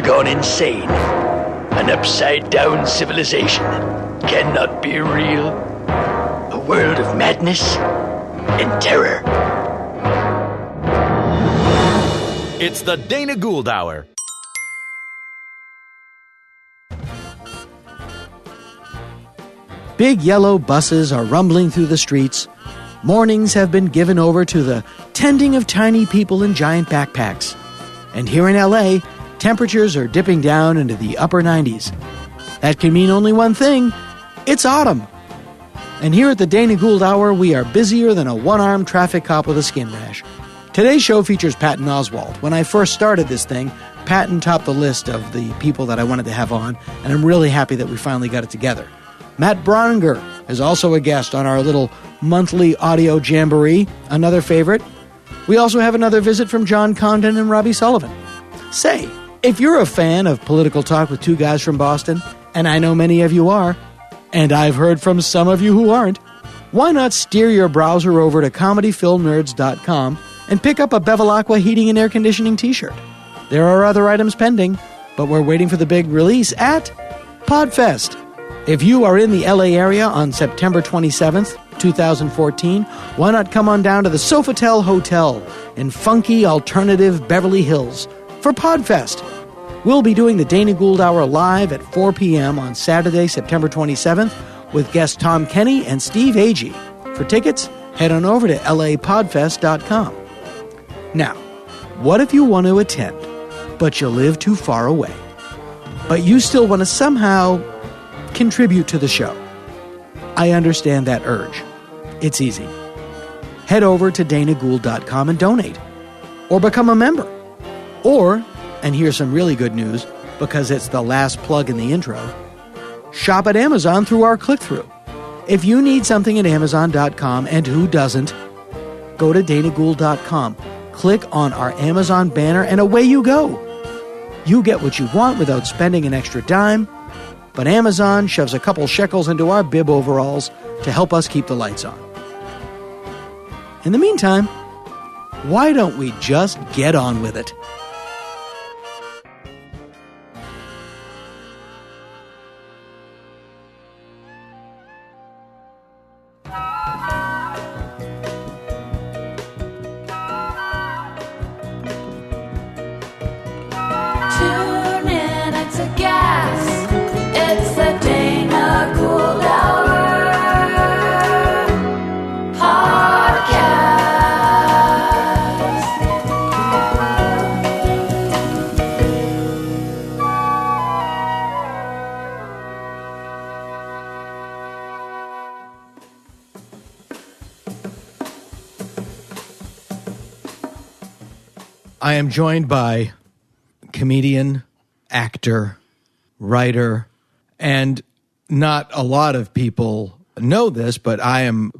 gone insane. An upside-down civilization that cannot be real. A world of madness and terror. It's the Dana Gould Hour. Big yellow buses are rumbling through the streets. Mornings have been given over to the tending of tiny people in giant backpacks. And here in LA, temperatures are dipping down into the upper 90s. That can mean only one thing. It's autumn. And here at the Dana Gould Hour, we are busier than a one-armed traffic cop with a skin rash. Today's show features Patton Oswalt. When I first started this thing, Patton topped the list of the people that I wanted to have on, and I'm really happy that we finally got it together. Matt Braunger is also a guest on our little monthly audio jamboree, another favorite. We also have another visit from John Condon and Robbie Sullivan. Say, if you're a fan of political talk with two guys from Boston, and I know many of you are, and I've heard from some of you who aren't, why not steer your browser over to comedyfilmnerds.com and pick up a Bevilacqua heating and air conditioning t-shirt. There are other items pending, but we're waiting for the big release at Podfest. If you are in the LA area on September 27th, 2014, why not come on down to the Sofitel Hotel in funky alternative Beverly Hills for Podfest. We'll be doing the Dana Gould Hour live at 4 p.m. on Saturday, September 27th with guests Tom Kenny and Steve Agee. For tickets, head on over to lapodfest.com. Now, what if you want to attend, but you live too far away, but you still want to somehow contribute to the show? I understand that urge. It's easy. Head over to danagould.com and donate, or become a member. Or, and here's some really good news, because it's the last plug in the intro, shop at Amazon through our click-through. If you need something at Amazon.com, and who doesn't, go to danagould.com, click on our Amazon banner, and away you go. You get what you want without spending an extra dime, but Amazon shoves a couple shekels into our bib overalls to help us keep the lights on. In the meantime, why don't we just get on with it? I am joined by comedian, actor, writer, and not a lot of people know this, but I am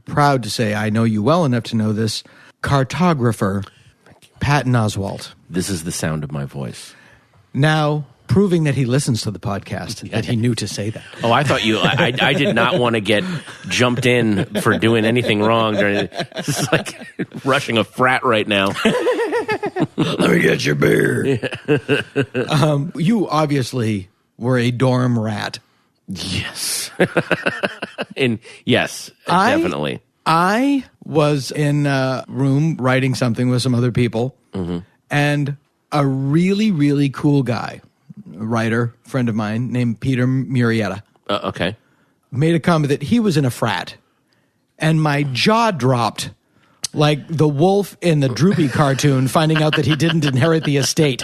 proud to say I know you well enough to know this, cartographer Patton Oswalt. This is the sound of my voice. Now, proving that he listens to the podcast, that he knew to say that. Oh, I thought you... I did not want to get jumped in for doing anything wrong. This is like rushing a frat right now. Let me get your beer. You obviously were a dorm rat. Yes. Yes, definitely. I was in a room writing something with some other people, and a really, really cool guy, a writer, friend of mine, named Peter Murrieta. Okay. Made a comment that he was in a frat, and my jaw dropped like the wolf in the Droopy cartoon finding out that he didn't inherit the estate.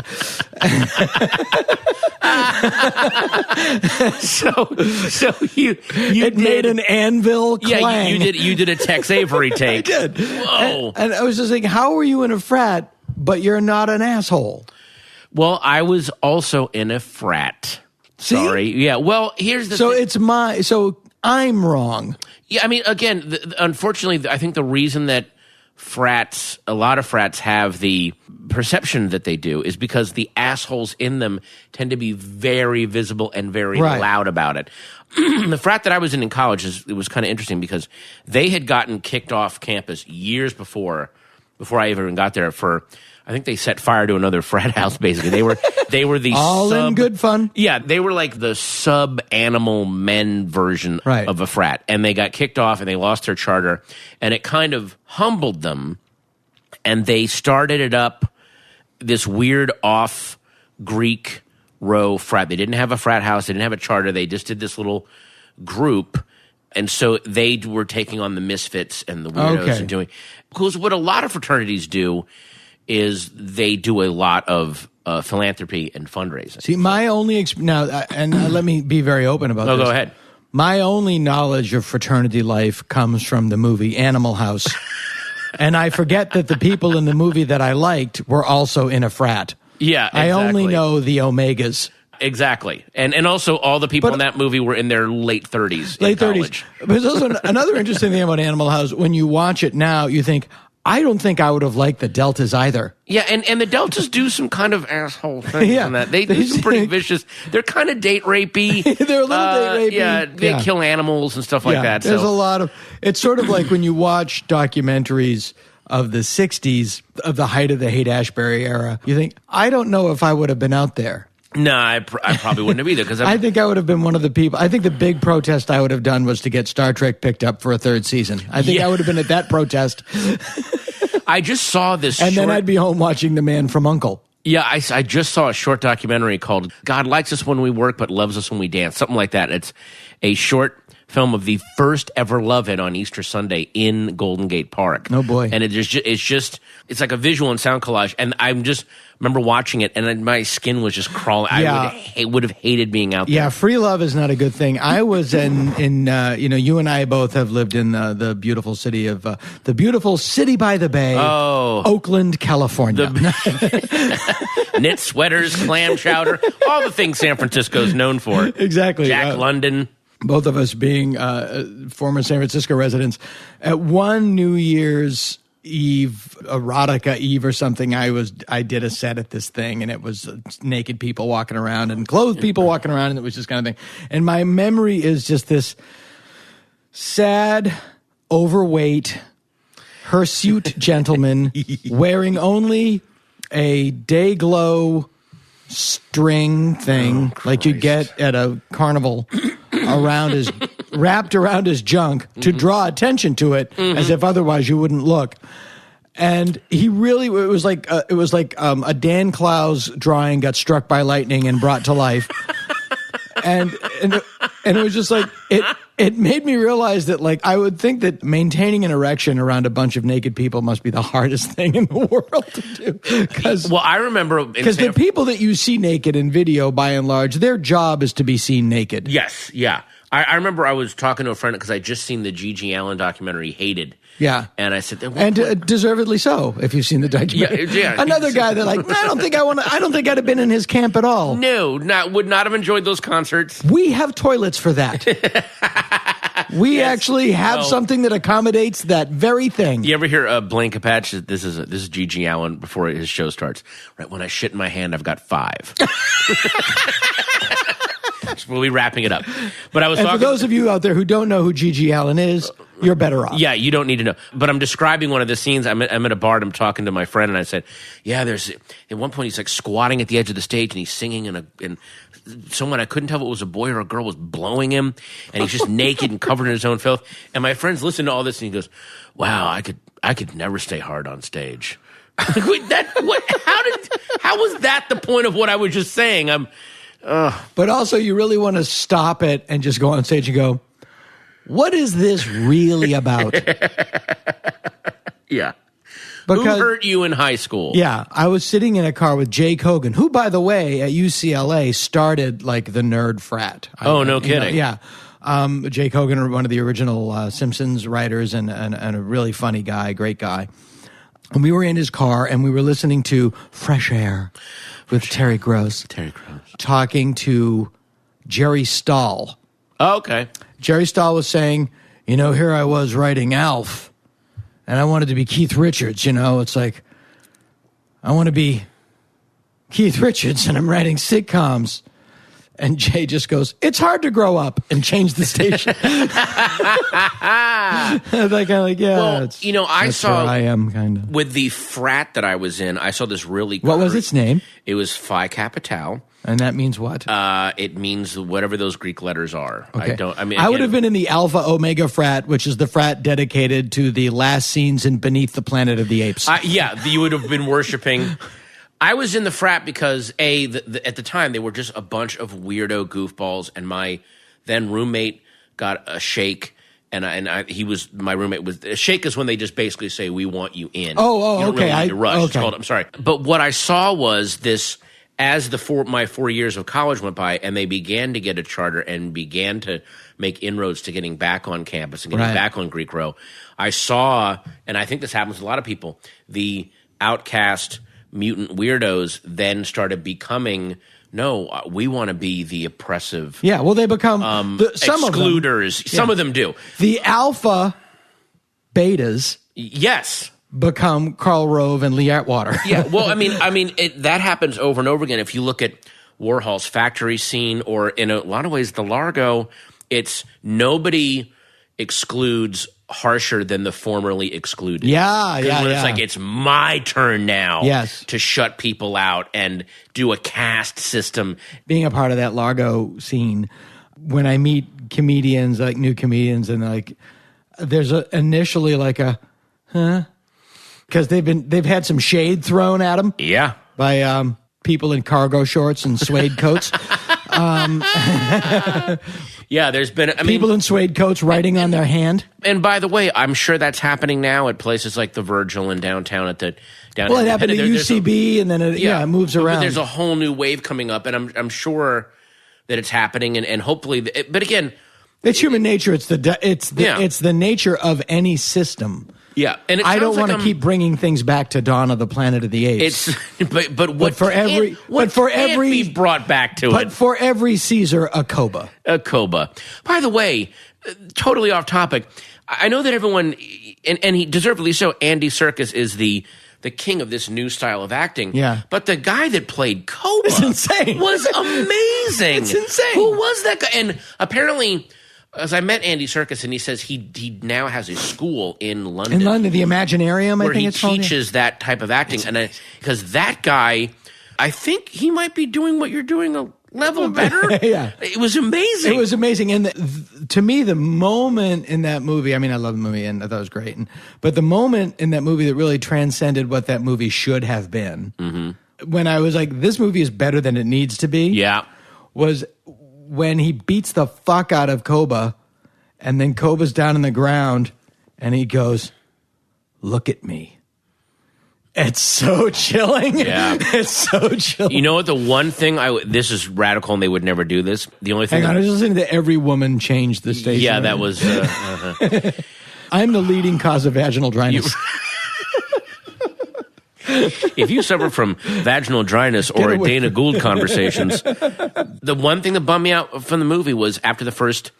So you it made an anvil clang. Yeah, you did a Tex Avery take. I did. Whoa. And I was just thinking, how are you in a frat, but you're not an asshole? Well, I was also in a frat. See? Sorry. Yeah, well, here's the thing. So I'm wrong. Yeah, I mean, again, unfortunately, I think the reason that a lot of frats have the perception that they do is because the assholes in them tend to be very visible and very loud about it. The frat that I was in college, it was kind of interesting because they had gotten kicked off campus years before before I even got there. I think they set fire to another frat house. Basically, they were the all in good fun. Yeah, they were like the sub-animal men version of a frat, and they got kicked off and they lost their charter, and it kind of humbled them, and they started it up this weird off Greek row frat. They didn't have a frat house, they didn't have a charter, they just did this little group, and so they were taking on the misfits and the weirdos and doing, because what a lot of fraternities do is they do a lot of philanthropy and fundraising. See, my only let me be very open about this. Go ahead. My only knowledge of fraternity life comes from the movie Animal House. And I forget that the people in the movie that I liked were also in a frat. Yeah, exactly. I only know the Omegas. Exactly. And also all the people in that movie were in their late 30s. Late 30s. But there's also another interesting thing about Animal House. When you watch it now, you think, I don't think I would have liked the Deltas either. Yeah, and the Deltas do some kind of asshole things on that. They do some pretty vicious. They're kind of date rapey. They're a little date rapey. Yeah, they kill animals and stuff like that. There's a lot of. It's sort of like when you watch documentaries of the 60s, of the height of the Haight-Ashbury era, you think, I don't know if I would have been out there. No, I probably wouldn't have either. Because I think I would have been one of the people. I think the big protest I would have done was to get Star Trek picked up for a third season. I think I would have been at that protest. I just saw this and then I'd be home watching The Man from U.N.C.L.E. Yeah, I just saw a short documentary called God Likes Us When We Work But Loves Us When We Dance, something like that. It's a short film of the first ever love-in on Easter Sunday in Golden Gate Park. Oh, boy. And it's like a visual and sound collage. And I'm just remember watching it, and then my skin was just crawling. Yeah. I would have hated being out there. Yeah, free love is not a good thing. I was in you and I both have lived in the beautiful city of, the beautiful city by the bay, Oakland, California. Knit sweaters, clam chowder, all the things San Francisco's known for. Exactly. Jack London. Both of us being former San Francisco residents. At one New Year's Eve, Erotica Eve or something, I did a set at this thing, and it was naked people walking around and clothed people walking around, and it was just kind of thing. And my memory is just this sad, overweight, hirsute gentleman wearing only a day glow string thing like you get at a carnival wrapped around his junk to draw attention to it, as if otherwise you wouldn't look. And he really, it was like a Dan Clowes drawing got struck by lightning and brought to life. and it was just like, it made me realize that, like, I would think that maintaining an erection around a bunch of naked people must be the hardest thing in the world to do. Well, I remember because the people that you see naked in video, by and large, their job is to be seen naked. Yes, yeah. I remember I was talking to a friend because I just seen the Gigi Allen documentary, Hated. Yeah, and I said, and deservedly so. If you've seen the documentary, yeah. Another guy that, like, I don't think I'd have been in his camp at all. No, would not have enjoyed those concerts. We have toilets for that. We actually have something that accommodates that very thing. You ever hear Blaine Capatch? This is Gigi Allen before his show starts. Right, when I shit in my hand, I've got 5. We'll be wrapping it up. But I was talking, for those of you out there who don't know who Gigi Allen is, you're better off. Yeah, you don't need to know. But I'm describing one of the scenes. I'm at a bar and I'm talking to my friend, and I said, yeah, there's at one point he's like squatting at the edge of the stage and he's singing, and someone, I couldn't tell if it was a boy or a girl, was blowing him, and he's just naked and covered in his own filth. And my friend's listening to all this and he goes, wow, I could never stay hard on stage. How was that the point of what I was just saying? But also, you really want to stop it and just go on stage and go, what is this really about? Yeah. Because, who hurt you in high school? Yeah. I was sitting in a car with Jake Hogan, who, by the way, at UCLA started like the nerd frat. No kidding. Yeah. Jake Hogan, one of the original Simpsons writers and a really funny guy, great guy. And we were in his car and we were listening to Fresh Air with Terry Gross. Talking to Jerry Stahl. Oh, okay. Jerry Stahl was saying, here I was writing Alf, and I wanted to be Keith Richards. It's like, I want to be Keith Richards, and I'm writing sitcoms. And Jay just goes, "It's hard to grow up," and change the station. Well, I saw. I am kind of with the frat that I was in. I saw this really. What was its name? It was Phi Capital. And that means what? It means whatever those Greek letters are. Okay. I would have been in the Alpha Omega frat, which is the frat dedicated to the last scenes in Beneath the Planet of the Apes. You would have been worshiping. I was in the frat because at the time they were just a bunch of weirdo goofballs, and my then roommate got a shake, and he was my roommate. Was a shake is when they just basically say we want you in. You don't okay. Really need to rush. Okay. It's called, I'm sorry, but what I saw was this as my 4 years of college went by, and they began to get a charter and began to make inroads to getting back on campus and getting back on Greek Row. I saw, and I think this happens to a lot of people, the outcast mutant weirdos then started becoming, no, we want to be the oppressive. Yeah, well, they become some excluders. Of them. Some of them do. The alpha betas, yes, become Karl Rove and Lee Atwater. Yeah, well, that happens over and over again. If you look at Warhol's factory scene, or in a lot of ways, the Largo, it's nobody excludes harsher than the formerly excluded. Yeah. It's like, it's my turn now to shut people out and do a caste system. Being a part of that Largo scene, when I meet comedians, like new comedians, and like there's initially like a, huh? Because they've had some shade thrown at them. Yeah. By people in cargo shorts and suede coats. Yeah, there's been people in suede coats writing on their hand. And by the way, I'm sure that's happening now at places like the Virgil and downtown at the Well, it happened at UCB, and then it moves around. But there's a whole new wave coming up, and I'm sure that it's happening, and hopefully. But again, it's human nature. It's the nature of any system. Yeah, and I don't want to keep bringing things back to Dawn of the Planet of the Apes. But for every be brought back to it. But for every Caesar, a Koba. A Koba. By the way, totally off topic. I know that everyone, and he deservedly so, Andy Serkis is the king of this new style of acting. Yeah. But the guy that played Koba was insane. Was amazing. It's insane. Who was that guy? And apparently, as I met Andy Serkis, and he says he now has a school in London. In London, the Imaginarium, I think it's called. Where he teaches that type of acting. And because that guy, I think he might be doing what you're doing a level better. Yeah. It was amazing. It was amazing. And to me, the moment in that movie, I love the movie, and I thought it was great. But the moment in that movie that really transcended what that movie should have been, when I was like, this movie is better than it needs to be, was when he beats the fuck out of Koba, and then Koba's down on the ground, and he goes, "Look at me." It's so chilling. Yeah. It's so chilling. You know what? The one thing this is radical, and they would never do this. The only thing I was listening to Every Woman Change the Station. Yeah, that was. I'm the leading cause of vaginal dryness. If you suffer from vaginal dryness or Dana Gould conversations, the one thing that bummed me out from the movie was after the first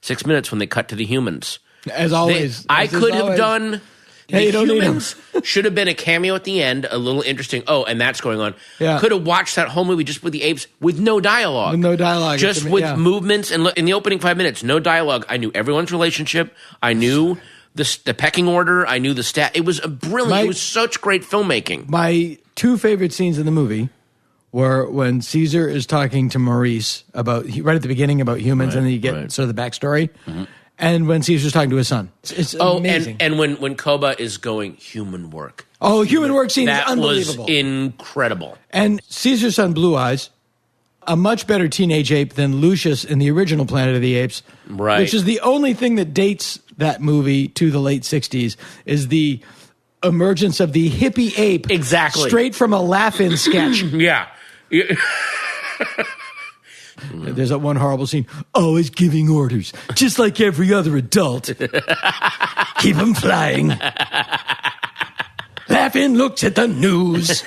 6 minutes when they cut to the humans. As always. I could have done... The humans should have been a cameo at the end, a little interesting. Oh, and that's going on. Yeah. Could have watched that whole movie just with the apes with no dialogue. With no dialogue. Just with movements. And in the opening 5 minutes, no dialogue. I knew everyone's relationship. I knew the pecking order. I knew the stat. It was brilliant. It was such great filmmaking. My two favorite scenes in the movie were when Caesar is talking to Maurice about, right at the beginning, about humans, and then you get sort of the backstory. Mm-hmm. And when Caesar's talking to his son. It's amazing. And when Koba is going, human work. Oh, human work scene is unbelievable. That was incredible. And Caesar's son, Blue Eyes, a much better teenage ape than Lucius in the original Planet of the Apes. Right. Which is the only thing that dates that movie to the late 60s, is the emergence of the hippie ape. Exactly. Straight from a Laugh-In sketch. Yeah. There's that one horrible scene. Always giving orders, just like every other adult. Keep them flying. Laugh-In looks at the news.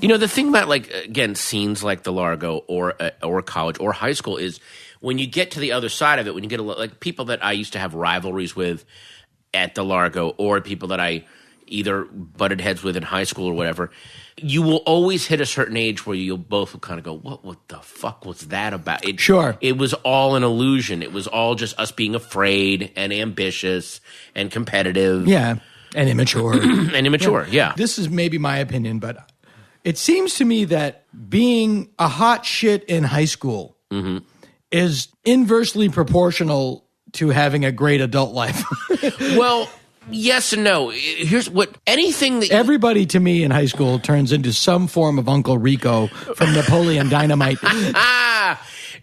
You know, the thing about, again, scenes like the Largo or college or high school is when you get to the other side of it, when you get people that I used to have rivalries with at the Largo, or people that I either butted heads with in high school or whatever, you will always hit a certain age where you'll both kind of go, what the fuck was that about? Sure. It was all an illusion. It was all just us being afraid and ambitious and competitive. Yeah, and immature. And immature, yeah. This is maybe my opinion, but it seems to me that being a hot shit in high school is inversely proportional to having a great adult life. Well, yes and no. Here's what anything that everybody to me in high school turns into some form of Uncle Rico from Napoleon Dynamite.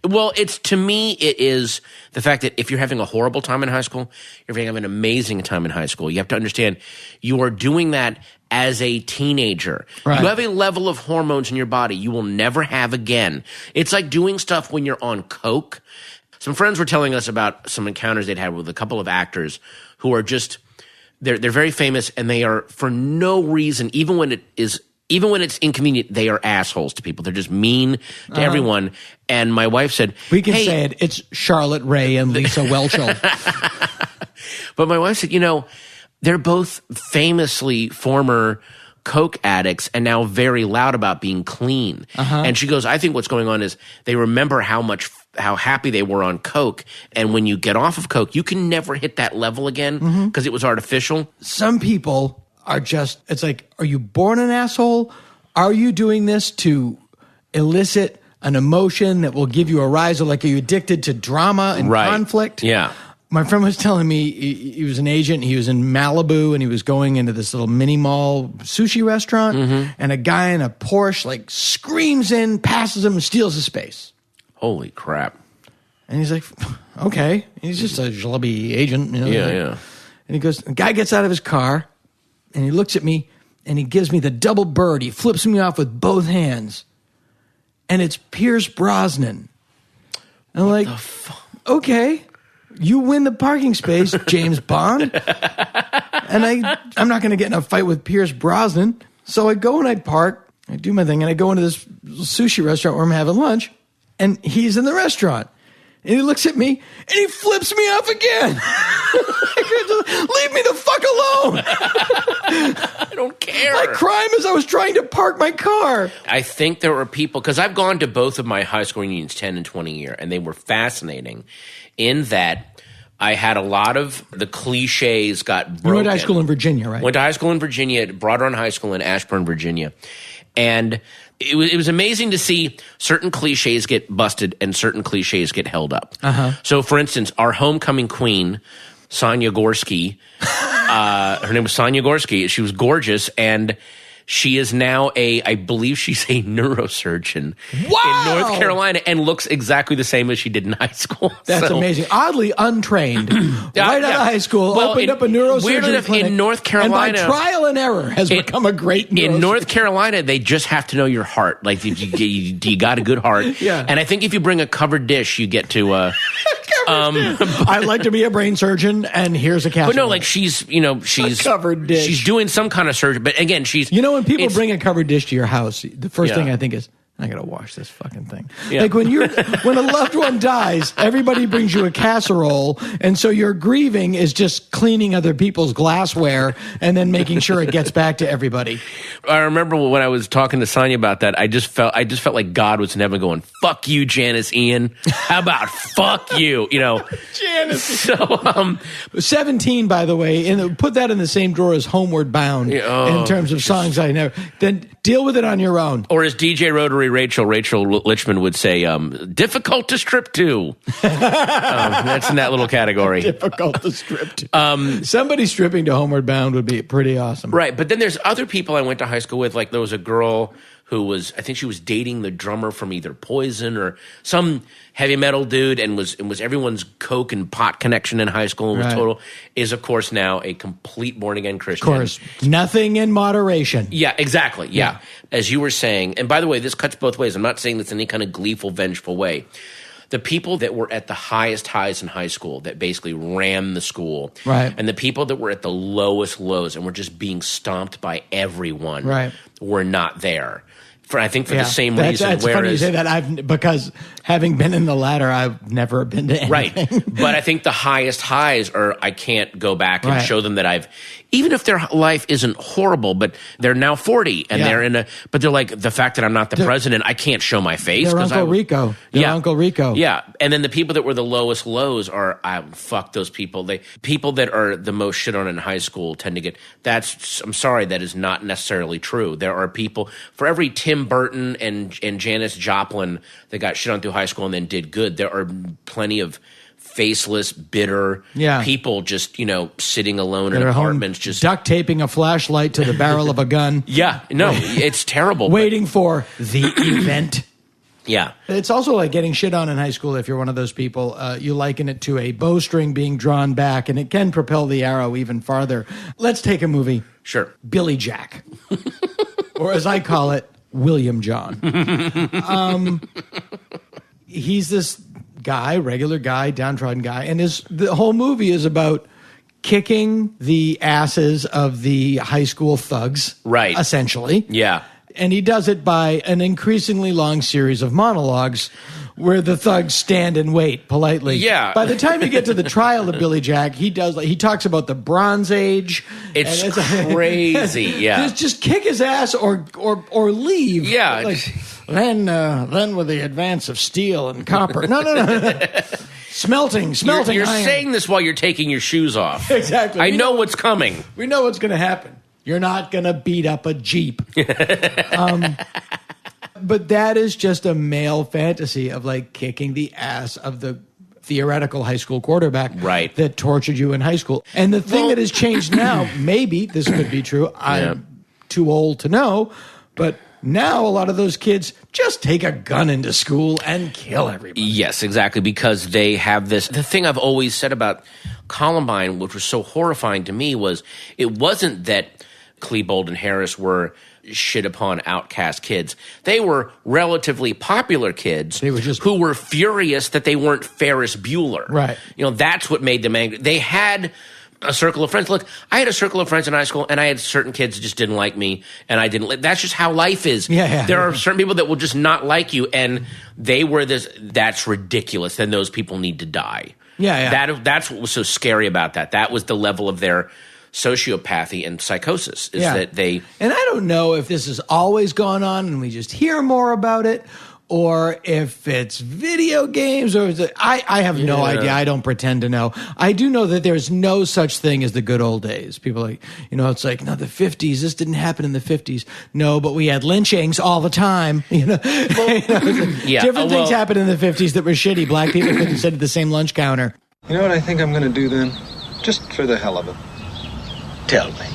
Well, it is the fact that if you're having a horrible time in high school, you're having an amazing time in high school. You have to understand you are doing that as a teenager. Right. You have a level of hormones in your body you will never have again. It's like doing stuff when you're on coke. Some friends were telling us about some encounters they'd had with a couple of actors who are just they're very famous, and they are for no reason, even when it's inconvenient, they are assholes to people. They're just mean to everyone. And my wife said, we can say it. It's Charlotte Rae and Lisa Whelchel. But my wife said, they're both famously former coke addicts and now very loud about being clean. And she goes, I think what's going on is they remember how happy they were on coke, and when you get off of coke, you can never hit that level again because it was artificial. Some people are just, it's like, are you born an asshole? Are you doing this to elicit an emotion that will give you a rise? Or like, are you addicted to drama and conflict? Yeah. My friend was telling me he was an agent. He was in Malibu, and he was going into this little mini mall sushi restaurant, and a guy in a Porsche like screams in, passes him, and steals his space. Holy crap. And he's like, okay. He's just a jalopy agent. Yeah. And he goes, the guy gets out of his car, and he looks at me, and he gives me the double bird. He flips me off with both hands. And it's Pierce Brosnan. And I'm like, okay, you win the parking space, James Bond. And I'm not going to get in a fight with Pierce Brosnan. So I go and I park, I do my thing, and I go into this sushi restaurant where I'm having lunch. And he's in the restaurant. And he looks at me, and he flips me off again. Leave me the fuck alone. I don't care. My crime is I was trying to park my car. I think there were people, because I've gone to both of my high school reunions, 10 and 20 year, and they were fascinating in that I had a lot of the cliches got broken. You went to high school in Virginia, right? Went to high school in Virginia, Broadrun High School in Ashburn, Virginia. And it was amazing to see certain cliches get busted and certain cliches get held up. So, for instance, our homecoming queen, Sonia Gorski, her name was Sonia Gorski. She was gorgeous, and she is now I believe she's a neurosurgeon in North Carolina, and looks exactly the same as she did in high school. That's amazing. Oddly untrained. Right out of high school, opened up a neurosurgery clinic. In North Carolina, and by trial and error has become a great neurosurgeon. In North Carolina, they just have to know your heart. Like, you got a good heart. Yeah. And I think if you bring a covered dish, you get to... I'd like to be a brain surgeon, and here's a casserole. But no, like she's a covered dish. She's doing some kind of surgery. But again, she's... when people bring a covered dish to your house, the first thing I think is, I gotta wash this fucking thing. Yeah. Like when a loved one dies, everybody brings you a casserole, and so your grieving is just cleaning other people's glassware and then making sure it gets back to everybody. I remember when I was talking to Sonia about that, I just felt like God was in heaven going, "Fuck you, Janice Ian. How about fuck you?" Janice. So 17, by the way, and put that in the same drawer as Homeward Bound in terms of songs I never. Then deal with it on your own. Or as DJ Rotary Rachel Lichman would say, difficult to strip to. That's in that little category. Difficult to strip to. Somebody stripping to Homeward Bound would be pretty awesome. Right, but then there's other people I went to high school with. Like there was a girl who was, I think she was dating the drummer from either Poison or some heavy metal dude, and was everyone's coke and pot connection in high school. And was total, is of course now a complete born again Christian. Of course, nothing in moderation. Yeah, exactly. Yeah. As you were saying, and by the way, this cuts both ways. I'm not saying this in any kind of gleeful, vengeful way. The people that were at the highest highs in high school, that basically ran the school, and the people that were at the lowest lows and were just being stomped by everyone, were not there. I think for the same reason. That's funny you say that. Because Having been in the latter, I've never been to anything. Right. But I think the highest highs are I can't go back and show them that I've, even if their life isn't horrible, but they're now 40 and but they're like, the fact that I'm not the president, I can't show my face. They're Uncle Rico. Uncle Rico. Yeah. And then the people that were the lowest lows are, fuck those people. People that are the most shit on in high school tend to get, I'm sorry, that is not necessarily true. There are people, for every Tim Burton and Janis Joplin that got shit on through high school and then did good, there are plenty of faceless, bitter people just, sitting alone in apartments, just duct taping a flashlight to the barrel of a gun. Yeah, no, it's terrible. Waiting for the event. Yeah. It's also like getting shit on in high school if you're one of those people. You liken it to a bowstring being drawn back, and it can propel the arrow even farther. Let's take a movie. Sure. Billy Jack. Or as I call it, William John. He's this guy, regular guy, downtrodden guy, and the whole movie is about kicking the asses of the high school thugs, right? Essentially, yeah. And he does it by an increasingly long series of monologues where the thugs stand and wait politely. Yeah. By the time you get to the trial of Billy Jack, he talks about the Bronze Age. It's crazy. Yeah. Just kick his ass or leave. Yeah. Then with the advance of steel and copper. No. Smelting. You're iron. saying this while you're taking your shoes off. Exactly. I know what's coming. We know what's going to happen. You're not going to beat up a Jeep. But that is just a male fantasy of like kicking the ass of the theoretical high school quarterback that tortured you in high school. And the thing that has changed now, maybe this could be true. I'm too old to know, but now a lot of those kids just take a gun into school and kill everybody. Yes, exactly, because they have this. The thing I've always said about Columbine, which was so horrifying to me, was it wasn't that Klebold and Harris were shit upon outcast kids. They were relatively popular kids who were furious that they weren't Ferris Bueller. Right. That's what made them angry. They had a circle of friends. Look, I had a circle of friends in high school, and I had certain kids that just didn't like me, and I didn't. That's just how life is. There are certain people that will just not like you, and they were this. That's ridiculous. Then those people need to die. That's what was so scary about that. That was the level of their sociopathy and psychosis. That they. And I don't know if this has always gone on, and we just hear more about it, or if it's video games, or I have no idea. I don't pretend to know. I do know that there's no such thing as the good old days. People are like, it's like, no, the 50s, this didn't happen in the 50s. No, but we had lynchings all the time. Different things happened in the 50s that were shitty. Black people couldn't sit at the same lunch counter. You know what I think I'm going to do then? Just for the hell of it. Tell me.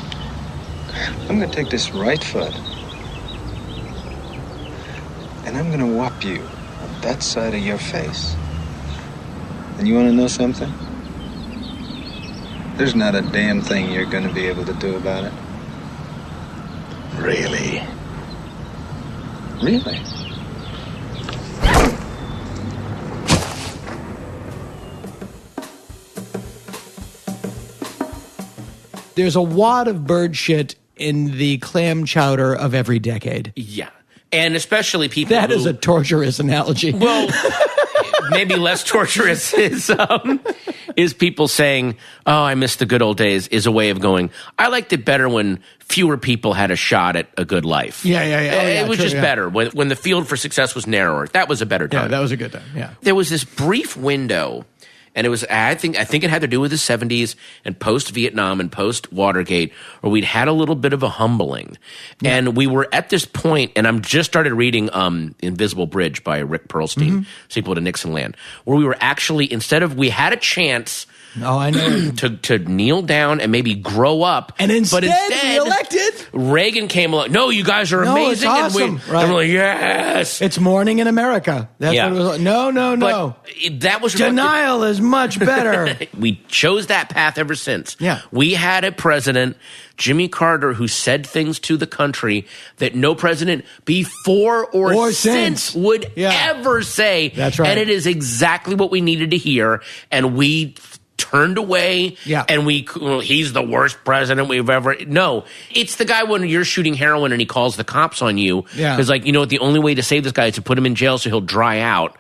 I'm going to take this right foot, and I'm going to whop you on that side of your face. And you want to know something? There's not a damn thing you're going to be able to do about it. Really? Really? There's a wad of bird shit in the clam chowder of every decade. Yeah. And especially people That is a torturous analogy. Well, maybe less torturous is people saying, oh, I miss the good old days, is a way of going, I liked it better when fewer people had a shot at a good life. Yeah. It was better. When the field for success was narrower, that was a better time. Yeah, that was a good time, yeah. There was this brief window, and it was, I think it had to do with the 70s and post-Vietnam and post-Watergate, where we'd had a little bit of a humbling. Yeah. And we were at this point, and I'm just started reading Invisible Bridge by Rick Perlstein, sequel to Nixonland, where we were actually, we had a chance to kneel down and maybe grow up. And instead we elected Reagan came along. No, you guys are amazing. It's awesome. And we're like, yes. It's morning in America. That's what it was like. No. But that was denial is much better. We chose that path ever since. Yeah. We had a president, Jimmy Carter, who said things to the country that no president before or since would ever say. That's right. And it is exactly what we needed to hear. And we turned away, and he's the worst president we've ever. No, it's the guy when you're shooting heroin and he calls the cops on you. Yeah, because the only way to save this guy is to put him in jail so he'll dry out.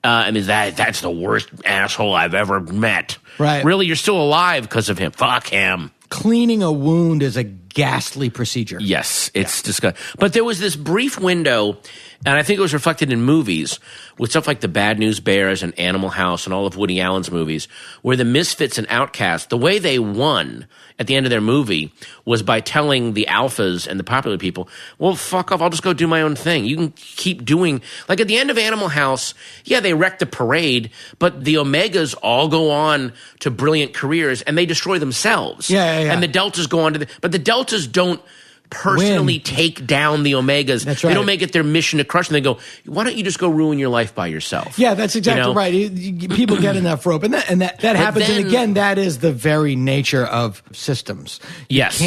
I mean, that's the worst asshole I've ever met. Right. Really, you're still alive because of him. Fuck him. Cleaning a wound is a ghastly procedure. Yes, it's disgusting. But there was this brief window, and I think it was reflected in movies with stuff like The Bad News Bears and Animal House and all of Woody Allen's movies, where the misfits and outcasts, the way they won at the end of their movie was by telling the alphas and the popular people, well, fuck off, I'll just go do my own thing. You can keep doing, like at the end of Animal House, yeah, they wrecked the parade, but the Omegas all go on to brilliant careers and they destroy themselves. Yeah. And the Deltas go on to but the Deltas don't personally take down the Omegas. That's right. They don't make it their mission to crush them. They go, why don't you just go ruin your life by yourself? Yeah, that's exactly right. People get enough rope. And that happens. And again, that is the very nature of systems. Yes.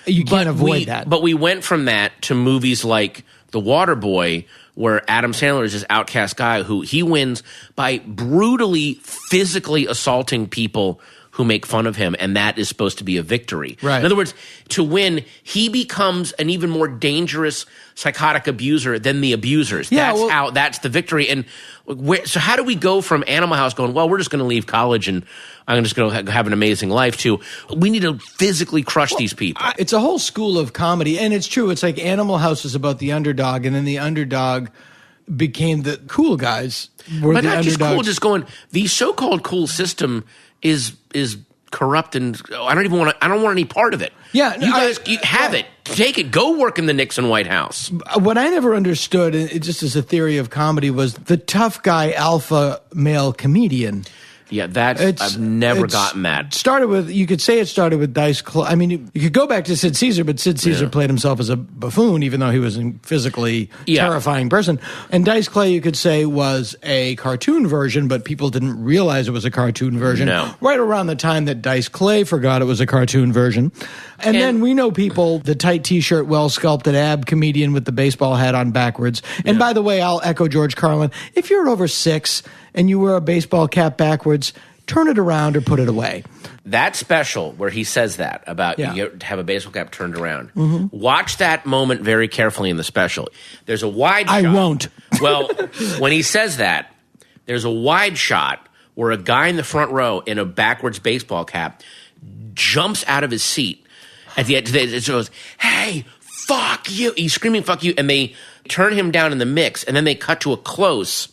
You can't avoid that. But we went from that to movies like The Waterboy, where Adam Sandler is this outcast guy who he wins by brutally, physically assaulting people who make fun of him, and that is supposed to be a victory. Right. In other words, to win, he becomes an even more dangerous psychotic abuser than the abusers. Yeah, That's the victory. And so how do we go from Animal House going, well, we're just going to leave college and I'm just going to have an amazing life, to we need to physically crush these people? It's a whole school of comedy, and it's true. It's like Animal House is about the underdog, and then the underdog became the cool guys. But not just cool, just going, the so-called cool system is corrupt, and I don't want any part of it. Yeah, you guys have it. Take it. Go work in the Nixon White House. What I never understood, and it just as a theory of comedy, was the tough guy alpha male comedian. Yeah, I've never gotten that. You could say it started with Dice Clay. I mean, you could go back to Sid Caesar, but Sid Caesar played himself as a buffoon, even though he was a physically terrifying person. And Dice Clay, you could say, was a cartoon version, but people didn't realize it was a cartoon version. No. Right around the time that Dice Clay forgot it was a cartoon version. And then we know people, the tight T-shirt, well-sculpted ab comedian with the baseball hat on backwards. And by the way, I'll echo George Carlin. If you're over 6 and you wear a baseball cap backwards, turn it around or put it away. That special where he says that about you have a baseball cap turned around. Mm-hmm. Watch that moment very carefully in the special. There's a wide shot. I won't. Well, when he says that, there's a wide shot where a guy in the front row in a backwards baseball cap jumps out of his seat at the end. It goes, hey, fuck you. He's screaming, fuck you. And they turn him down in the mix, and then they cut to a close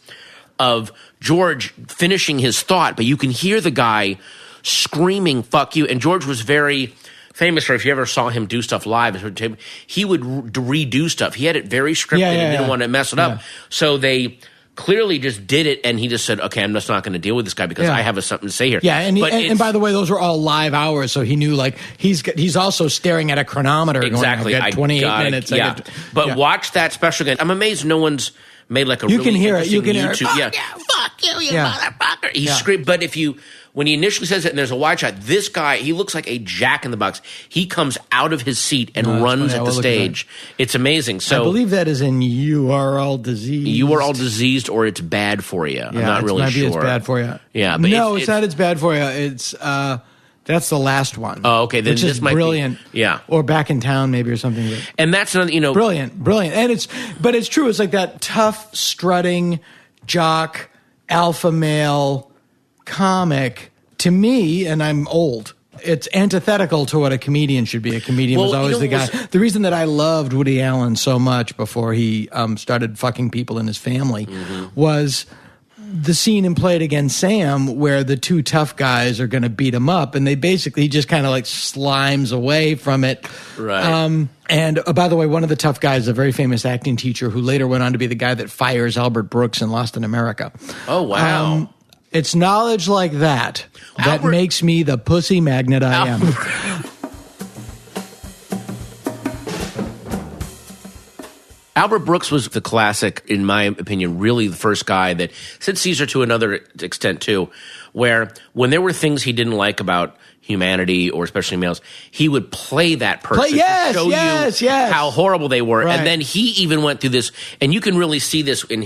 of George finishing his thought, but you can hear the guy screaming, fuck you. And George was very famous for, if you ever saw him do stuff live, he would redo stuff. He had it very scripted and didn't want to mess it up. So they clearly just did it, and he just said, okay, I'm just not going to deal with this guy because I have something to say here. Yeah, and by the way, those were all live hours, so he knew, like, he's also staring at a chronometer. Exactly. Going, I got 28 minutes. Yeah. Watch that special again. I'm amazed no one's made like a you really can hear it. You can YouTube. Hear it. Fuck you, motherfucker. He screamed, but when he initially says it and there's a wide shot, this guy, he looks like a jack in the box. He comes out of his seat and runs at the stage. It's amazing. So I believe that is in You Are All Diseased. You Are All Diseased, or It's Bad for You. I'm not really sure. It's Bad for You. Yeah, but no, it's not It's Bad for You. It's that's the last one. Oh, okay. Then which this is might brilliant. Be, yeah. Or Back in Town, maybe, or something. And that's another, brilliant. And it's true. It's like that tough, strutting, jock, alpha male comic. To me, and I'm old, it's antithetical to what a comedian should be. A comedian was always the guy. The reason that I loved Woody Allen so much before he started fucking people in his family was the scene in Play It Again, Sam, where the two tough guys are going to beat him up, and he just kind of like slimes away from it. Right. And by the way, one of the tough guys is a very famous acting teacher who later went on to be the guy that fires Albert Brooks in Lost in America. Oh, wow. It's knowledge like that that makes me the pussy magnet I am. Albert Brooks was the classic, in my opinion, really the first guy that Sid Caesar to another extent too, where when there were things he didn't like about humanity or especially males, he would play that person to show you how horrible they were. Right. And then he even went through this, and you can really see this in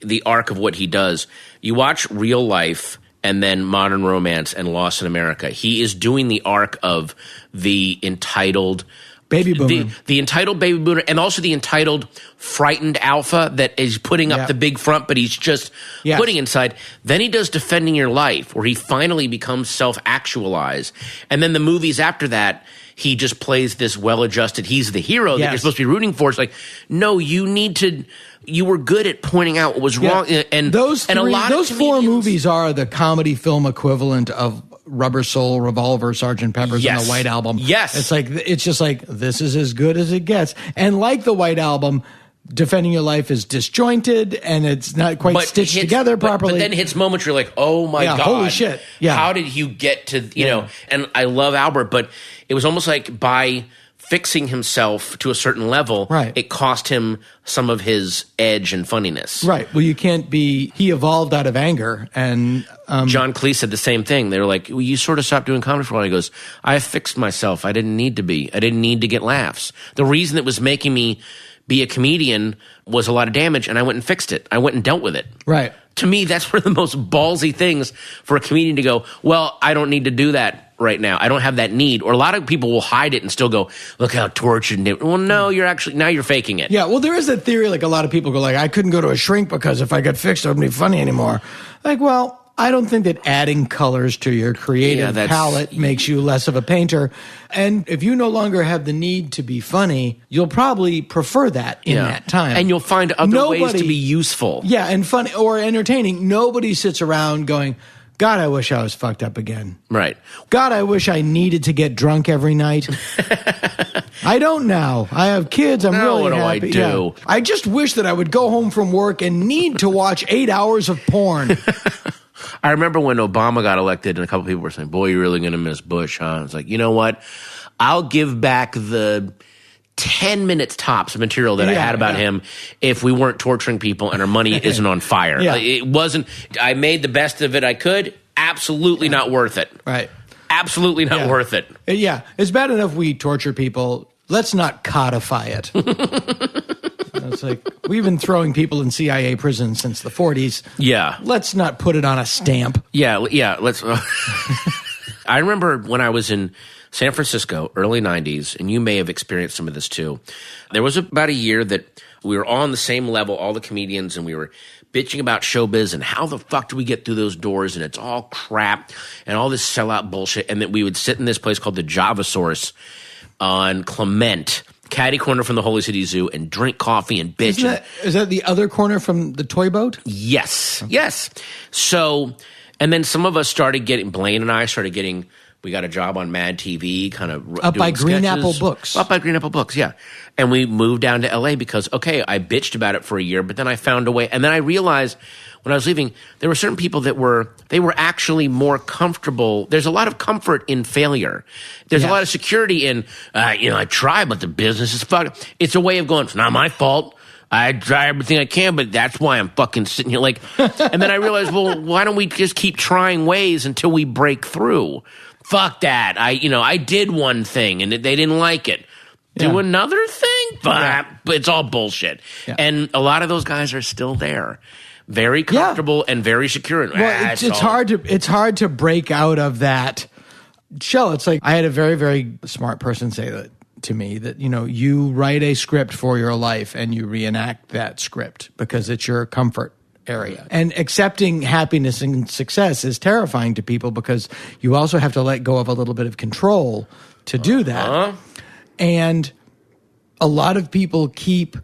the arc of what he does. You watch Real Life and then Modern Romance and Lost in America. He is doing the arc of the entitled, Baby boomer. The entitled baby boomer, and also the entitled frightened alpha that is putting up the big front, but he's just putting inside. Then he does Defending Your Life, where he finally becomes self-actualized. And then the movies after that, he just plays this well-adjusted, he's the hero that you're supposed to be rooting for. It's like, no, you were good at pointing out what was wrong. And those 4 movies are the comedy film equivalent of Rubber Soul, Revolver, Sgt. Pepper's, and the White Album. Yes. It's just like, this is as good as it gets. And like the White Album, Defending Your Life is disjointed and it's not quite stitched together properly. But then hits moments where you're like, oh my God. Holy shit. Yeah. How did you get to, you know, and I love Albert, but it was almost like by fixing himself to a certain level, it cost him some of his edge and funniness. Right. Well, you can't be, he evolved out of anger. And John Cleese said the same thing. They were like, well, you sort of stopped doing comedy for a while. He goes, I fixed myself. I didn't need to be. I didn't need to get laughs. The reason that was making me be a comedian was a lot of damage, and I went and fixed it. I went and dealt with it. Right. To me, that's one of the most ballsy things for a comedian to go, well, I don't need to do that right now. I don't have that need. Or a lot of people will hide it and still go, look how tortured it. Well, no, now you're faking it. Yeah, well, there is a theory, like a lot of people go like, I couldn't go to a shrink because if I got fixed, it wouldn't be funny anymore. Like, well, I don't think that adding colors to your creative palette makes you less of a painter. And if you no longer have the need to be funny, you'll probably prefer that in that time. And you'll find other ways to be useful. Yeah, and funny or entertaining. Nobody sits around going, God, I wish I was fucked up again. Right. God, I wish I needed to get drunk every night. I don't now. I have kids. I'm really what happy. do I do? Yeah. I just wish that I would go home from work and need to watch 8 hours of porn. I remember when Obama got elected and a couple people were saying, boy, you're really going to miss Bush, huh? It's like, you know what? I'll give back the 10 minutes tops of material that I had about him if we weren't torturing people and our money isn't on fire. It wasn't, I made the best of it I could. Absolutely not worth it. Right. Absolutely not worth it. Yeah. It's bad enough we torture people. Let's not codify it. It's like, we've been throwing people in CIA prisons since the 40s. Yeah. Let's not put it on a stamp. Yeah, let's. I remember when I was in San Francisco, early 90s, and you may have experienced some of this too. There was about a year that we were all on the same level, all the comedians, and we were bitching about showbiz and how the fuck do we get through those doors, and it's all crap and all this sellout bullshit, and that we would sit in this place called the Java Source on Clement, catty corner from the Holy City Zoo, and drink coffee and bitch. Is that the other corner from the toy boat? Yes. Yes. So, and then some of us started getting, Blaine and I started getting, we got a job on Mad TV, kind of up by Green sketches. Apple Books. Up by Green Apple Books, yeah. And we moved down to LA because, okay, I bitched about it for a year, but then I found a way. And then I realized when I was leaving, there were certain people that were actually more comfortable. There's a lot of comfort in failure. There's a lot of security in, I tried, but the business is fucked. It's a way of going, it's not my fault. I try everything I can, but that's why I'm fucking sitting here like, and then I realized, well, why don't we just keep trying ways until we break through? Fuck that. I did one thing and they didn't like it. Do another thing? But it's all bullshit. Yeah. And a lot of those guys are still there. Very comfortable and very secure. Well, it's hard to break out of that shell. It's like I had a very, very smart person say that to me, that you write a script for your life and you reenact that script because it's your comfort area. And accepting happiness and success is terrifying to people because you also have to let go of a little bit of control to do that. And a lot of people keep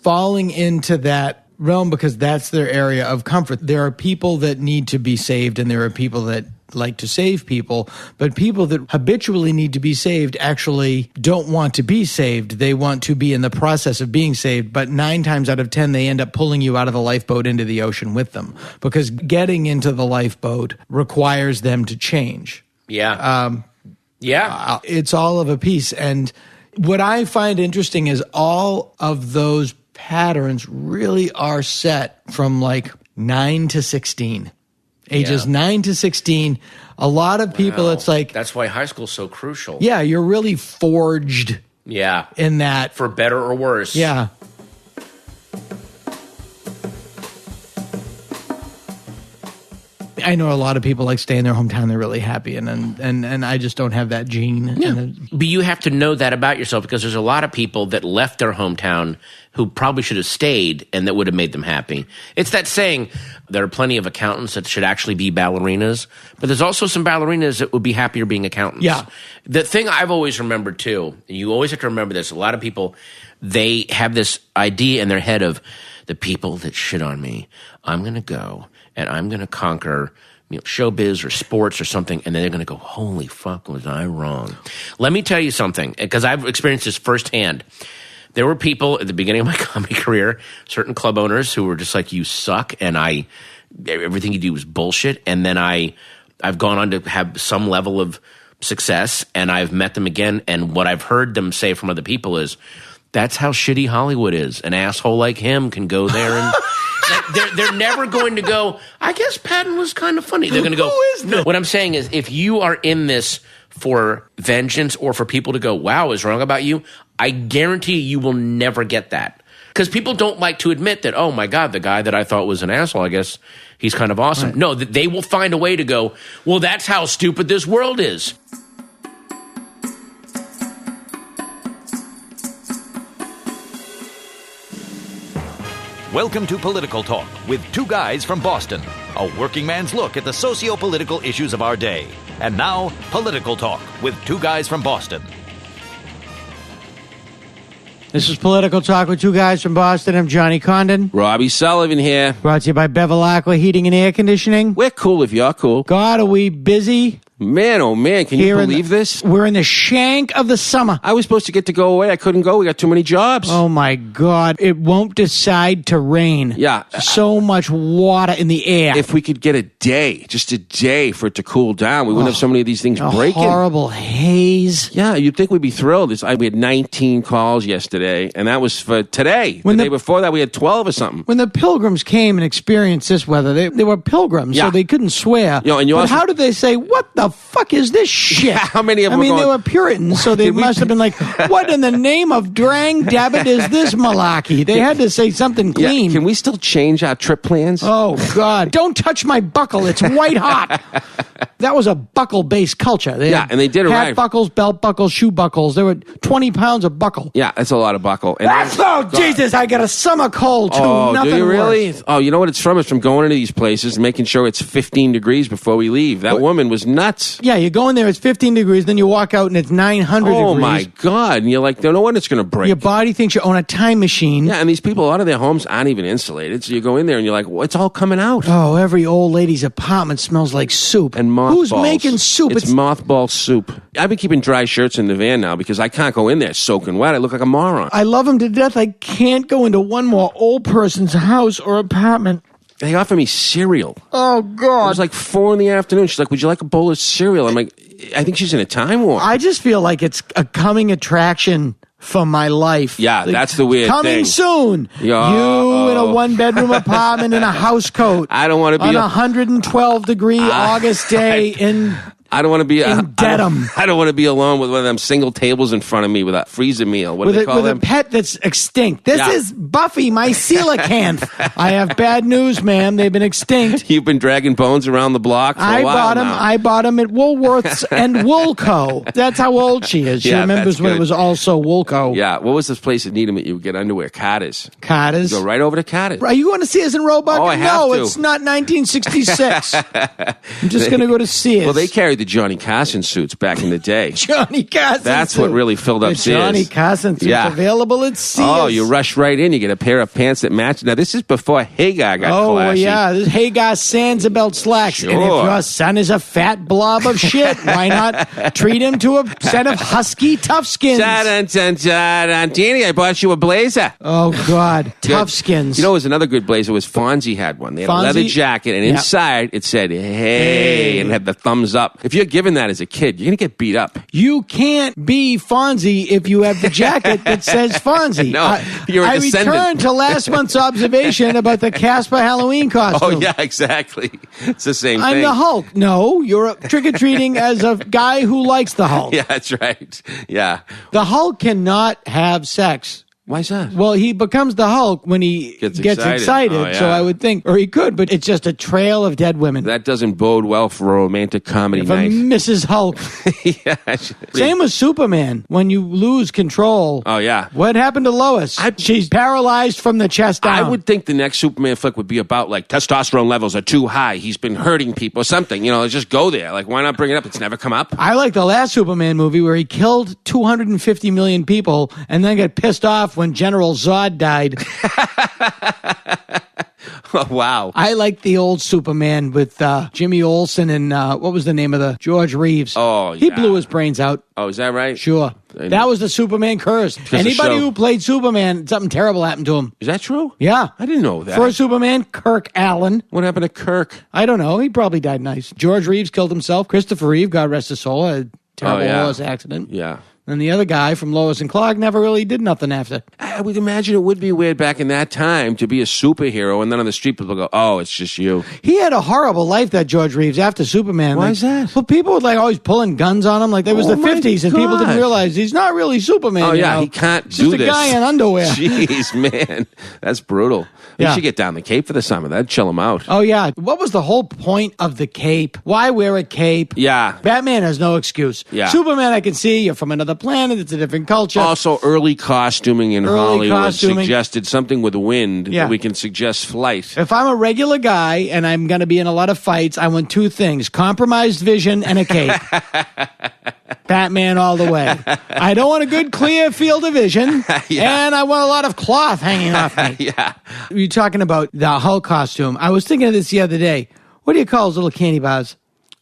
falling into that realm because that's their area of comfort. There are people that need to be saved and there are people that like to save people, but people that habitually need to be saved actually don't want to be saved. They want to be in the process of being saved, but 9 times out of 10, they end up pulling you out of the lifeboat into the ocean with them because getting into the lifeboat requires them to change. Yeah. It's all of a piece. And what I find interesting is all of those patterns really are set from like 9 to 16. Ages 9 to 16. A lot of people, it's like... That's why high school's so crucial. Yeah, you're really forged in that. For better or worse. Yeah. I know a lot of people like stay in their hometown. They're really happy, and I just don't have that gene. Yeah. But you have to know that about yourself, because there's a lot of people that left their hometown who probably should have stayed and that would have made them happy. It's that saying, there are plenty of accountants that should actually be ballerinas, but there's also some ballerinas that would be happier being accountants. Yeah. The thing I've always remembered too, and you always have to remember this, a lot of people, they have this idea in their head of the people that shit on me, I'm going to go and I'm going to conquer showbiz or sports or something, and then they're going to go, holy fuck, was I wrong? Let me tell you something, because I've experienced this firsthand. There were people at the beginning of my comedy career, certain club owners who were just like, you suck, and everything you do is bullshit, and then I've gone on to have some level of success, and I've met them again, and what I've heard them say from other people is, that's how shitty Hollywood is. An asshole like him can go there and... They're never going to go, I guess Patton was kind of funny. They're going to go, who is this? What I'm saying is, if you are in this for vengeance or for people to go, wow, I was wrong about you, I guarantee you will never get that. Because people don't like to admit that, oh my God, the guy that I thought was an asshole, I guess he's kind of awesome. Right. No, they will find a way to go, well, that's how stupid this world is. Welcome to Political Talk with two guys from Boston, a working man's look at the socio-political issues of our day. And now, Political Talk with two guys from Boston. This is Political Talk with two guys from Boston. I'm Johnny Condon. Robbie Sullivan here. Brought to you by Bevel Aqua Heating and Air Conditioning. We're cool if you're cool. God, are we busy? Man, oh man, can you believe this? We're in the shank of the summer. I was supposed to get to go away. I couldn't go. We got too many jobs. Oh my God. It won't decide to rain. Yeah. So much water in the air. If we could get a day, just a day for it to cool down, we wouldn't have so many of these things breaking. Horrible haze. Yeah, you'd think we'd be thrilled. We had 19 calls yesterday, and that was for today. The day before that, we had 12 or something. When the pilgrims came and experienced this weather, they were pilgrims, so they couldn't swear. But how did they say, what the fuck is this shit? Yeah, how many of them they were Puritans, so they must have been like, what in the name of Drang Dabbit is this malarkey? They had to say something clean. Yeah. Can we still change our trip plans? Oh, God. Don't touch my buckle. It's white hot. That was a buckle-based culture. And they did it right. Hat buckles, belt buckles, shoe buckles. There were 20 pounds of buckle. Yeah, that's a lot of buckle. And Jesus, I got a summer cold, too. Oh, Nothing do you really? worse. Oh, you know what it's from? It's from going into these places and making sure it's 15 degrees before we leave. That woman was nuts. Yeah, you go in there, it's 15 degrees, then you walk out and it's 900 degrees. Oh, my God. And you're like, no wonder it's going to break. Your body thinks you own a time machine. Yeah, and these people, a lot of their homes aren't even insulated. So you go in there and you're like, well, it's all coming out. Oh, every old lady's apartment smells like soup. And mothballs. Who's making soup? It's mothball soup. I've been keeping dry shirts in the van now because I can't go in there soaking wet. I look like a moron. I love them to death. I can't go into one more old person's house or apartment. They offer me cereal. Oh, God. It was like 4 p.m. She's like, would you like a bowl of cereal? I'm like, I think she's in a time warp. I just feel like it's a coming attraction for my life. Yeah, like, that's the weird coming thing. Soon. You in a one-bedroom apartment in a house coat. I don't want to be on a 112-degree August day I don't want to be in Dedham. I don't want to be alone with one of them single tables in front of me with a freezer meal. What do they call them? With a pet that's extinct. This is Buffy, my coelacanth. I have bad news, ma'am. They've been extinct. You've been dragging bones around the block for a while now. I bought them at Woolworths and Woolco. That's how old she is. She remembers when it was also Woolco. Yeah. What was this place in Needham that you would get underwear? Carter's. Carter's. You go right over to Carter's. Are you going to see us in Roebuck? Oh, I have to. No, it's not 1966. I'm just going to go to Sears. Well, they carried the Johnny Carson suits back in the day. Johnny Carson That's suit. What really filled up Sears. Johnny Carson suits available at Sears. Oh, you rush right in. You get a pair of pants that match. Now, this is before Hagar got classy. Oh, yeah. This Hagar Sandsabelt slacks. Sure. And if your son is a fat blob of shit, why not treat him to a set of husky Toughskins? Danny, I bought you a blazer. Oh, God. Toughskins. You know, it was another good blazer. Was Fonzie had one. They had a leather jacket, and inside it said, hey, and had the thumbs up. If you're given that as a kid, you're going to get beat up. You can't be Fonzie if you have the jacket that says Fonzie. No, you're a descendant. I returned to last month's observation about the Casper Halloween costume. Oh, yeah, exactly. It's the same thing. I'm the Hulk. No, you're trick-or-treating as a guy who likes the Hulk. Yeah, that's right. Yeah. The Hulk cannot have sex. Why is that? Well, he becomes the Hulk when he gets excited. Oh, yeah. So I would think, or he could, but it's just a trail of dead women. That doesn't bode well for a romantic comedy night. Mrs. Hulk. Yeah. Same with Superman. When you lose control. Oh, yeah. What happened to Lois? She's paralyzed from the chest down. I would think the next Superman flick would be about, like, testosterone levels are too high. He's been hurting people or something. You know, just go there. Like, why not bring it up? It's never come up. I like the last Superman movie where he killed 250 million people and then got pissed off when General Zod died. Oh, wow. I like the old Superman with Jimmy Olsen and what was the name of the George Reeves? Oh, yeah. He blew his brains out. Oh, is that right? Sure. That was the Superman curse. Anybody who played Superman, something terrible happened to him. Is that true? Yeah. I didn't know that. First Superman, Kirk Allen. What happened to Kirk? I don't know. He probably died nice. George Reeves killed himself. Christopher Reeve, God rest his soul, had a terrible horse accident. Yeah. And the other guy from Lois and Clark never really did nothing after. I would imagine it would be weird back in that time to be a superhero and then on the street people go, oh, it's just you. He had a horrible life, that George Reeves, after Superman. Why is that? Well, people were like always pulling guns on him. Like it was the 50s and people didn't realize he's not really Superman. Oh, yeah, you know? he can't He's do just this. a guy in underwear. Jeez, man. That's brutal. You should get down the Cape for the summer. That'd chill him out. Oh, yeah. What was the whole point of the cape? Why wear a cape? Yeah. Batman has no excuse. Yeah. Superman, I can see. You're from another planet. It's a different culture. Also, early costuming in Hollywood suggested something with wind that we can suggest flight. If I'm a regular guy and I'm going to be in a lot of fights, I want two things: compromised vision and a cape. Batman all the way. I don't want a good clear field of vision, and I want a lot of cloth hanging off me. Yeah. You're talking about the Hulk costume. I was thinking of this the other day. What do you call those little candy bars?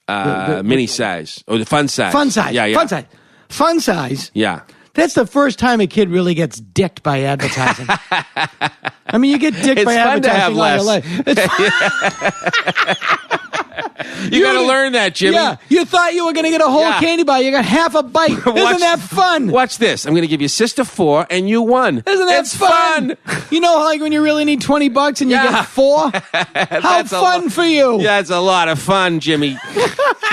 Mini size. Or the fun size. Fun size. Yeah. Fun size. Fun size. Yeah. That's the first time a kid really gets dicked by advertising. I mean, you get dicked by advertising all your life. You got to learn that, Jimmy. Yeah, you thought you were going to get a whole candy bar. You got half a bite. Isn't that fun? Watch this. I'm going to give you sister 4 and you 1. Isn't that fun? You know, like when you really need $20 and you get 4? How fun for you. Yeah, it's a lot of fun, Jimmy.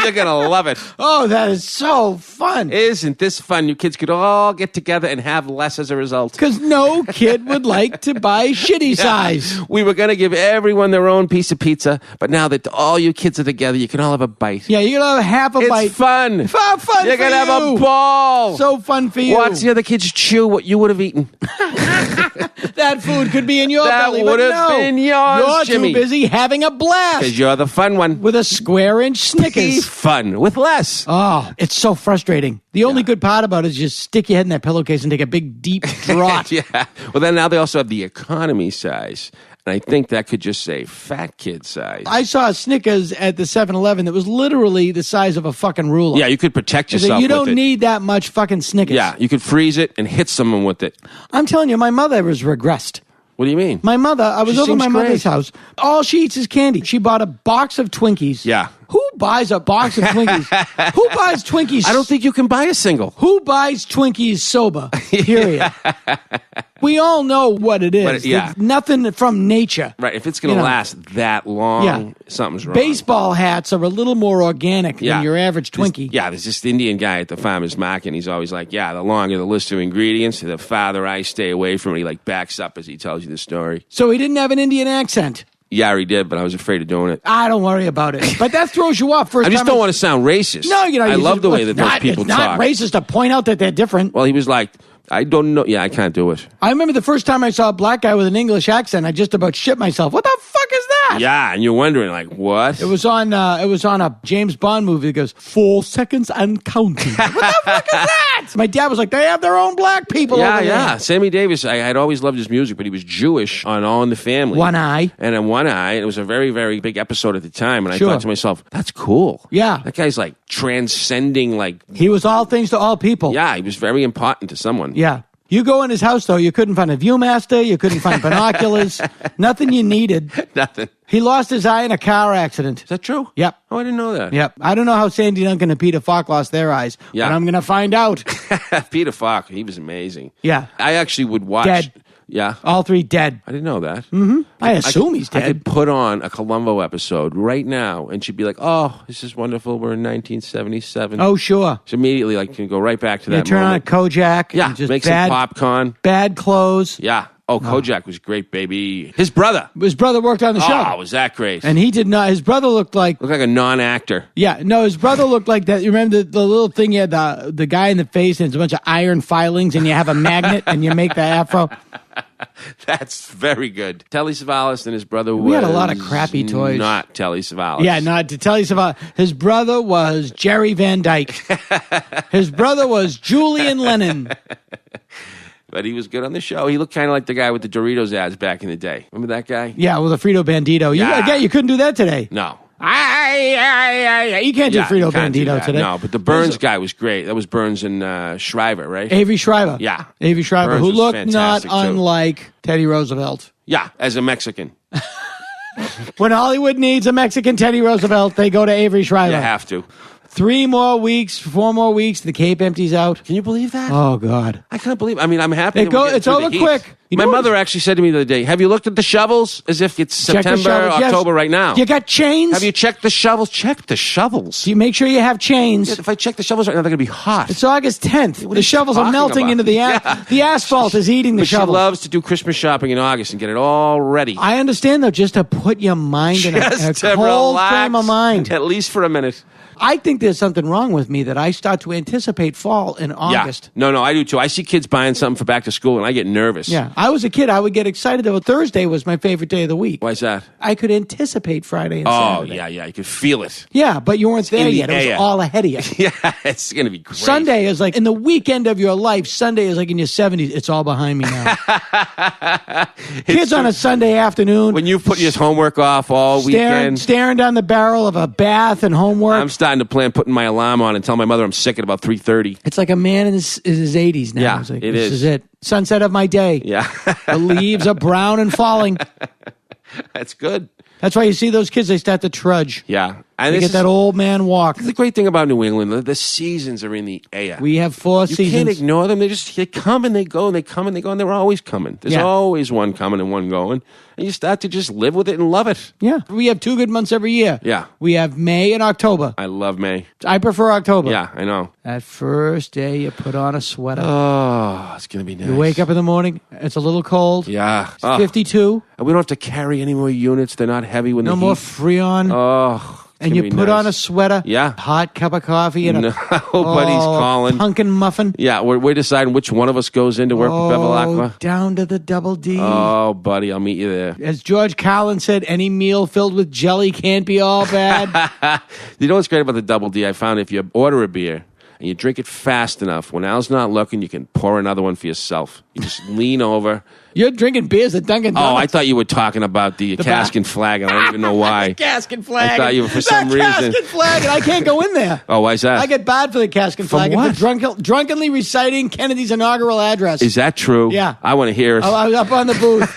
You're going to love it. Oh, that is so fun. Isn't this fun? You kids could all get together and have less as a result. Because no kid would like to buy shitty size. We were going to give everyone their own piece of pizza, but now that all you kids are together, you can all have a bite. Yeah, you're going to have half a bite. It's fun. Fun You're going to have a ball. So fun for you. Watch the other kids chew what you would have eaten. That food could be in your belly, That would have been yours, you're Jimmy. too busy having a blast. Because you're the fun one. With a square-inch Snickers. Fun with less. Oh, it's so frustrating. The only good part about it is just stick your head in that pillowcase and take a big, deep draught. Yeah. Well, then now they also have the economy size. And I think that could just say fat kid size. I saw a Snickers at the 7-Eleven that was literally the size of a fucking ruler. Yeah, you could protect yourself you don't with it. need that much fucking Snickers. Yeah, you could freeze it and hit someone with it. I'm telling you, my mother was regressed. What do you mean? My mother, I was over at my mother's house. All she eats is candy. She bought a box of Twinkies. Yeah. Who buys a box of Twinkies? Who buys Twinkies? I don't think you can buy a single. Who buys Twinkies sober? Period. We all know what it is. But, yeah. It's nothing from nature. Right. If it's going to last that long, something's wrong. Baseball hats are a little more organic than your average Twinkie. There's this Indian guy at the farmer's market, and he's always like, the longer the list of ingredients, the farther I stay away from it. He like backs up as he tells you the story. So he didn't have an Indian accent. Yeah, he did, but I was afraid of doing it. I don't worry about it. But that throws you off. I just don't want to sound racist. No, I love the way that those people talk. It's not racist to point out that they're different. Well, he was like, I don't know. Yeah, I can't do it. I remember the first time I saw a black guy with an English accent, I just about shit myself. What the fuck is that? Yeah, and you're wondering, like, what? It was on a James Bond movie that goes, 4 seconds and counting. What the fuck is that? My dad was like, they have their own black people over there. Yeah. Sammy Davis, I had always loved his music, but he was Jewish on All in the Family. One eye. And in One Eye. It was a very, very big episode at the time. And I thought to myself, that's cool. Yeah. That guy's like transcending, like. He was all things to all people. Yeah, he was very important to someone. Yeah. You go in his house, though, you couldn't find a Viewmaster, you couldn't find binoculars, nothing you needed. Nothing. He lost his eye in a car accident. Is that true? Yep. Oh, I didn't know that. Yep. I don't know how Sandy Duncan and Peter Falk lost their eyes, but I'm going to find out. Peter Falk, he was amazing. Yeah. I actually would watch. Dead. Yeah. All 3 dead. I didn't know that. Mm-hmm. I assume he's dead. I could put on a Columbo episode right now, and she'd be like, "Oh, this is wonderful. We're in 1977." Oh, sure. So immediately, like, can go right back to that turn moment. on a Kojak. Yeah, and just make some popcorn. Bad clothes. Yeah. Oh, Kojak was great, baby. His brother. His brother worked on the show. Oh, was that great? And he did not. His brother looked like a non-actor. Yeah, no, his brother looked like that. You remember the little thing you had the guy in the face, and it's a bunch of iron filings, and you have a magnet, and you make the afro. That's very good. Telly Savalas and his brother We had a lot of crappy toys. Not Telly Savalas. Yeah, not to Telly Savalas. His brother was Jerry Van Dyke. His brother was Julian Lennon. But he was good on the show. He looked kind of like the guy with the Doritos ads back in the day. Remember that guy? Yeah, with a Frito Bandito. You couldn't do that today. No. You can't do Frito Bandito today. No, but the Burns guy was great. That was Burns and Shriver, right? Avery Shriver. Yeah. Avery Shriver, Burns who was looked not fantastic, too. unlike Teddy Roosevelt. Yeah, as a Mexican. When Hollywood needs a Mexican Teddy Roosevelt, they go to Avery Shriver. You have to. 4 more weeks, the Cape empties out. Can you believe that? Oh, God. I can't believe. I mean, I'm happy. It's over quick. My mother actually said to me the other day, "Have you looked at the shovels? As if it's September, October right now. You got chains? Have you checked the shovels? Check the shovels. Do you make sure you have chains? Yeah, if I check the shovels right now, they're going to be hot. It's August 10th. The shovels are melting into the the asphalt is eating the shovels. She loves to do Christmas shopping in August and get it all ready. I understand, though, just to put your mind in a cold frame of mind. At least for a minute. I think there's something wrong with me that I start to anticipate fall in August. Yeah. No, I do too. I see kids buying something for back to school and I get nervous. Yeah. I was a kid. I would get excited. Thursday was my favorite day of the week. Why is that? I could anticipate Friday and Saturday. Oh, yeah. You could feel it. Yeah, but you weren't there yet. It was all ahead of you. Yeah, it's going to be great. Sunday is like in the weekend of your life. Sunday is like in your 70s. It's all behind me now. Kids on a Sunday afternoon. When you put your homework off all weekend. Staring down the barrel of a bath and homework. I'm starting to plan putting my alarm on and tell my mother I'm sick at about 3:30. It's like a man in his 80s now. Yeah, it's like, it this is. is it. Sunset of my day. Yeah. The leaves are brown and falling. That's good. That's why you see those kids, they start to trudge. Yeah. And they get that old man walk. The great thing about New England, the seasons are in the air. We have 4 seasons. You can't ignore them. They come and they go, and they come and they go, and they're always coming. There's always one coming and one going. And you start to just live with it and love it. Yeah. We have 2 good months every year. Yeah. We have May and October. I love May. I prefer October. Yeah, I know. That first day you put on a sweater. Oh, it's going to be nice. You wake up in the morning, it's a little cold. Yeah. It's 52. And we don't have to carry any more units. They're not heavy when no more Freon. Oh. And you put on a sweater, hot cup of coffee, and nobody's calling. Pumpkin muffin. Yeah, we're deciding which one of us goes into work with Bevel Aqua. Down to the double D. Oh, buddy, I'll meet you there. As George Carlin said, any meal filled with jelly can't be all bad. You know what's great about the double D? I found if you order a beer and you drink it fast enough, when Al's not looking, you can pour another one for yourself. You just lean over. You're drinking beers at Dunkin' Donuts. Oh, I thought you were talking about the cask and flagon. I don't even know why. The cask and flagon. I thought you were for some reason. Cask and flagon. I can't go in there. Oh, why is that? I get barred for the cask and flagon what? for drunkenly reciting Kennedy's inaugural address. Is that true? Yeah. I want to hear it. I was up on the booth.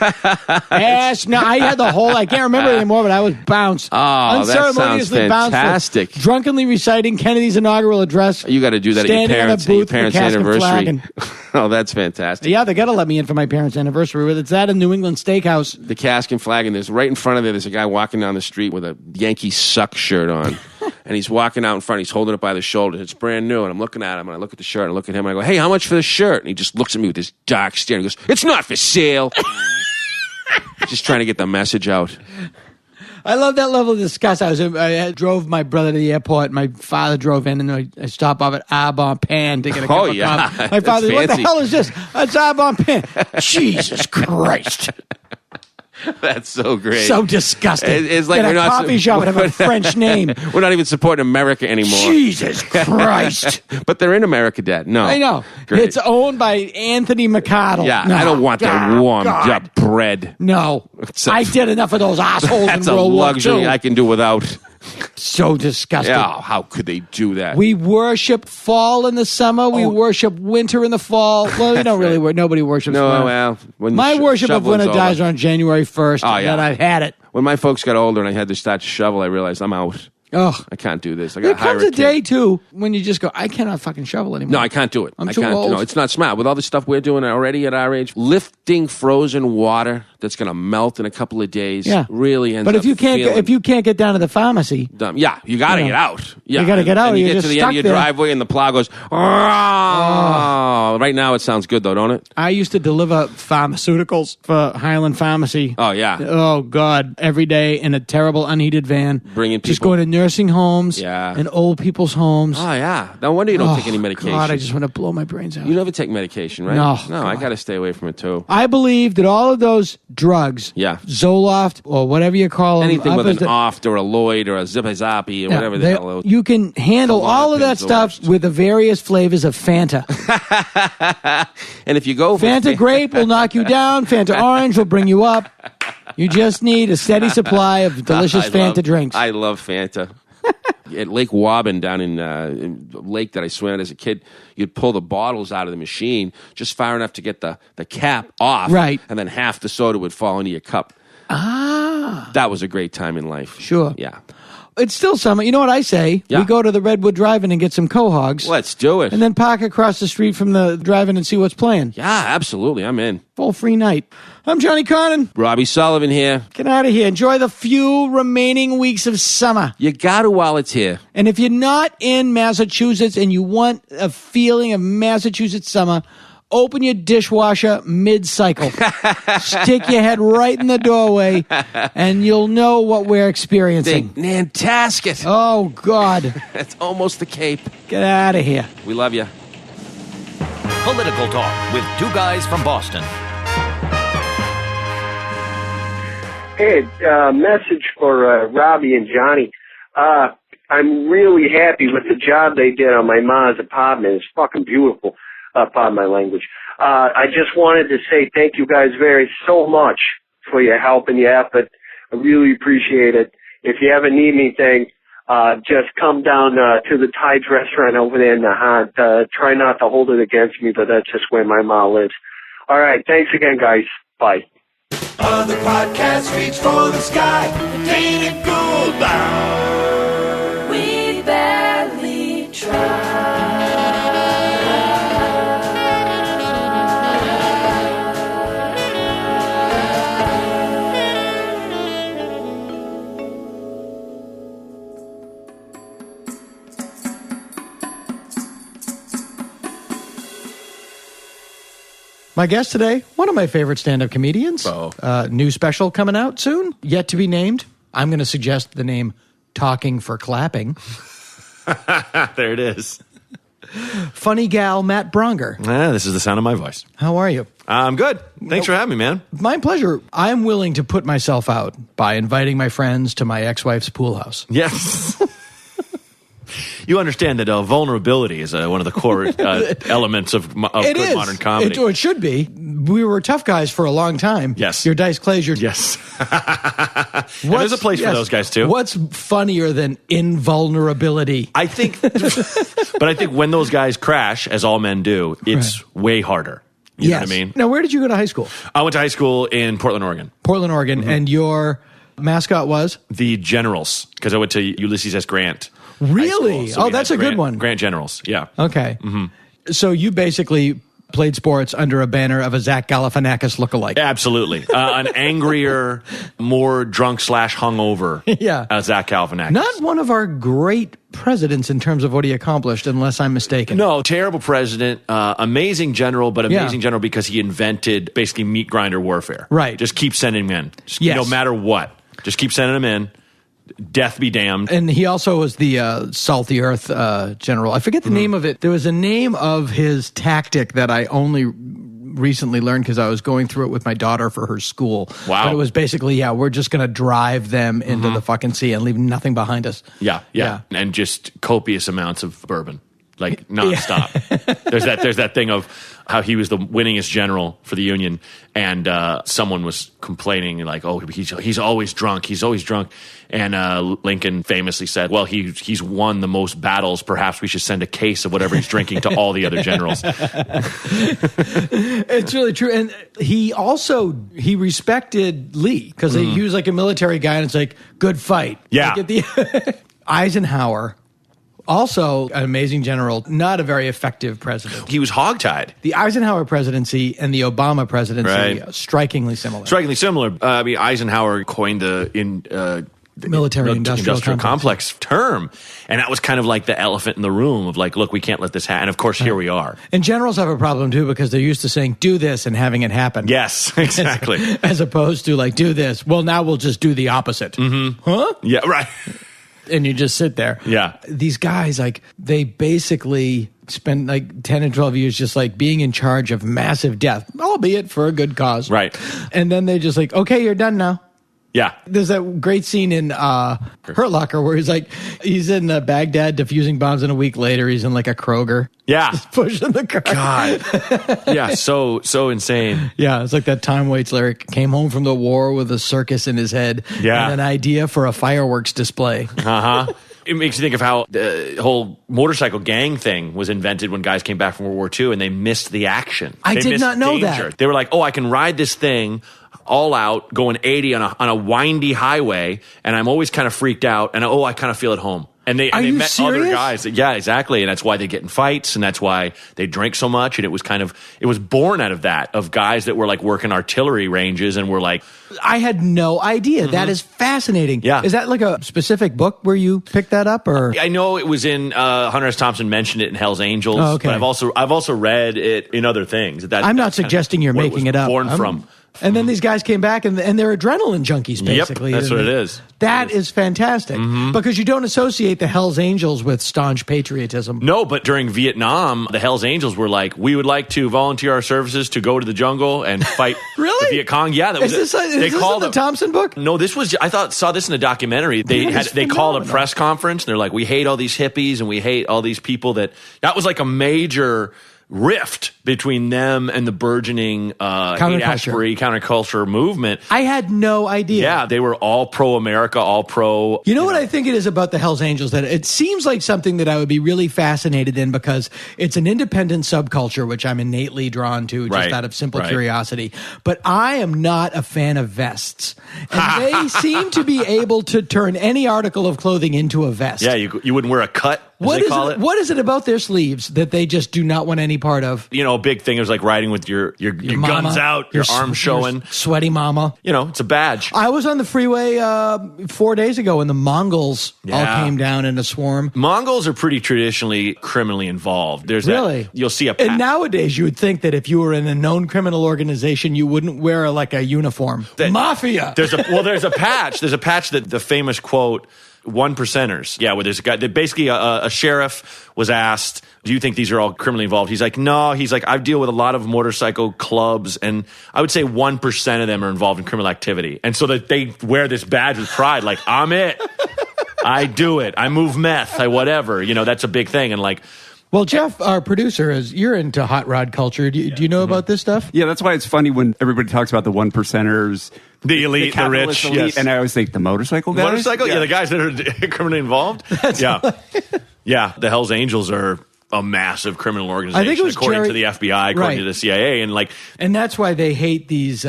Yes, no, I had the whole. I can't remember it anymore, but I was bounced. Oh, that sounds fantastic. Drunkenly reciting Kennedy's inaugural address. You got to do that at your parents' anniversary. Oh, that's fantastic. Yeah, they got to let me in for my parents' anniversary. It's at a New England steakhouse. The cask and flagon. There's right in front of there's a guy walking down the street with a Yankee Suck shirt on. And he's walking out in front. He's holding it by the shoulder. It's brand new. And I'm looking at him. And I look at the shirt. And I look at him. And I go, hey, how much for the shirt? And he just looks at me with this dark stare. And he goes, it's not for sale. Just trying to get the message out. I love that level of disgust. I drove my brother to the airport. My father drove in, and I stopped off at Arbonne Pan to get a cup of coffee. My father, what the hell is this? It's Arbonne Pan. Jesus Christ. That's so great. So disgusting. It's like we're not coffee shop would have a French name. We're not even supporting America anymore. Jesus Christ. But they're in America, Dad. No. I know. Great. It's owned by Anthony McConnell. Yeah, I don't want that warm up bread. No. I did enough of those assholes in World War II. That's a luxury I can do without. So disgusting. Yeah, how could they do that? We worship fall in the summer. We worship winter in the fall. Well, we don't really. Nobody worships winter. Well, when my worship of winter dies on January 1st. Oh, yeah. And I've had it. When my folks got older and I had to start to shovel, I realized I'm out. Oh. I can't do this. I There got to hire comes a a day, kid. too, when you just go, I cannot fucking shovel anymore. No, I can't do it. I'm I too can't. old. No, it's not smart. With all the stuff we're doing already at our age, lifting frozen water that's going to melt in a couple of days really ends But up if you can't get down to the pharmacy, dumb. Yeah, you got to get out. Yeah, You gotta get out, And you you're get just to the end of stuck your there. driveway, and the plow goes. Oh. Right now, it sounds good though, don't it? I used to deliver pharmaceuticals for Highland Pharmacy. Oh yeah. Oh, God. Every day in a terrible unheated van. Bringing Just people- going to nursing homes and old people's homes. Oh yeah. No wonder you don't take any medication. God, I just want to blow my brains out. You never take medication, right? No, No, I God. got to stay away from it too. I believe that all of those drugs, Zoloft or whatever you call them. Anything with an others that- Oft or a Lloyd or a Zippy or whatever the they- hell. you can handle all of that Klonopin's the stuff worst. with the various flavors of Fanta. And if you go for Fanta grape will knock you down. Fanta orange will bring you up. You just need a steady supply of delicious Fanta drinks. I love Fanta. At Lake Wobbin down in a lake that I swam at as a kid, you'd pull the bottles out of the machine just far enough to get the cap off. Right. And then half the soda would fall into your cup. Ah. That was a great time in life. Sure. Yeah. It's still summer. You know what I say? Yeah. We go to the Redwood Drive-In and get some Quahogs. Let's do it. And then park across the street from the drive-in and see what's playing. Yeah, absolutely. I'm in. Full free night. I'm Johnny Connon. Robbie Sullivan here. Get out of here. Enjoy the few remaining weeks of summer. You got to while it's here. And if you're not in Massachusetts and you want a feeling of Massachusetts summer, open your dishwasher mid-cycle. Stick your head right in the doorway, and you'll know what we're experiencing. Think Nantasket. Oh, God. It's almost the Cape. Get out of here. We love you. Political Talk with two guys from Boston. Hey, message for Robbie and Johnny. I'm really happy with the job they did on my mom's apartment. It's fucking beautiful. Pardon my language. I just wanted to say thank you guys so much for your help and your effort. I really appreciate it. If you ever need anything, just come down to the Tides restaurant over there in the Hunt. Try not to hold it against me, but that's just where my mom lives. All right, thanks again, guys. Bye. Other podcasts reach for the sky. Dana Gould bound. We barely try. My guest today, one of my favorite stand-up comedians. New special coming out soon, yet to be named. I'm going to suggest the name Talking for Clapping. There it is. Funny gal Matt Braunger. This is the sound of my voice. How are you? I'm good. Thanks for having me, man. My pleasure. I'm willing to put myself out by inviting my friends to my ex-wife's pool house. Yes. You understand that vulnerability is one of the core elements of good modern comedy. It should be. We were tough guys for a long time. Yes. Your Dice Clays. Yes. And there's a place for those guys, too. What's funnier than invulnerability? I think, but I think when those guys crash, as all men do, it's way harder. You know what I mean? Now, where did you go to high school? I went to high school in Portland, Oregon. Portland, Oregon. Mm-hmm. And your mascot was? The Generals, because I went to Ulysses S. Grant. Really? So Oh, we that's had a good one. Grant Generals, yeah. Okay. Mm-hmm. So you basically played sports under a banner of a Zach Galifianakis lookalike. Absolutely. An angrier, more drunk / hungover Zach Galifianakis. Not one of our great presidents in terms of what he accomplished, unless I'm mistaken. No, terrible president, amazing general, but amazing general because he invented basically meat grinder warfare. Right. Just keep sending him in. Yes. No matter what. Just keep sending him in. Death be damned. And he also was the Salt the Earth general. I forget the name of it. There was a name of his tactic that I only recently learned because I was going through it with my daughter for her school. Wow. But it was basically, we're just going to drive them into the fucking sea and leave nothing behind us. Yeah. And just copious amounts of bourbon. Like nonstop. There's that thing of how he was the winningest general for the Union, and someone was complaining like, "Oh, he's always drunk. He's always drunk." And Lincoln famously said, "Well, he's won the most battles. Perhaps we should send a case of whatever he's drinking to all the other generals." It's really true, and he respected Lee because he was like a military guy, and it's like good fight. Yeah. Like Eisenhower, also an amazing general, not a very effective president. He was hogtied. The Eisenhower presidency and the Obama presidency are strikingly similar. Strikingly similar. I mean, Eisenhower coined the military-industrial complex term, and that was kind of like the elephant in the room of like, look, we can't let this happen. And of course, here we are. And generals have a problem too because they're used to saying, do this, and having it happen. Yes, exactly. As opposed to like, do this. Well, now we'll just do the opposite. Mm-hmm. Huh? Yeah, right. And you just sit there. Yeah. These guys, like, they basically spend like 10 and 12 years just like being in charge of massive death, albeit for a good cause. Right. And then they just like, okay, you're done now. Yeah. There's that great scene in Hurt Locker where he's in Baghdad defusing bombs, and a week later he's in like a Kroger. Yeah. Just pushing the car. God. Yeah, so insane. Yeah, it's like that Tom Waits lyric, came home from the war with a circus in his head and an idea for a fireworks display. Uh-huh. It makes you think of how the whole motorcycle gang thing was invented when guys came back from World War II and they missed the action. I did not know that. They were like, oh, I can ride this thing all out going 80 on a windy highway, and I'm always kind of freaked out, and I kind of feel at home. And they met serious? other guys. Yeah, exactly. And that's why they get in fights, and that's why they drink so much. And it was born out of that, of guys that were like working artillery ranges and were like. I had no idea. Mm-hmm. That is fascinating. Yeah. Is that like a specific book where you picked that up, or? I know it was in Hunter S. Thompson mentioned it in Hell's Angels. Oh, okay. But I've also read it in other things. I'm not suggesting you're making it up. Born from. And then these guys came back, and they're adrenaline junkies, basically. Yep, that's what it is. That is fantastic, because you don't associate the Hells Angels with staunch patriotism. No, but during Vietnam, the Hells Angels were like, we would like to volunteer our services to go to the jungle and fight really? the Viet Cong. Yeah, that was is this in the Thompson book? No, this was, saw this in a documentary. They called a press conference, and they're like, we hate all these hippies, and we hate all these people that was like a major rift between them and the burgeoning counterculture movement. I had no idea. Yeah, they were all pro-America, all pro. You know what I think it is about the Hells Angels? That it seems like something that I would be really fascinated in, because it's an independent subculture, which I'm innately drawn to just out of simple curiosity. But I am not a fan of vests. And they seem to be able to turn any article of clothing into a vest. Yeah, you wouldn't wear a cut, as they call it. What is it about their sleeves that they just do not want any part of? You know, a big thing is like riding with your mama, guns out, your arms showing. Sweaty mama. You know, it's a badge. I was on the freeway 4 days ago when the Mongols all came down in a swarm. Mongols are pretty traditionally criminally involved. You'll see a patch. And nowadays you would think that if you were in a known criminal organization, you wouldn't wear like a uniform. Mafia. There's a patch. There's a patch that the famous quote, 1%ers. Yeah, where there's a guy that basically a sheriff was asked, do you think these are all criminally involved? He's like, no. He's like, I deal with a lot of motorcycle clubs, and I would say 1% of them are involved in criminal activity. And so that they wear this badge with pride, like, I'm it. I do it. I move meth. I whatever. You know, that's a big thing. And like, well, Jeff, our producer, you're into hot rod culture. Do you know about this stuff? Yeah, that's why it's funny when everybody talks about the 1%ers, the elite, the rich, elite, yes. And I always think the motorcycle guys. Motorcycle, yeah, the guys that are criminally involved. Yeah, the Hells Angels are a massive criminal organization, I think it was according to the FBI, according to the CIA, and that's why they hate these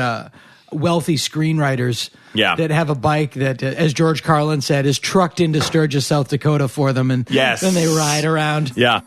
wealthy screenwriters. Yeah. That have a bike that, as George Carlin said, is trucked into Sturgis, South Dakota for them, and then they ride around. Yeah.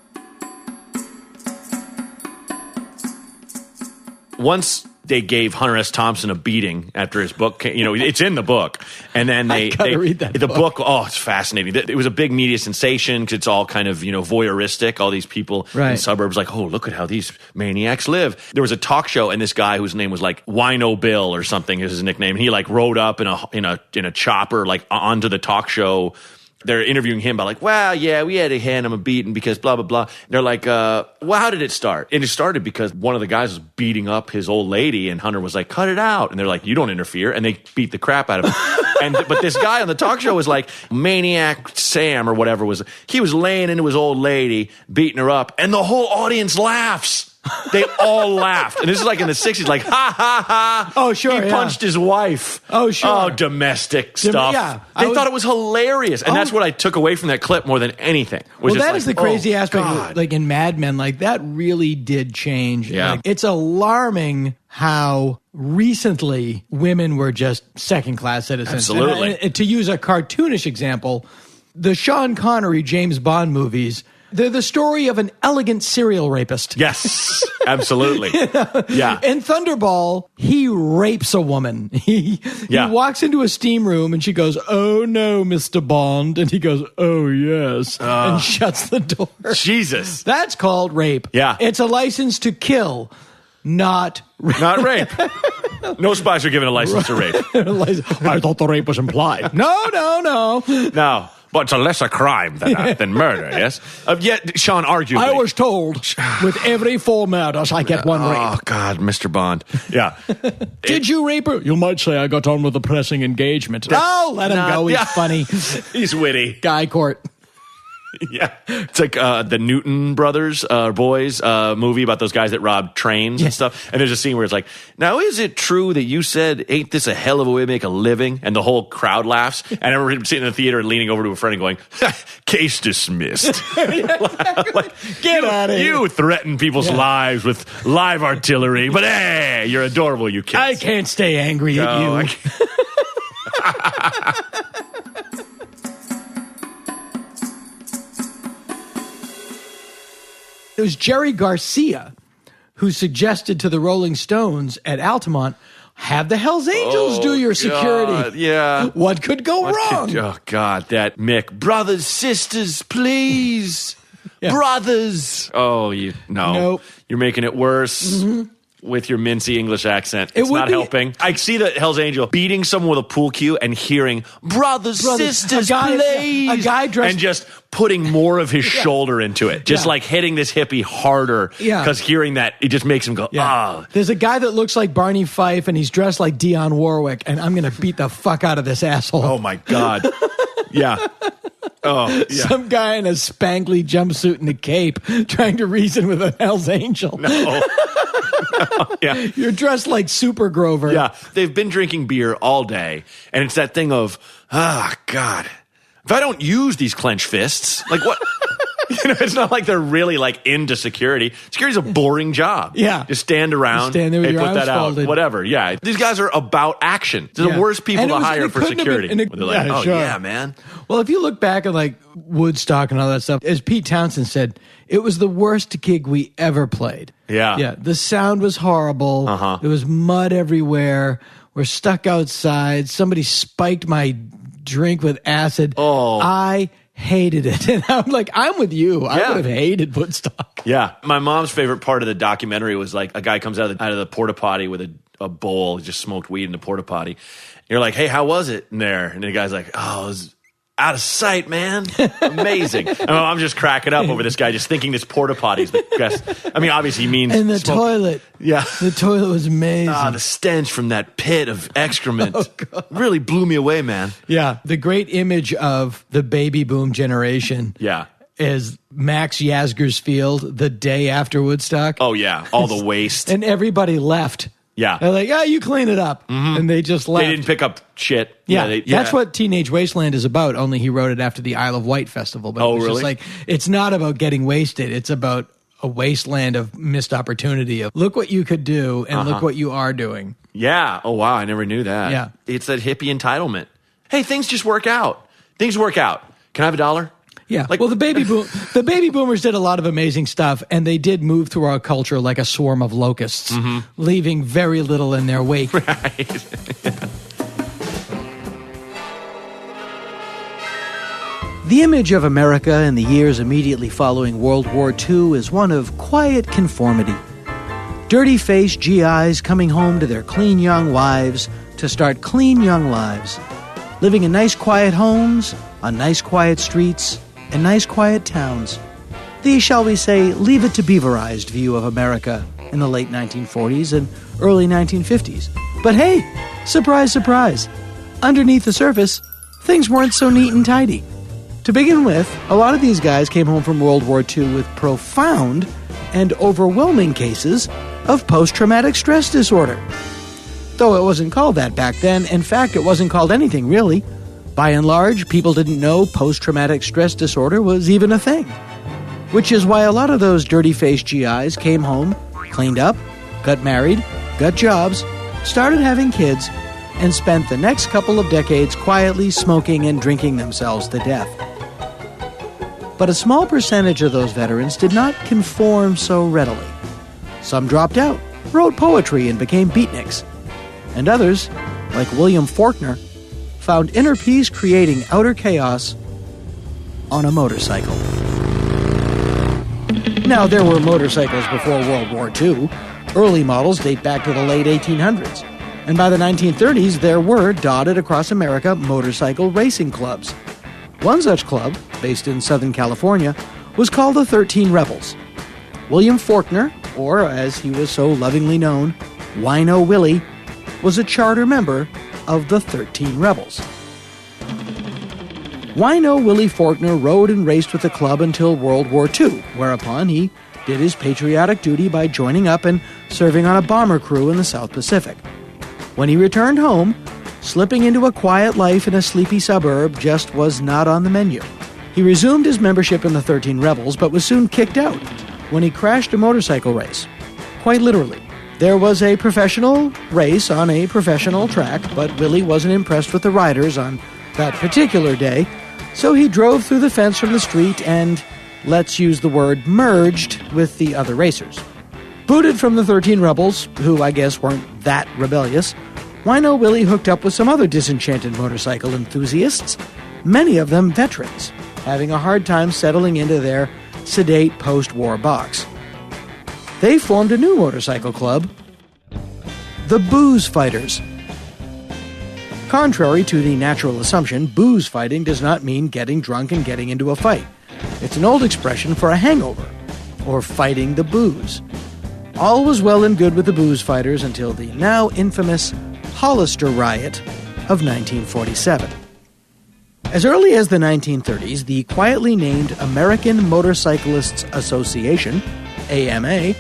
Once they gave Hunter S. Thompson a beating after his book came, it's in the book. And then they read that book. Oh, it's fascinating. It was a big media sensation because it's all kind of, voyeuristic. All these people in suburbs like, oh, look at how these maniacs live. There was a talk show, and this guy whose name was like Wino Bill or something is his nickname. And he like rode up in a chopper like onto the talk show. They're interviewing him about like, well, yeah, we had to hand him a beating because blah, blah, blah. And they're like, well, how did it start? And it started because one of the guys was beating up his old lady, and Hunter was like, cut it out. And they're like, you don't interfere. And they beat the crap out of him. But this guy on the talk show was like, Maniac Sam or whatever he was laying into his old lady, beating her up, and the whole audience laughs. They all laughed. And this is like in the 60s, like, ha, ha, ha. Oh, sure, He punched his wife. Oh, sure. Oh, domestic stuff. Yeah. They thought it was hilarious. And that's what I took away from that clip more than anything. Well, that is the crazy aspect. Like in Mad Men, like that really did change. Yeah. Like, it's alarming how recently women were just second-class citizens. Absolutely. And to use a cartoonish example, The Sean Connery James Bond movies, they're the story of an elegant serial rapist. Yes, absolutely. Yeah. In Thunderball, he rapes a woman. He walks into a steam room and she goes, "Oh no, Mr. Bond." And he goes, "Oh yes," and shuts the door. Jesus. That's called rape. Yeah. It's a license to kill, not rape. Not rape. No spies are given a license to rape. I thought the rape was implied. No. No. But it's a lesser crime than murder, yes? Yet, Sean, arguably. I was told with every 4 murders, I get one rape. Oh, God, Mr. Bond. Yeah. Did you rape her? You might say I got on with a pressing engagement. Oh, let him go. He's funny. He's witty. Guy Court. Yeah. It's like the Newton brothers, boys movie about those guys that rob trains and stuff. And there's a scene where it's like, now is it true that you said, ain't this a hell of a way to make a living? And the whole crowd laughs. And I remember sitting in the theater and leaning over to a friend and going, case dismissed. Like, get out of here. You threaten people's lives with live artillery, but hey, you're adorable, you kids. I can't stay angry at you. It was Jerry Garcia who suggested to the Rolling Stones at Altamont, have the Hells Angels do your security. God, yeah. What could go wrong? Oh, God, that Mick. Brothers, sisters, please. Yeah. Brothers. Oh, Nope. You're making it worse. With your mincy English accent. It's not helping. I see the Hell's Angel beating someone with a pool cue and hearing, brothers, sisters, please. A guy dressed... And just putting more of his shoulder into it. Just like hitting this hippie harder. Yeah. Because hearing that, it just makes him go, ah. There's a guy that looks like Barney Fife and he's dressed like Dionne Warwick, and I'm going to beat the fuck out of this asshole. Oh, my God. Yeah. Oh, yeah. Some guy in a spangly jumpsuit and a cape trying to reason with a Hell's Angel. No. Yeah. You're dressed like Super Grover. Yeah. They've been drinking beer all day, and it's that thing of, God, if I don't use these clenched fists, like what? It's not like they're really like into security. Security's a boring job. Yeah. Just stand around, stand there with your put that arms out, folded. whatever. Yeah. These guys are about action. They're the worst people to hire for security. They're like, yeah, man. Well, if you look back at like Woodstock and all that stuff, as Pete Townsend said, it was the worst gig we ever played. Yeah. Yeah. The sound was horrible. There was mud everywhere. We're stuck outside. Somebody spiked my drink with acid. I hated it. And I'm like, I'm with you. I would have hated Woodstock. Yeah. My mom's favorite part of the documentary was like a guy comes out of the porta potty with a bowl, just smoked weed in the porta potty. You're like, hey, how was it in there? And the guy's like, oh, it was out of sight, man. Amazing. And I'm just cracking up over this guy just thinking this porta potty is the best. I mean, obviously he means and the toilet. Yeah. The toilet was amazing. The stench from that pit of excrement really blew me away, man. Yeah. The great image of the baby boom generation. Yeah. Is Max Yasgur's field the day after Woodstock. Oh, yeah. All the waste. And everybody left. Yeah. They're like, you clean it up. And they just left. They didn't pick up shit. Yeah. That's what Teenage Wasteland is about, only he wrote it after the Isle of Wight festival. But it was just like, it's not about getting wasted. It's about a wasteland of missed opportunity of look what you could do and look what you are doing. Yeah. Oh, wow. I never knew that. Yeah. It's that hippie entitlement. Hey, things just work out. Things work out. Can I have $1? Yeah. Well, the baby boomers did a lot of amazing stuff, and they did move through our culture like a swarm of locusts, leaving very little in their wake. Right. The image of America in the years immediately following World War II is one of quiet conformity. Dirty-faced GIs coming home to their clean young wives to start clean young lives, living in nice quiet homes, on nice quiet streets, in nice quiet towns. The, shall we say, Leave It to Beaverized view of America in the late 1940s and early 1950s. But hey, surprise, surprise, underneath the surface, things weren't so neat and tidy. To begin with, a lot of these guys came home from World War II with profound and overwhelming cases of post-traumatic stress disorder. Though it wasn't called that back then, in fact, it wasn't called anything really. By and large, people didn't know post-traumatic stress disorder was even a thing. Which is why a lot of those dirty-faced GIs came home, cleaned up, got married, got jobs, started having kids, and spent the next couple of decades quietly smoking and drinking themselves to death. But a small percentage of those veterans did not conform so readily. Some dropped out, wrote poetry, and became beatniks. And others, like William Faulkner, found inner peace creating outer chaos on a motorcycle. Now, there were motorcycles before World War II. Early models date back to the late 1800s. And by the 1930s, there were, dotted across America, motorcycle racing clubs. One such club, based in Southern California, was called the 13 Rebels. William Faulkner, or as he was so lovingly known, Wino Willie, was a charter member of the 13 Rebels. Wino Willie Faulkner rode and raced with the club until World War II, whereupon he did his patriotic duty by joining up and serving on a bomber crew in the South Pacific. When he returned home, slipping into a quiet life in a sleepy suburb just was not on the menu. He resumed his membership in the 13 Rebels, but was soon kicked out when he crashed a motorcycle race. Quite literally. There was a professional race on a professional track, but Willie wasn't impressed with the riders on that particular day, so he drove through the fence from the street and, let's use the word, merged with the other racers. Booted from the 13 Rebels, who I guess weren't that rebellious, Wino Willie hooked up with some other disenchanted motorcycle enthusiasts, many of them veterans, having a hard time settling into their sedate post-war box. They formed a new motorcycle club, the Booze Fighters. Contrary to the natural assumption, booze fighting does not mean getting drunk and getting into a fight. It's an old expression for a hangover, or fighting the booze. All was well and good with the Booze Fighters until the now infamous Hollister Riot of 1947. As early as the 1930s, the quietly named American Motorcyclists Association, AMA,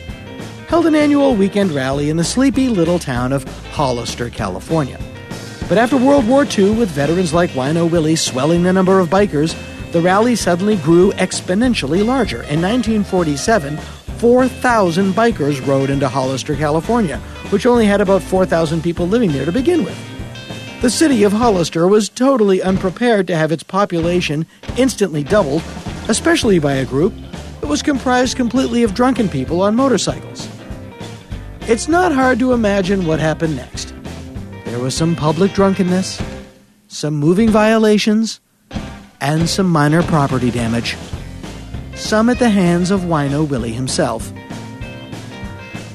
held an annual weekend rally in the sleepy little town of Hollister, California. But after World War II, with veterans like Wino Willie swelling the number of bikers, the rally suddenly grew exponentially larger. In 1947, 4,000 bikers rode into Hollister, California, which only had about 4,000 people living there to begin with. The city of Hollister was totally unprepared to have its population instantly doubled, especially by a group that was comprised completely of drunken people on motorcycles. It's not hard to imagine what happened next. There was some public drunkenness, some moving violations, and some minor property damage. Some at the hands of Wino Willie himself.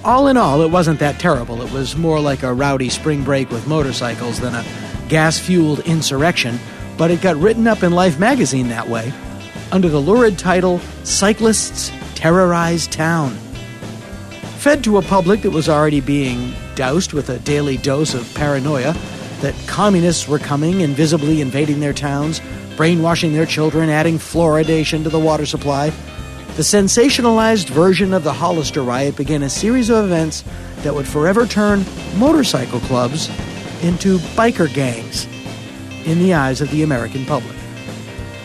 All in all, it wasn't that terrible. It was more like a rowdy spring break with motorcycles than a gas-fueled insurrection, but it got written up in Life magazine that way, under the lurid title, Cyclists Terrorize Town. Fed to a public that was already being doused with a daily dose of paranoia that communists were coming, invisibly invading their towns, brainwashing their children, adding fluoridation to the water supply, the sensationalized version of the Hollister Riot began a series of events that would forever turn motorcycle clubs into biker gangs in the eyes of the American public.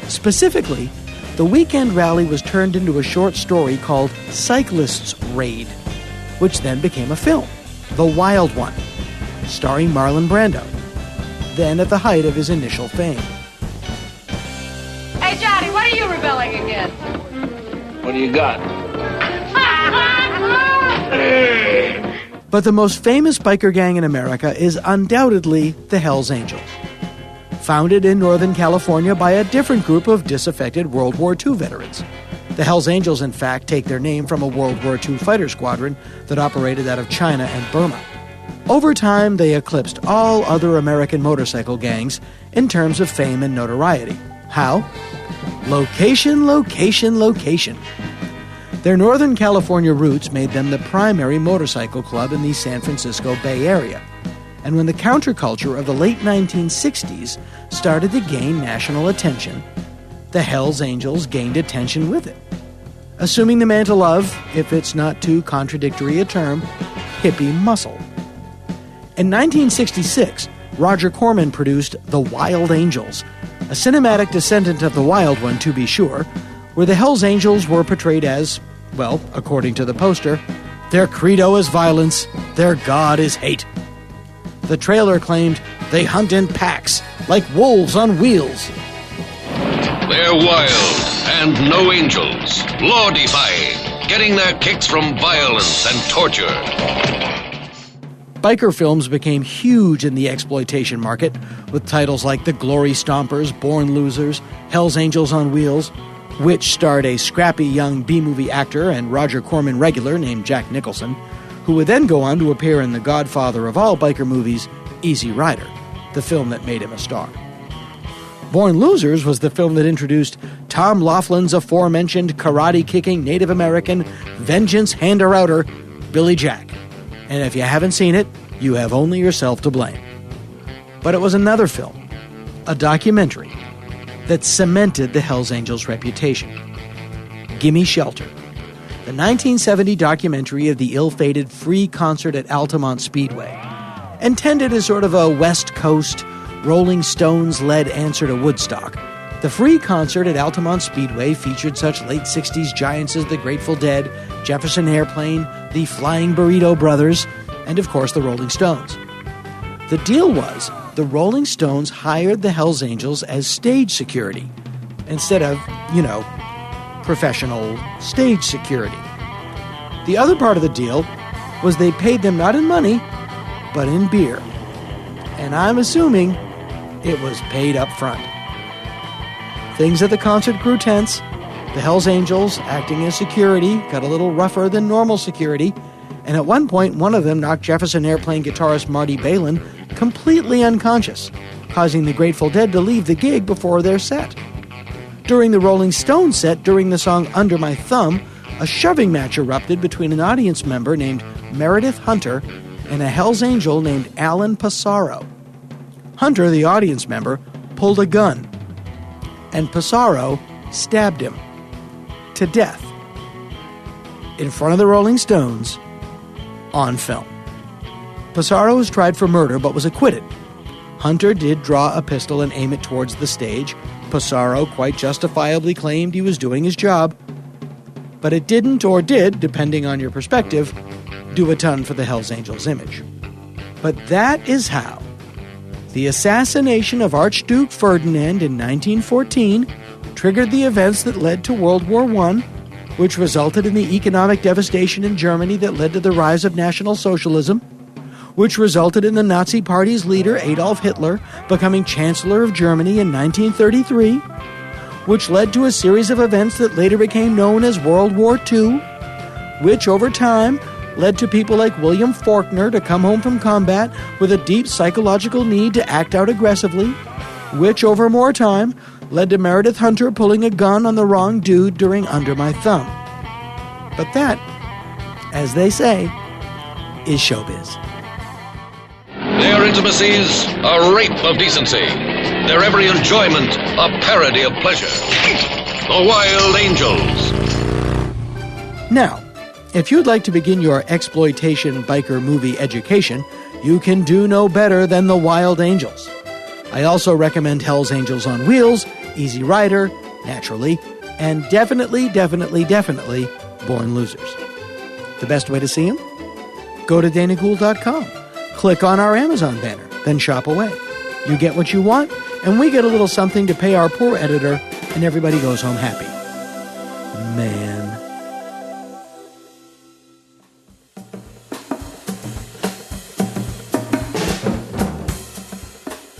Specifically, the weekend rally was turned into a short story called Cyclists Raid, which then became a film, The Wild One, starring Marlon Brando, then at the height of his initial fame. Hey, Johnny, what are you rebelling against? What do you got? But the most famous biker gang in America is undoubtedly the Hells Angels. Founded in Northern California by a different group of disaffected World War II veterans. The Hells Angels, in fact, take their name from a World War II fighter squadron that operated out of China and Burma. Over time, they eclipsed all other American motorcycle gangs in terms of fame and notoriety. How? Location, location, location. Their Northern California roots made them the primary motorcycle club in the San Francisco Bay Area. And when the counterculture of the late 1960s started to gain national attention, the Hells Angels gained attention with it, assuming the mantle of, if it's not too contradictory a term, hippie muscle. In 1966, Roger Corman produced The Wild Angels, a cinematic descendant of the Wild One, to be sure, where the Hells Angels were portrayed as, well, according to the poster, their credo is violence, their god is hate. The trailer claimed they hunt in packs, like wolves on wheels. They're wild and no angels, law-defying, getting their kicks from violence and torture. Biker films became huge in the exploitation market, with titles like The Glory Stompers, Born Losers, Hell's Angels on Wheels, which starred a scrappy young B-movie actor and Roger Corman regular named Jack Nicholson, who would then go on to appear in the godfather of all biker movies, Easy Rider, the film that made him a star. Born Losers was the film that introduced Tom Laughlin's aforementioned karate-kicking Native American vengeance hander-outer, Billy Jack. And if you haven't seen it, you have only yourself to blame. But it was another film, a documentary, that cemented the Hells Angels' reputation. Gimme Shelter, the 1970 documentary of the ill-fated free concert at Altamont Speedway, intended as sort of a West Coast, Rolling Stones-led answer to Woodstock. The free concert at Altamont Speedway featured such late 60s giants as the Grateful Dead, Jefferson Airplane, the Flying Burrito Brothers, and of course the Rolling Stones. The deal was the Rolling Stones hired the Hells Angels as stage security instead of, professional stage security. The other part of the deal was they paid them not in money, but in beer. And I'm assuming it was paid up front. Things at the concert grew tense. The Hells Angels, acting as security, got a little rougher than normal security, and at one point, one of them knocked Jefferson Airplane guitarist Marty Balin completely unconscious, causing the Grateful Dead to leave the gig before their set. During the Rolling Stones set, during the song Under My Thumb, a shoving match erupted between an audience member named Meredith Hunter and a Hells Angel named Alan Passaro. Hunter, the audience member, pulled a gun, and Passaro stabbed him to death in front of the Rolling Stones on film. Passaro was tried for murder but was acquitted. Hunter did draw a pistol and aim it towards the stage. Passaro quite justifiably claimed he was doing his job, but it didn't, or did, depending on your perspective, do a ton for the Hells Angels' image. But that is how the assassination of Archduke Ferdinand in 1914 triggered the events that led to World War I, which resulted in the economic devastation in Germany that led to the rise of National Socialism, which resulted in the Nazi Party's leader, Adolf Hitler, becoming Chancellor of Germany in 1933, which led to a series of events that later became known as World War II, which over time led to people like William Faulkner to come home from combat with a deep psychological need to act out aggressively, which over more time led to Meredith Hunter pulling a gun on the wrong dude during Under My Thumb. But that, as they say, is showbiz. Their intimacies a rape of decency. Their every enjoyment a parody of pleasure. The Wild Angels. Now, if you'd like to begin your exploitation biker movie education, you can do no better than The Wild Angels. I also recommend Hell's Angels on Wheels, Easy Rider, naturally, and definitely Born Losers. The best way to see them? Go to danagould.com. Click on our Amazon banner, then shop away. You get what you want, and we get a little something to pay our poor editor, and everybody goes home happy. Man.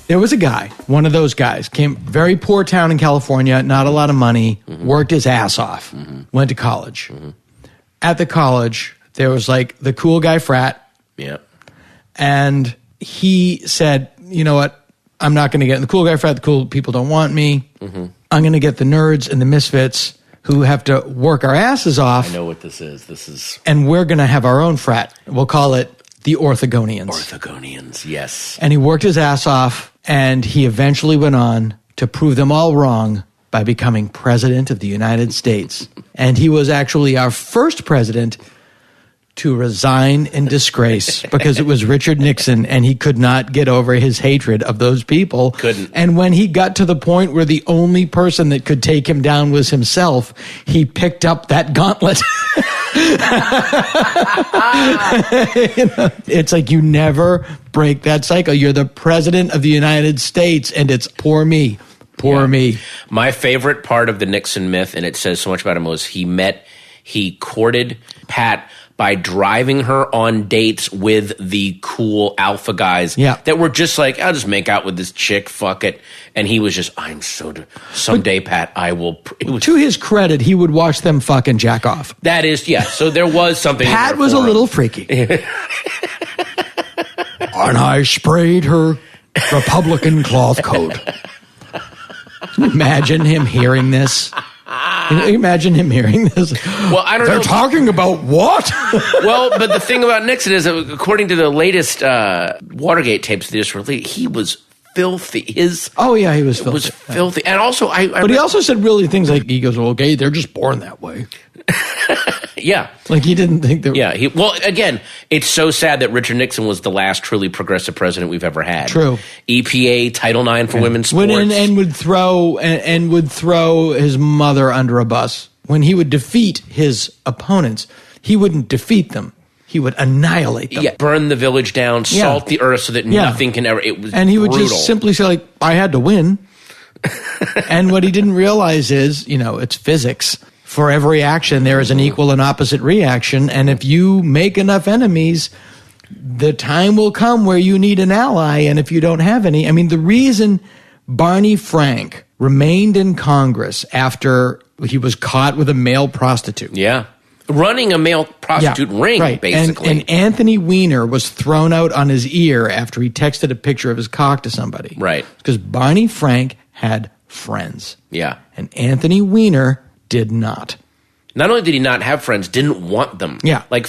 There was a guy, one of those guys, came very poor town in California, not a lot of money, worked his ass off, went to college. At the college, there was like the cool guy frat. Yep. And he said, you know what, I'm not going to get in the cool guy frat. The cool people don't want me. I'm going to get the nerds and the misfits who have to work our asses off. I know what this is. And we're going to have our own frat. We'll call it the Orthogonians. Orthogonians, yes. And he worked his ass off, and he eventually went on to prove them all wrong by becoming president of the United States. And he was actually our first president to resign in disgrace because it was Richard Nixon, and he could not get over his hatred of those people. Couldn't. And when he got to the point where the only person that could take him down was himself, he picked up that gauntlet. It's like you never break that cycle. You're the president of the United States, and it's poor me. Poor me. My favorite part of the Nixon myth, and it says so much about him, was he courted Pat by driving her on dates with the cool alpha guys that were just like, I'll just make out with this chick, fuck it. And he was just, someday, Pat, I will. To his credit, he would watch them fucking jack off. That is, so there was something. Pat was a little freaky. And I sprayed her Republican cloth coat. Imagine him hearing this. Imagine him hearing this. Well, I don't know. They're talking about what? Well, but the thing about Nixon is, that according to the latest Watergate tapes they just released, he was filthy. He was filthy. And also, but he also said really things like, he goes, okay, they're just born that way. Yeah. Like he didn't think that. Yeah. Well, again, it's so sad that Richard Nixon was the last truly progressive president we've ever had. True. EPA, Title IX for women's sports. And would throw his mother under a bus. When he would defeat his opponents, he wouldn't defeat them. He would annihilate them. Yeah. Burn the village down, salt the earth so that nothing can ever. It was And he would brutal. just simply say, like, I had to win. And what he didn't realize is, it's physics. For every action, there is an equal and opposite reaction. And if you make enough enemies, the time will come where you need an ally. And if you don't have any, the reason Barney Frank remained in Congress after he was caught with a male prostitute. Yeah. Running a male prostitute ring, basically. And Anthony Weiner was thrown out on his ear after he texted a picture of his cock to somebody. Right. Because Barney Frank had friends. Yeah. And Anthony Weiner did not. Not only did he not have friends, didn't want them. Yeah. Like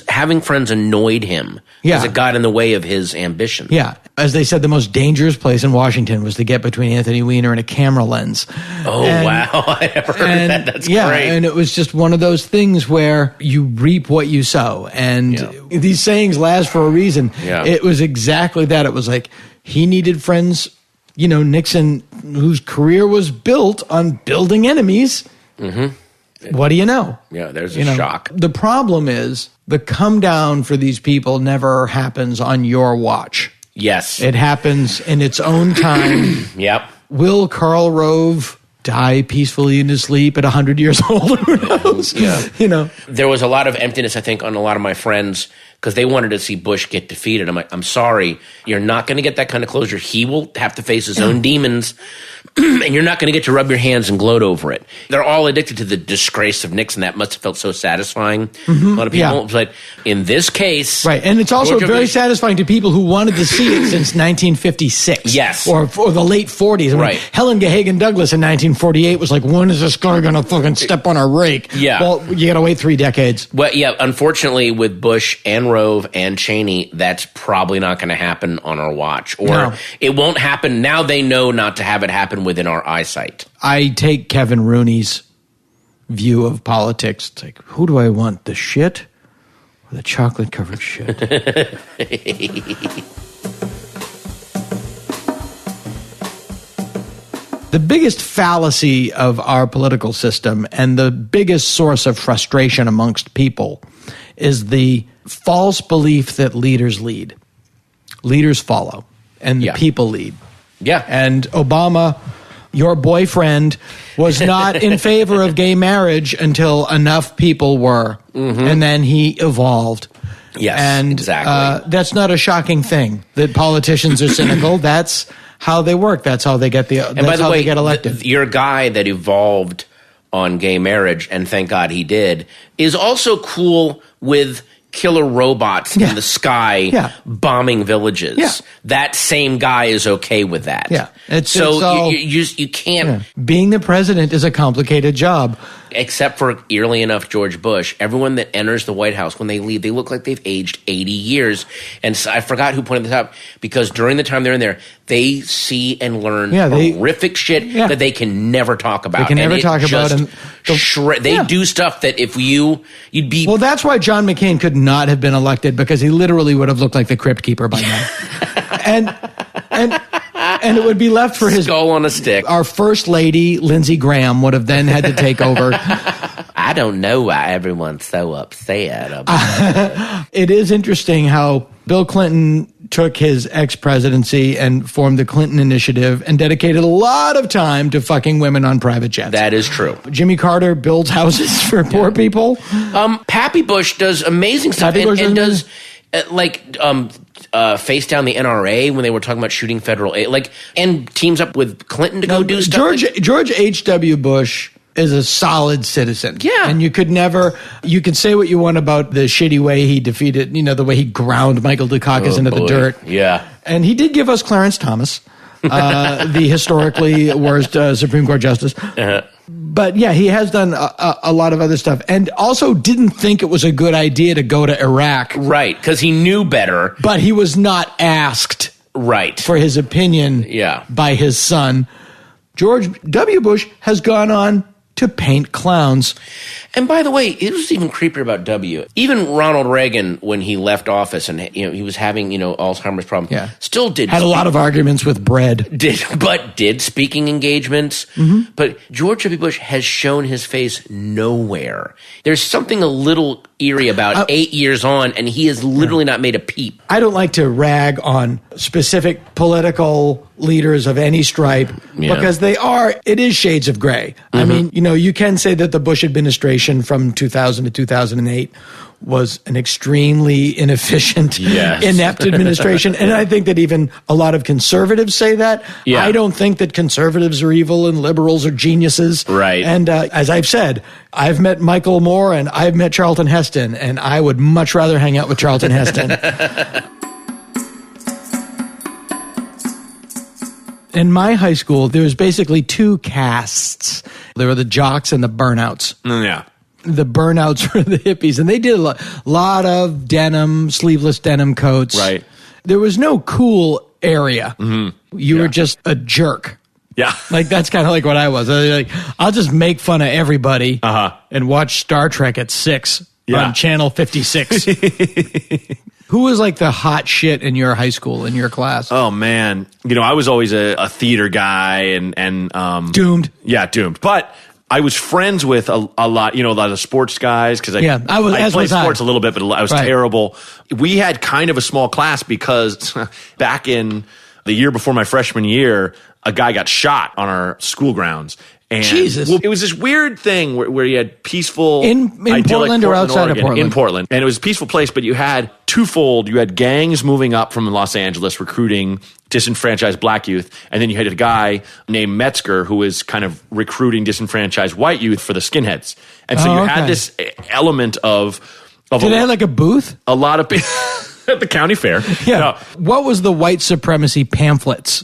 having friends annoyed him. Yeah. Because it got in the way of his ambition. Yeah. As they said, the most dangerous place in Washington was to get between Anthony Weiner and a camera lens. Oh, wow. I never heard that. That's great. And it was just one of those things where you reap what you sow. And these sayings last for a reason. Yeah. It was exactly that. It was like he needed friends, Nixon, whose career was built on building enemies. Mm-hmm. What do you know? Yeah, there's a shock. The problem is the come down for these people never happens on your watch. Yes. It happens in its own time. Yep. Will Karl Rove die peacefully in his sleep at 100 years old? Who knows? Yeah. There was a lot of emptiness, I think, on a lot of my friends because they wanted to see Bush get defeated. I'm like, I'm sorry, you're not going to get that kind of closure. He will have to face his own demons, and you're not going to get to rub your hands and gloat over it. They're all addicted to the disgrace of Nixon. That must have felt so satisfying. Mm-hmm. A lot of people, but in this case, right, and it's also very satisfying to people who wanted to see it since 1956. Yes, or the late 40s. Right. Helen Gahagan Douglas in 1948 was like, when is this guy going to fucking step on a rake? Yeah. Well, you got to wait 3 decades. Well, yeah. Unfortunately, with Bush and Rove and Cheney, that's probably not going to happen on our watch, or it won't happen. Now they know not to have it happen within our eyesight. I take Kevin Rooney's view of politics. It's like, who do I want, the shit or the chocolate covered shit? The biggest fallacy of our political system and the biggest source of frustration amongst people is the false belief that leaders lead. Leaders follow, and the people lead. Yeah. And Obama, your boyfriend, was not in favor of gay marriage until enough people were. Mm-hmm. And then he evolved. Yes, and, exactly. That's not a shocking thing that politicians are cynical. That's how they work. That's how they get they get elected. Your guy that evolved on gay marriage, and thank God he did, is also cool with killer robots in the sky bombing villages. Yeah. That same guy is okay with that. Yeah. You can't. Yeah. Being the president is a complicated job. Except for, eerily enough, George Bush. Everyone that enters the White House, when they leave, they look like they've aged 80 years. And so I forgot who pointed this out, because during the time they're in there, they see and learn horrific shit that they can never talk about. They can never talk about it. They do stuff that if you'd be... Well, that's why John McCain could not have been elected, because he literally would have looked like the Crypt Keeper by now. And it would be left for his skull on a stick. Our first lady, Lindsey Graham, would have then had to take over. I don't know why everyone's so upset about it is interesting how Bill Clinton took his ex-presidency and formed the Clinton Initiative and dedicated a lot of time to fucking women on private jets. That is true. Jimmy Carter builds houses for poor people. Pappy Bush does amazing stuff and does face down the NRA when they were talking about shooting federal aid, and teams up with Clinton to go do stuff. George H.W. Bush is a solid citizen. Yeah. And you could say what you want about the shitty way he defeated, the way he ground Michael Dukakis into the dirt. Yeah. And he did give us Clarence Thomas, the historically worst Supreme Court justice. But yeah, he has done a lot of other stuff, and also didn't think it was a good idea to go to Iraq. Right, because he knew better. But he was not asked for his opinion by his son. George W. Bush has gone on to paint clowns. And by the way, it was even creepier about W. Even Ronald Reagan, when he left office and he was having Alzheimer's problem, still had a lot of arguments with bread. Did speaking engagements. Mm-hmm. But George W. Bush has shown his face nowhere. There's something a little eerie about 8 years on, and he has literally not made a peep. I don't like to rag on specific political leaders of any stripe because it is shades of gray. Mm-hmm. I mean, you can say that the Bush administration from 2000 to 2008 was an extremely inefficient, inept administration. And I think that even a lot of conservatives say that. Yeah. I don't think that conservatives are evil and liberals are geniuses. Right. And as I've said, I've met Michael Moore and I've met Charlton Heston, and I would much rather hang out with Charlton Heston. In my high school, there was basically two castes. There were the jocks and the burnouts. Yeah. The burnouts were the hippies, and they did a lot of denim, sleeveless denim coats. Right. There was no cool area. Mm-hmm. You were just a jerk. Yeah. That's kind of like what I was. I'll just make fun of everybody and watch Star Trek at 6 on Channel 56. Who was the hot shit in your high school, in your class? Oh, man. I was always a theater guy and Doomed. Yeah, doomed. But I was friends with a lot of sports guys because I played sports a little bit, but I was terrible. We had kind of a small class because back in the year before my freshman year, a guy got shot on our school grounds. And Jesus. It was this weird thing where you had peaceful... In Portland or outside of Portland? In Portland. And it was a peaceful place, but you had twofold. You had gangs moving up from Los Angeles recruiting disenfranchised black youth, and then you had a guy named Metzger who was kind of recruiting disenfranchised white youth for the skinheads. And so you had this element of Did they have a booth? A lot of people... At the county fair. Yeah. No. What was the white supremacy pamphlets?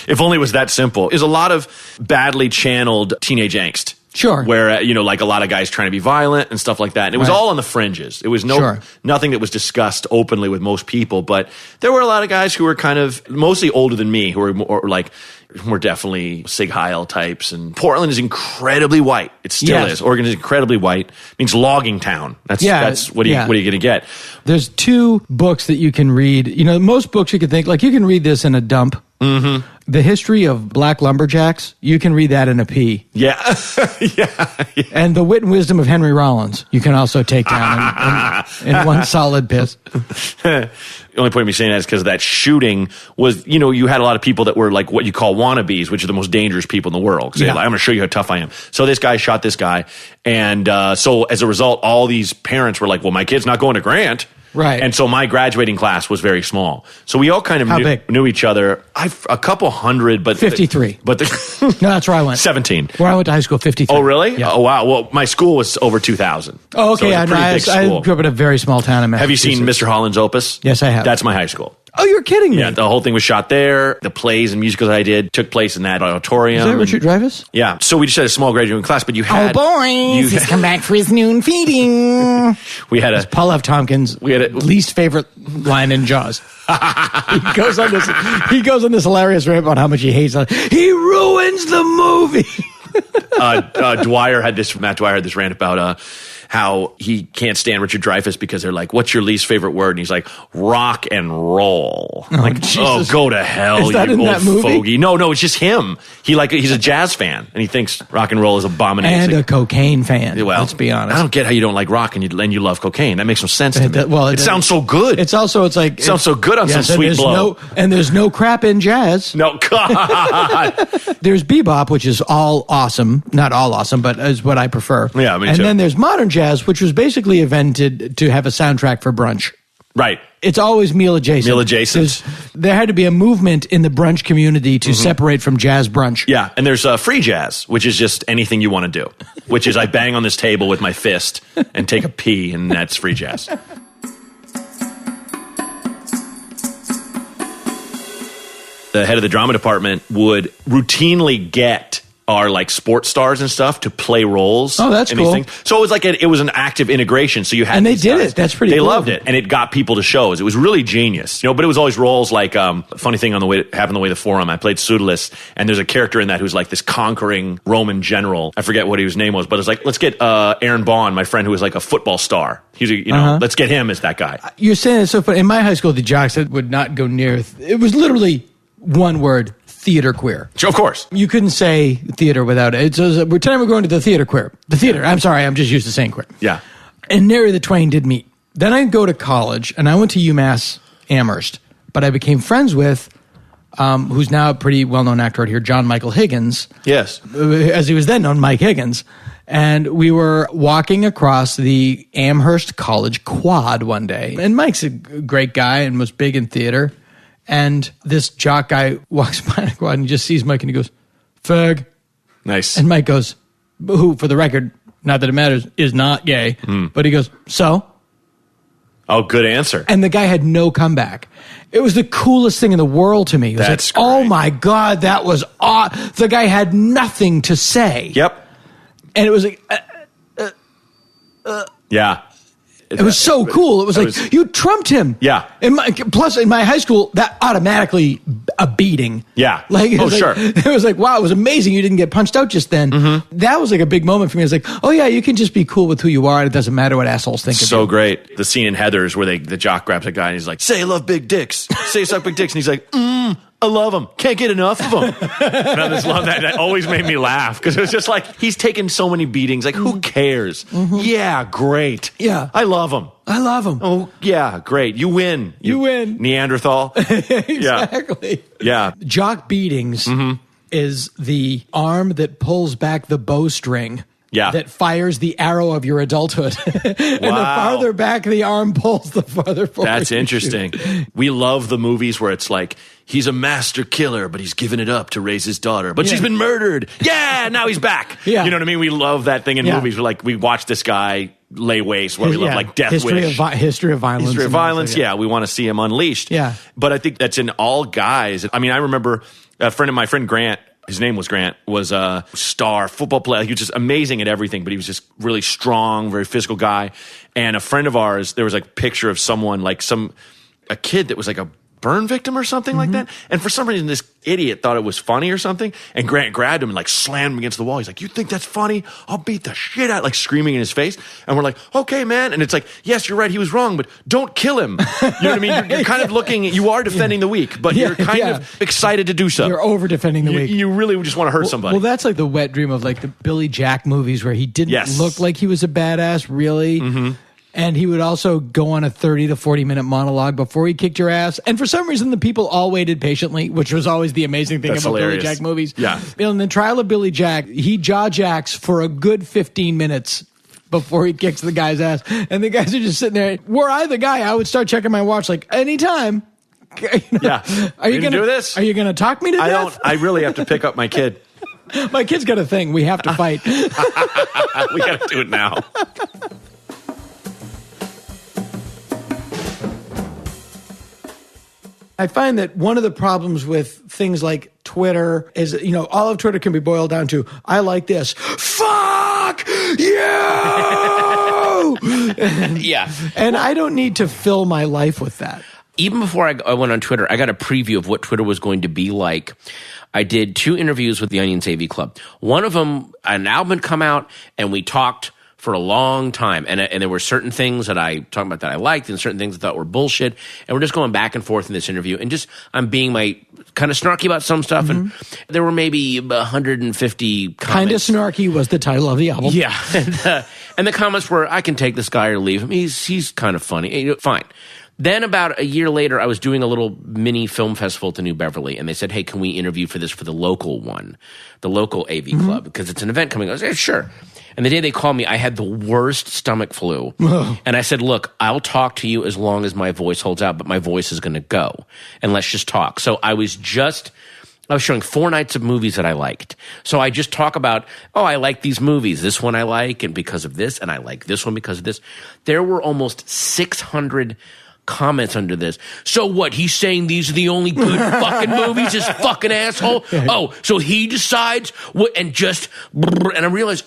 If only it was that simple. It was a lot of badly channeled teenage angst. Sure. Where, a lot of guys trying to be violent and stuff like that. And it was all on the fringes. It was nothing that was discussed openly with most people. But there were a lot of guys who were kind of mostly older than me who were more definitely Sig Heil types. And Portland is incredibly white. It still is. Oregon is incredibly white. It means logging town. That's what are you going to get? There's two books that you can read. Most books you can think, you can read this in a dump. Mm-hmm. The history of black lumberjacks, you can read that in a pee. Yeah. And the wit and wisdom of Henry Rollins, you can also take down in one solid piss. The only point of me saying that is because that shooting was, you had a lot of people that were what you call wannabes, which are the most dangerous people in the world. I'm going to show you how tough I am. So this guy shot this guy. And so as a result, all these parents were like, well, my kid's not going to Grant. Right. And so my graduating class was very small. So we all kind of knew each other. A couple hundred, but 53. No, that's where I went. 17. Where I went to high school, 53. Oh, really? Yeah. Oh, wow. Well, my school was over 2,000. Oh, okay. So I grew up in a very small town in Massachusetts. Have you seen Mr. Holland's Opus? Yes, I have. That's my high school. Oh, you're kidding me. Yeah, the whole thing was shot there. The plays and musicals I did took place in that auditorium. Is that Richard Dreyfuss? Yeah. So we just had a small graduating class, but you had... Oh, boys, he's come back for his noon feeding. We had It's Paul F. Tompkins' least favorite line in Jaws. He goes on this hilarious rant about how much he hates it. He ruins the movie. Matt Dwyer had this rant about... how he can't stand Richard Dreyfuss because they're like, what's your least favorite word? And he's like, rock and roll. Go to hell, Is that you in old that movie? fogey. No, it's just him. He's a jazz fan, and he thinks rock and roll is abomination. And a cocaine fan, well, let's be honest. I don't get how you don't like rock and you love cocaine. That makes no sense to me. Well, it sounds so good. It's sounds so good on some sweet blow. And there's no crap in jazz. No, God. There's bebop, which is all awesome. Not all awesome, but is what I prefer. Yeah, me too. And then there's modern jazz, which was basically invented to have a soundtrack for brunch. Right. It's always meal adjacent. Meal adjacent. There had to be a movement in the brunch community to separate from jazz brunch. Yeah, and there's free jazz, which is just anything you want to do, which is I bang on this table with my fist and take a pee, and that's free jazz. The head of the drama department would routinely get our like sports stars and stuff to play roles. Oh, that's in cool. These things. So it was like it was an active integration. So you had And they these did guys. it. That's pretty They cool. loved it, and it got people to shows. It was really genius, but it was always roles like funny thing on the way happened the way to the forum. I played Pseudolus, and there's a character in that who's like this conquering Roman general. I forget what his name was, but it's like let's get Aaron Bond, my friend who was like a football star. He's let's get him as that guy. You're saying it's so funny. In my high school, the jocks that would not go near. It was literally one word: theater queer. Of course. You couldn't say theater without it. So tonight we're going to the theater queer. The theater. I'm sorry, I'm just used to saying queer. Yeah. And nary the twain did meet. Then I go to college, and I went to UMass Amherst, but I became friends with, who's now a pretty well-known actor out here, John Michael Higgins. Yes. As he was then known, Mike Higgins. And we were walking across the Amherst College quad one day. And Mike's a great guy and was big in theater. And this jock guy walks by the quad and he just sees Mike and he goes, "Ferg." Nice. And Mike goes, who, for the record, not that it matters, is not gay. But he goes, "So?" Oh, good answer. And the guy had no comeback. It was the coolest thing in the world to me. It was That's like, oh my God, that was aw. The guy had nothing to say. Yep. And it was like, Yeah. it was so cool. It was like, you trumped him. Yeah. Plus, in my high school, that automatically a beating. Yeah. Like, it was sure. It was like, wow, it was amazing you didn't get punched out just then. That was like a big moment for me. It was like, oh yeah, you can just be cool with who you are. And it doesn't matter what assholes think of you. So great. The scene in Heathers where the jock grabs a guy and he's like, "Say I love big dicks. Say you suck big dicks." And he's like, "I love them. Can't get enough of them." And I just love that. That always made me laugh because it was just like, he's taken so many beatings. Like, who cares? Yeah, great. Yeah. I love them. I love him. Oh, yeah, great. You win. You win. Neanderthal. Exactly. Yeah. Jock beatings is the arm that pulls back the bowstring. Yeah. That fires the arrow of your adulthood. And the Wow. farther back the arm pulls, the farther forward. That's you interesting. We love the movies where it's like, he's a master killer, but he's given it up to raise his daughter. But she's been murdered. Yeah, now he's back. Yeah. You know what I mean? We love that thing in Yeah. movies. We're like, we watch this guy lay waste, where we love like Death history Wish. History of violence. History of and violence, stuff, yeah. We want to see him unleashed. Yeah. But I think that's in all guys. I mean, I remember my friend Grant, his name was Grant, was a star football player. He was just amazing at everything, but he was just really strong, very physical guy. And a friend of ours, there was like a picture of someone, like a kid that was like a burn victim or something like that. And for some reason, this idiot thought it was funny or something. And Grant grabbed him and like slammed him against the wall. He's like, "You think that's funny? I'll beat the shit out," like screaming in his face. And we're like, "Okay, man." And it's like, yes, you're right. He was wrong, but don't kill him. You know what I mean? You're kind of looking, you are defending the weak, but you're kind of excited to do so. You're over defending the weak. You really just want to hurt somebody. Well, that's like the wet dream of like the Billy Jack movies where he didn't look like he was a badass, really. And he would also go on a 30 to 40 minute monologue before he kicked your ass. And for some reason, the people all waited patiently, which was always the amazing thing That's about hilarious. Billy Jack movies. Yeah. In the trial of Billy Jack, he jaw jacks for a good 15 minutes before he kicks the guy's ass. And the guys are just sitting there. Were I the guy, I would start checking my watch like, anytime. Yeah. Are you gonna gonna do this? Are you going to talk me to death? I really have to pick up my kid. My kid's got a thing. We have to fight. We got to do it now. I find that one of the problems with things like Twitter is, all of Twitter can be boiled down to, I like this. Fuck you! Yeah. And I don't need to fill my life with that. Even before I went on Twitter, I got a preview of what Twitter was going to be like. I did 2 interviews with the Onions AV Club. One of them, an album had come out, and we talked for a long time. And there were certain things that I talked about that I liked and certain things I thought were bullshit. And we're just going back and forth in this interview. And just I'm being my kind of snarky about some stuff. And there were maybe 150 comments. Kind of Snarky was the title of the album. Yeah. And the comments were, I can take this guy or leave him. He's kind of funny. Fine. Then about a year later, I was doing a little mini film festival at the New Beverly, and they said, hey, can we interview for this for the local one, the local AV club, because it's an event coming. I was like, sure. And the day they called me, I had the worst stomach flu. And I said, look, I'll talk to you as long as my voice holds out, but my voice is going to go, and let's just talk. So I was showing 4 nights of movies that I liked. So I just talk about, I like these movies. This one I like, and because of this, and I like this one because of this. There were almost 600 comments under this. So what? He's saying these are the only good fucking movies, this fucking asshole? Oh, so he decides what, and I realized,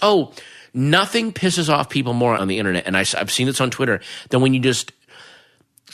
nothing pisses off people more on the internet, and I've seen this on Twitter, than when you just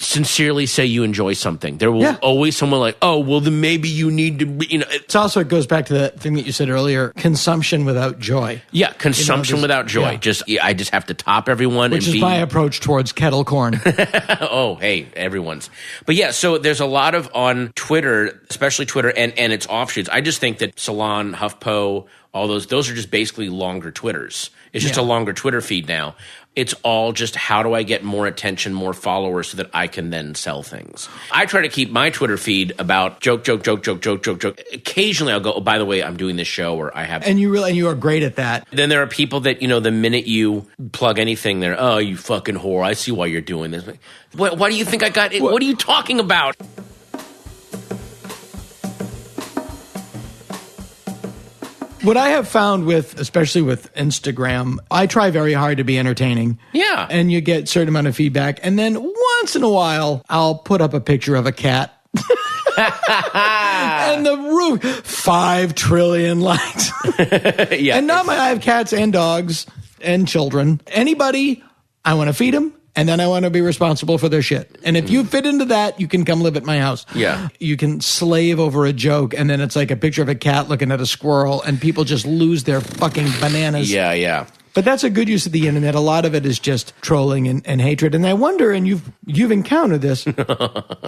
sincerely say you enjoy something. There will always someone like, then maybe you need to, It's also, it goes back to that thing that you said earlier, consumption without joy. Yeah, consumption without joy. Yeah. I just have to top everyone. Which is my approach towards kettle corn. Hey, everyone's. But yeah, so there's a lot of on Twitter, especially Twitter and its offshoots. I just think that Salon, HuffPo, all those are just basically longer Twitters. It's just a longer Twitter feed now. It's all just how do I get more attention, more followers so that I can then sell things. I try to keep my Twitter feed about joke. Occasionally I'll go, by the way, I'm doing this show or I have. And you are great at that. Then there are people that, the minute you plug anything there, you fucking whore, I see why you're doing this. Why do you think I got it? What are you talking about? What I have found especially with Instagram, I try very hard to be entertaining. Yeah. And you get a certain amount of feedback. And then once in a while, I'll put up a picture of a cat. And the roof, 5 trillion likes. Yeah. And I have cats and dogs and children. Anybody, I want to feed them. And then I want to be responsible for their shit. And if you fit into that, you can come live at my house. Yeah. You can slave over a joke, and then it's like a picture of a cat looking at a squirrel, and people just lose their fucking bananas. Yeah. But that's a good use of the internet. A lot of it is just trolling and hatred. And I wonder, and you've encountered this,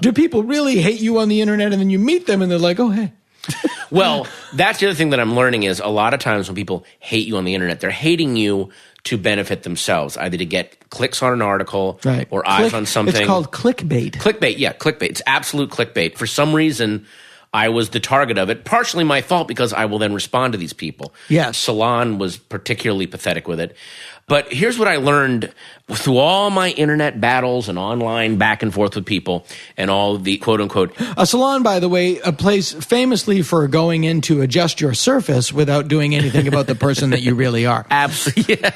do people really hate you on the internet, and then you meet them, and they're like, oh, hey. Well, that's the other thing that I'm learning is a lot of times when people hate you on the internet, they're hating you to benefit themselves, either to get clicks on an article or eyes on something. It's called clickbait. Clickbait. It's absolute clickbait. For some reason, I was the target of it. Partially my fault because I will then respond to these people. Yes. Salon was particularly pathetic with it. But here's what I learned through all my internet battles and online back and forth with people and all the quote-unquote. A salon, by the way, a place famously for going in to adjust your surface without doing anything about the person that you really are. Absolutely.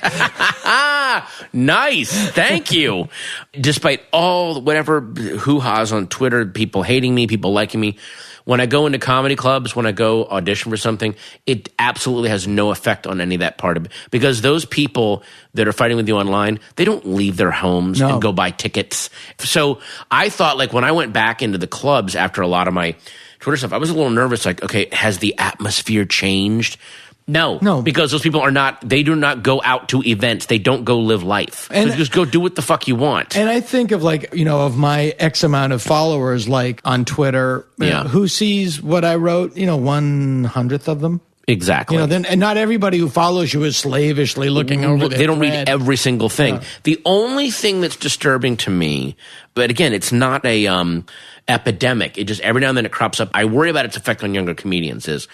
Nice. Thank you. Despite all whatever hoo-has on Twitter, people hating me, people liking me, when I go into comedy clubs, when I go audition for something, it absolutely has no effect on any of that part of it. Because those people that are fighting with you online, they don't leave their homes and go buy tickets. So I thought, like, when I went back into the clubs after a lot of my Twitter stuff, I was a little nervous, like, okay, has the atmosphere changed? No, because those people they do not go out to events. They don't go live life. And so just go do what the fuck you want. And I think of of my X amount of followers, like on Twitter, who sees what I wrote, 1/100th of them. Exactly. And not everybody who follows you is slavishly looking over their They don't thread. read every single thing. Yeah. The only thing that's disturbing to me, but again, it's not a epidemic. It just every now and then it crops up. I worry about its effect on younger comedians is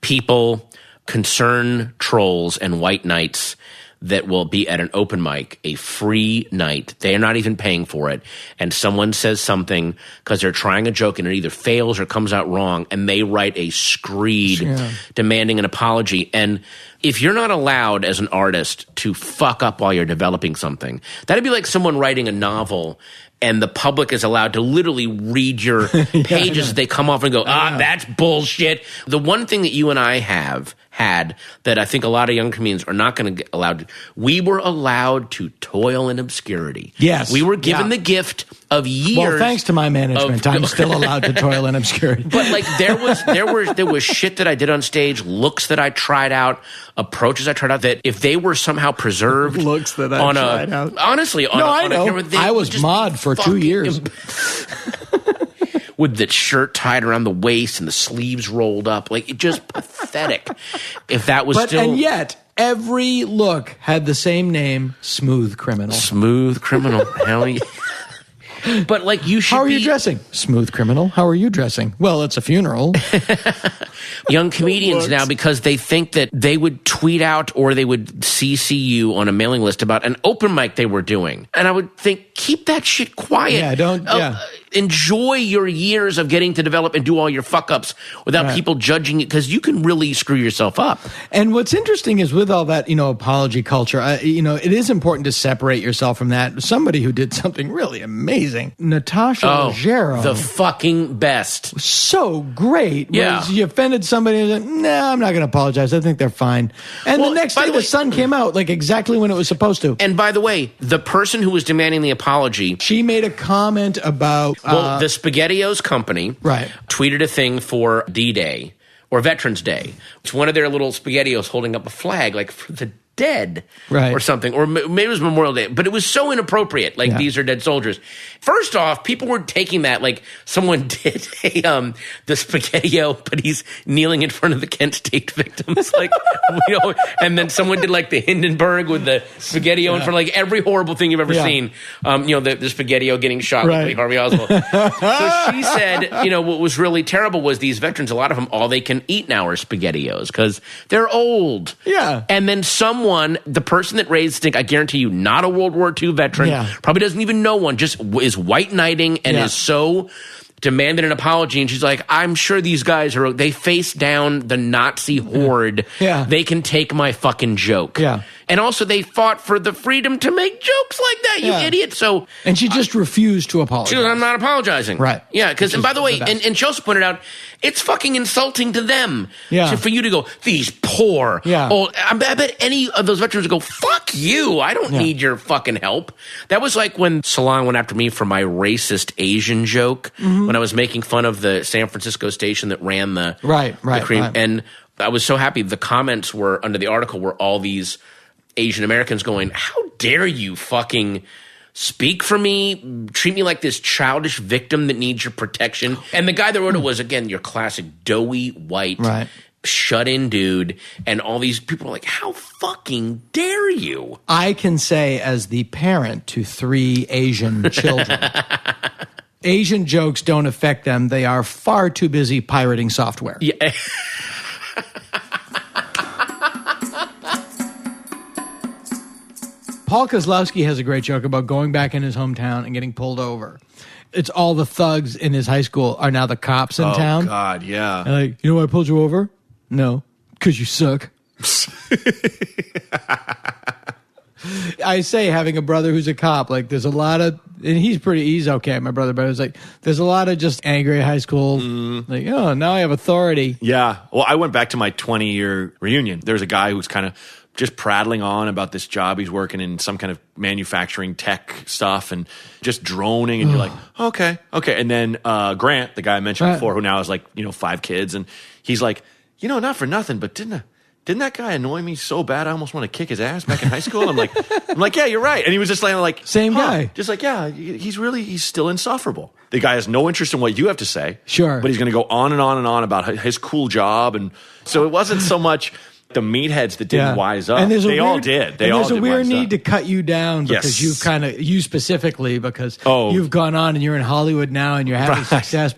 people concern trolls and white knights that will be at an open mic, a free night. They're not even paying for it. And someone says something because they're trying a joke and it either fails or comes out wrong, and they write a screed demanding an apology. And if you're not allowed as an artist to fuck up while you're developing something, that'd be like someone writing a novel and the public is allowed to literally read your pages as they come off and go, that's bullshit. The one thing that you and I have had that I think a lot of young comedians are not going to get allowed to, we were allowed to toil in obscurity. Yes. We were given the gift of years. Well, thanks to my management, I'm still allowed to toil in obscurity. But like there was shit that I did on stage, looks that I tried out, approaches I tried out that if they were somehow preserved looks that I on tried out. Honestly, on I know. camera, they I would was just mod be for 2 fucking years. With the shirt tied around the waist and the sleeves rolled up. Like, it just pathetic. If that was And yet, every look had the same name, Smooth Criminal. Smooth Criminal. Hell yeah. But like you should. How are you dressing? Smooth Criminal. How are you dressing? Well, it's a funeral. Young comedians now, because they think that they would tweet out or they would CC you on a mailing list about an open mic they were doing, and I would think, keep that shit quiet. Yeah, don't. Enjoy your years of getting to develop and do all your fuck ups without people judging it, because you can really screw yourself up. And what's interesting is with all that, apology culture, it is important to separate yourself from that. Somebody who did something really amazing, Natasha Leggero. The fucking best. So great. Yeah. You offended somebody and said, nah, I'm not going to apologize. I think they're fine. And the next day, the sun came out like exactly when it was supposed to. And by the way, the person who was demanding the apology, she made a comment about the SpaghettiOs company tweeted a thing for D-Day or Veterans Day. It's one of their little SpaghettiOs holding up a flag like for the dead or something, or maybe it was Memorial Day, but it was so inappropriate, like these are dead soldiers. First off, people were taking that like someone did the SpaghettiO, but he's kneeling in front of the Kent State victims, like, and then someone did like the Hindenburg with the SpaghettiO in front, like every horrible thing you've ever seen. The SpaghettiO getting shot like Harvey Oswald. So she said, what was really terrible was these veterans, a lot of them, all they can eat now are SpaghettiOs because they're old. Yeah. And then the person that raised stink, I guarantee you, not a World War II veteran, probably doesn't even know one, just is white knighting and is so demanded an apology. And she's like, I'm sure these guys they face down the Nazi horde. Yeah. They can take my fucking joke. Yeah. And also they fought for the freedom to make jokes like that, you idiot. So, and she just refused to apologize. She goes, I'm not apologizing. Right. Yeah, because, and by the way, and she also pointed out, it's fucking insulting to them. Yeah. For you to go, these poor old, I bet any of those veterans would go, fuck you, I don't need your fucking help. That was like when Salon went after me for my racist Asian joke, when I was making fun of the San Francisco station that ran the cream. Right. And I was so happy. The comments were under the article were all these Asian Americans going, how dare you fucking speak for me, treat me like this childish victim that needs your protection. And the guy that wrote it was, again, your classic doughy white shut-in dude. And all these people were like, how fucking dare you? I can say, as the parent to 3 Asian children, Asian jokes don't affect them. They are far too busy pirating software. Yeah. Paul Kozlowski has a great joke about going back in his hometown and getting pulled over. It's all the thugs in his high school are now the cops in town. Oh, God, yeah. And like, you know why I pulled you over? No, because you suck. I say, having a brother who's a cop, like there's a lot of, and he's okay, my brother, but it's like, there's a lot of just angry high school, like, oh, now I have authority. Yeah. Well, I went back to my 20-year reunion. There's a guy who's kind of just prattling on about this job he's working in, some kind of manufacturing tech stuff, and just droning, and you're like, okay. And then Grant, the guy I mentioned before, who now has 5 kids, and he's like, not for nothing, but didn't that guy annoy me so bad I almost want to kick his ass back in high school? I'm like, yeah, you're right. And he was just like, same guy. Just like, yeah, he's still insufferable. The guy has no interest in what you have to say. Sure. But he's going to go on and on and on about his cool job. And so it wasn't so much the meatheads that didn't wise up. And they all did. There's a weird need to cut you down because you specifically, because you've gone on and you're in Hollywood now and you're having success.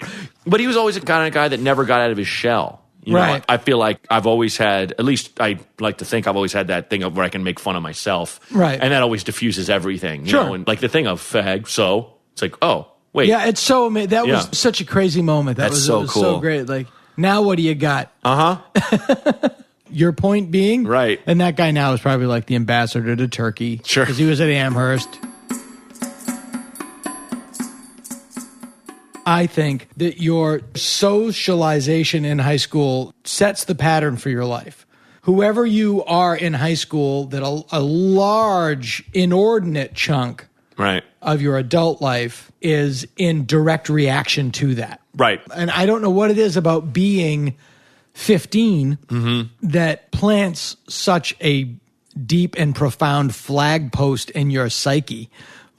But he was always the kind of guy that never got out of his shell. You know, I feel like I've always had, at least I like to think I've always had that thing of where I can make fun of myself. Right. And that always diffuses everything. You know? And like the thing of fag, so it's like, oh, wait. Yeah, it's so amazing. That was such a crazy moment. That was so cool. So great. Like, now what do you got? Uh-huh. Your point being? Right. And that guy now is probably like the ambassador to Turkey. Sure. Because he was at Amherst. I think that your socialization in high school sets the pattern for your life. Whoever you are in high school, that a large, inordinate chunk of your adult life is in direct reaction to that. Right. And I don't know what it is about being 15 that plants such a deep and profound flag post in your psyche.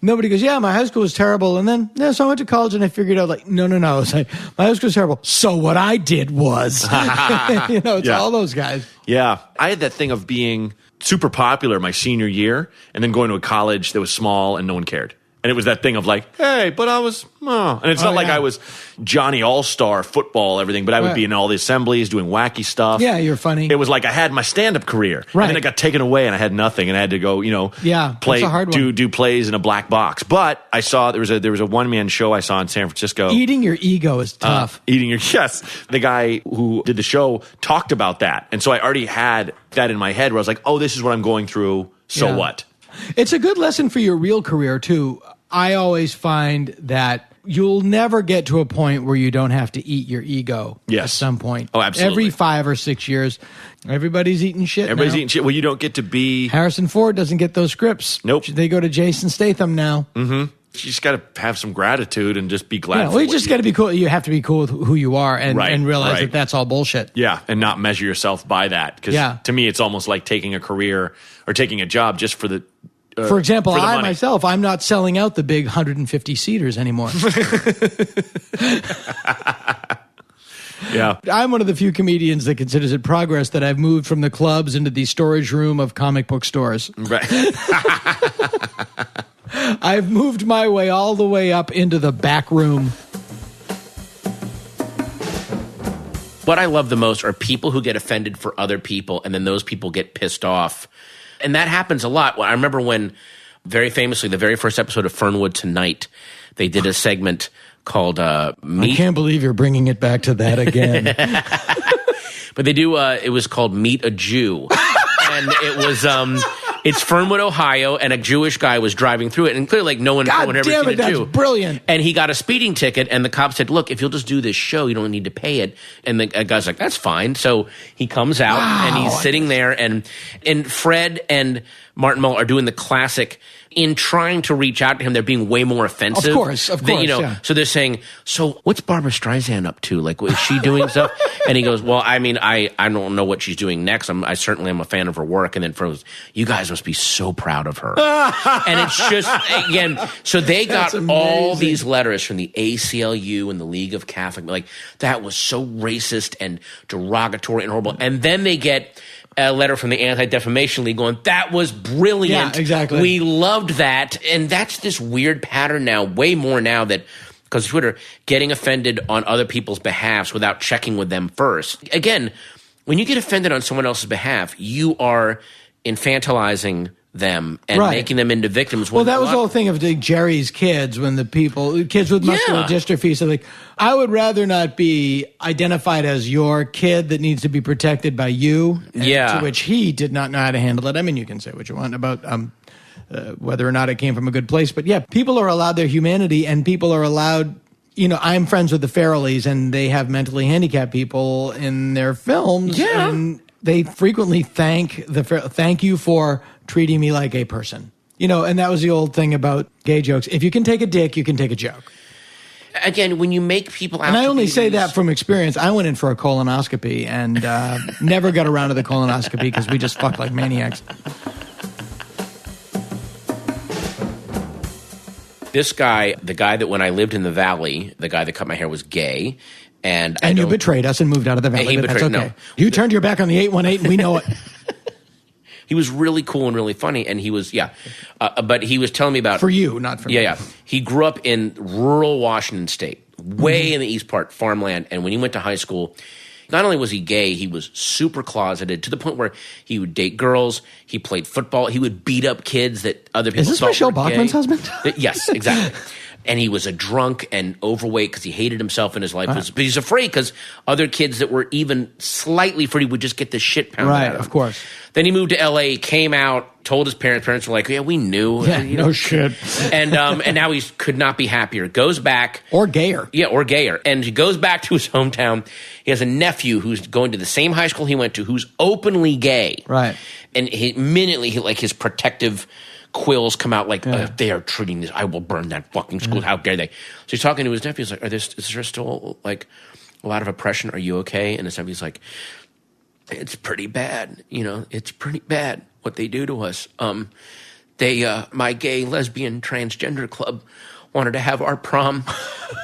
Nobody goes, yeah, my high school was terrible. And then, so I went to college and I figured out, like, no. It's like, my high school was terrible. So what I did was, it's all those guys. Yeah. I had that thing of being super popular my senior year and then going to a college that was small and no one cared. And it was that thing of like, hey, but I was, and it's not like I was Johnny All-Star football, everything, but I would be in all the assemblies doing wacky stuff. Yeah, you're funny. It was like I had my stand-up career. Right. And then it got taken away and I had nothing and I had to go, play, that's a hard one. do plays in a black box. But I saw there was a one-man show I saw in San Francisco. Eating your ego is tough. Yes. The guy who did the show talked about that. And so I already had that in my head where I was like, oh, this is what I'm going through. So what? It's a good lesson for your real career, too. I always find that you'll never get to a point where you don't have to eat your ego at some point. Oh, absolutely. Every 5 or 6 years, everybody's eating shit. Eating shit. Well, you don't get to be... Harrison Ford doesn't get those scripts. Nope. They go to Jason Statham now. Mm-hmm. You just got to have some gratitude and just be glad for you just got to be cool. You have to be cool with who you are and realize that that's all bullshit. Yeah, and not measure yourself by that. Because to me, it's almost like taking a career or taking a job just for the... for example, I myself, I'm not selling out the big 150-seaters anymore. Yeah. I'm one of the few comedians that considers it progress that I've moved from the clubs into the storage room of comic book stores. Right. I've moved my way all the way up into the back room. What I love the most are people who get offended for other people, and then those people get pissed off. And that happens a lot. I remember when, very famously, the very first episode of Fernwood Tonight, they did a segment called Meet. I can't believe you're bringing it back to that again. But they do, it was called Meet a Jew. And it was, it's Fernwood, Ohio, and a Jewish guy was driving through it. And clearly, like, no one ever seen a Jew. That's brilliant. And he got a speeding ticket, and the cop said, look, if you'll just do this show, you don't need to pay it. And the guy's like, that's fine. So he comes out, and he's sitting there, and Fred and Martin Mull are doing the classic. In trying to reach out to him, they're being way more offensive. Of course. So they're saying, so what's Barbara Streisand up to? Like, is she doing stuff? And he goes, well, I mean, I don't know what she's doing next. I certainly am a fan of her work. And then Fred goes, you guys must be so proud of her. And it's just, again, so they got all these letters from the ACLU and the League of Catholic, like, that was so racist and derogatory and horrible. And then they get a letter from the Anti-Defamation League going, that was brilliant. Yeah, exactly. We loved that. And that's this weird pattern now, way more now that, because Twitter, getting offended on other people's behalfs without checking with them first. Again, when you get offended on someone else's behalf, you are infantilizing them and making them into victims. Well, that was the whole thing of Jerry's kids, when the kids with muscular dystrophy, so like, I would rather not be identified as your kid that needs to be protected by you. To which he did not know how to handle it. I mean, you can say what you want about whether or not it came from a good place, but people are allowed their humanity, and people are allowed. I'm friends with the Farrellys, and they have mentally handicapped people in their films. Yeah. And they frequently thank you for treating me like a person. And that was the old thing about gay jokes. If you can take a dick, you can take a joke. Again, when you make people out, and I only say that from experience. I went in for a colonoscopy and never got around to the colonoscopy because we just fucked like maniacs. This guy, the guy that when I lived in the Valley, the guy that cut my hair was gay. And you betrayed us and moved out of the Valley, but that's okay. No. You turned your back on the 818, and we know it. He was really cool and really funny, and he was, but he was telling me about... For you, not for me. Yeah. He grew up in rural Washington State, way in the east part, farmland, and when he went to high school, not only was he gay, he was super closeted, to the point where he would date girls, he played football, he would beat up kids that other people thought were gay. Is this Michelle Bachmann's husband? Yes, exactly. And he was a drunk and overweight because he hated himself in his life. But he's afraid because other kids that were even slightly free would just get the shit pounded out of him. Of course. Then he moved to L.A., came out, told his parents. Parents were like, yeah, we knew. Yeah, no shit. And now he could not be happier. Goes back. Or gayer. Yeah, or gayer. And he goes back to his hometown. He has a nephew who's going to the same high school he went to who's openly gay. Right. And immediately, his protective quills come out like, they are treating this, I will burn that fucking school, how dare they. So he's talking to his nephew, he's like, is there still, like, a lot of oppression. Are you okay? And he's like, it's pretty bad. It's pretty bad what they do to us. My gay, lesbian, transgender club wanted to have our prom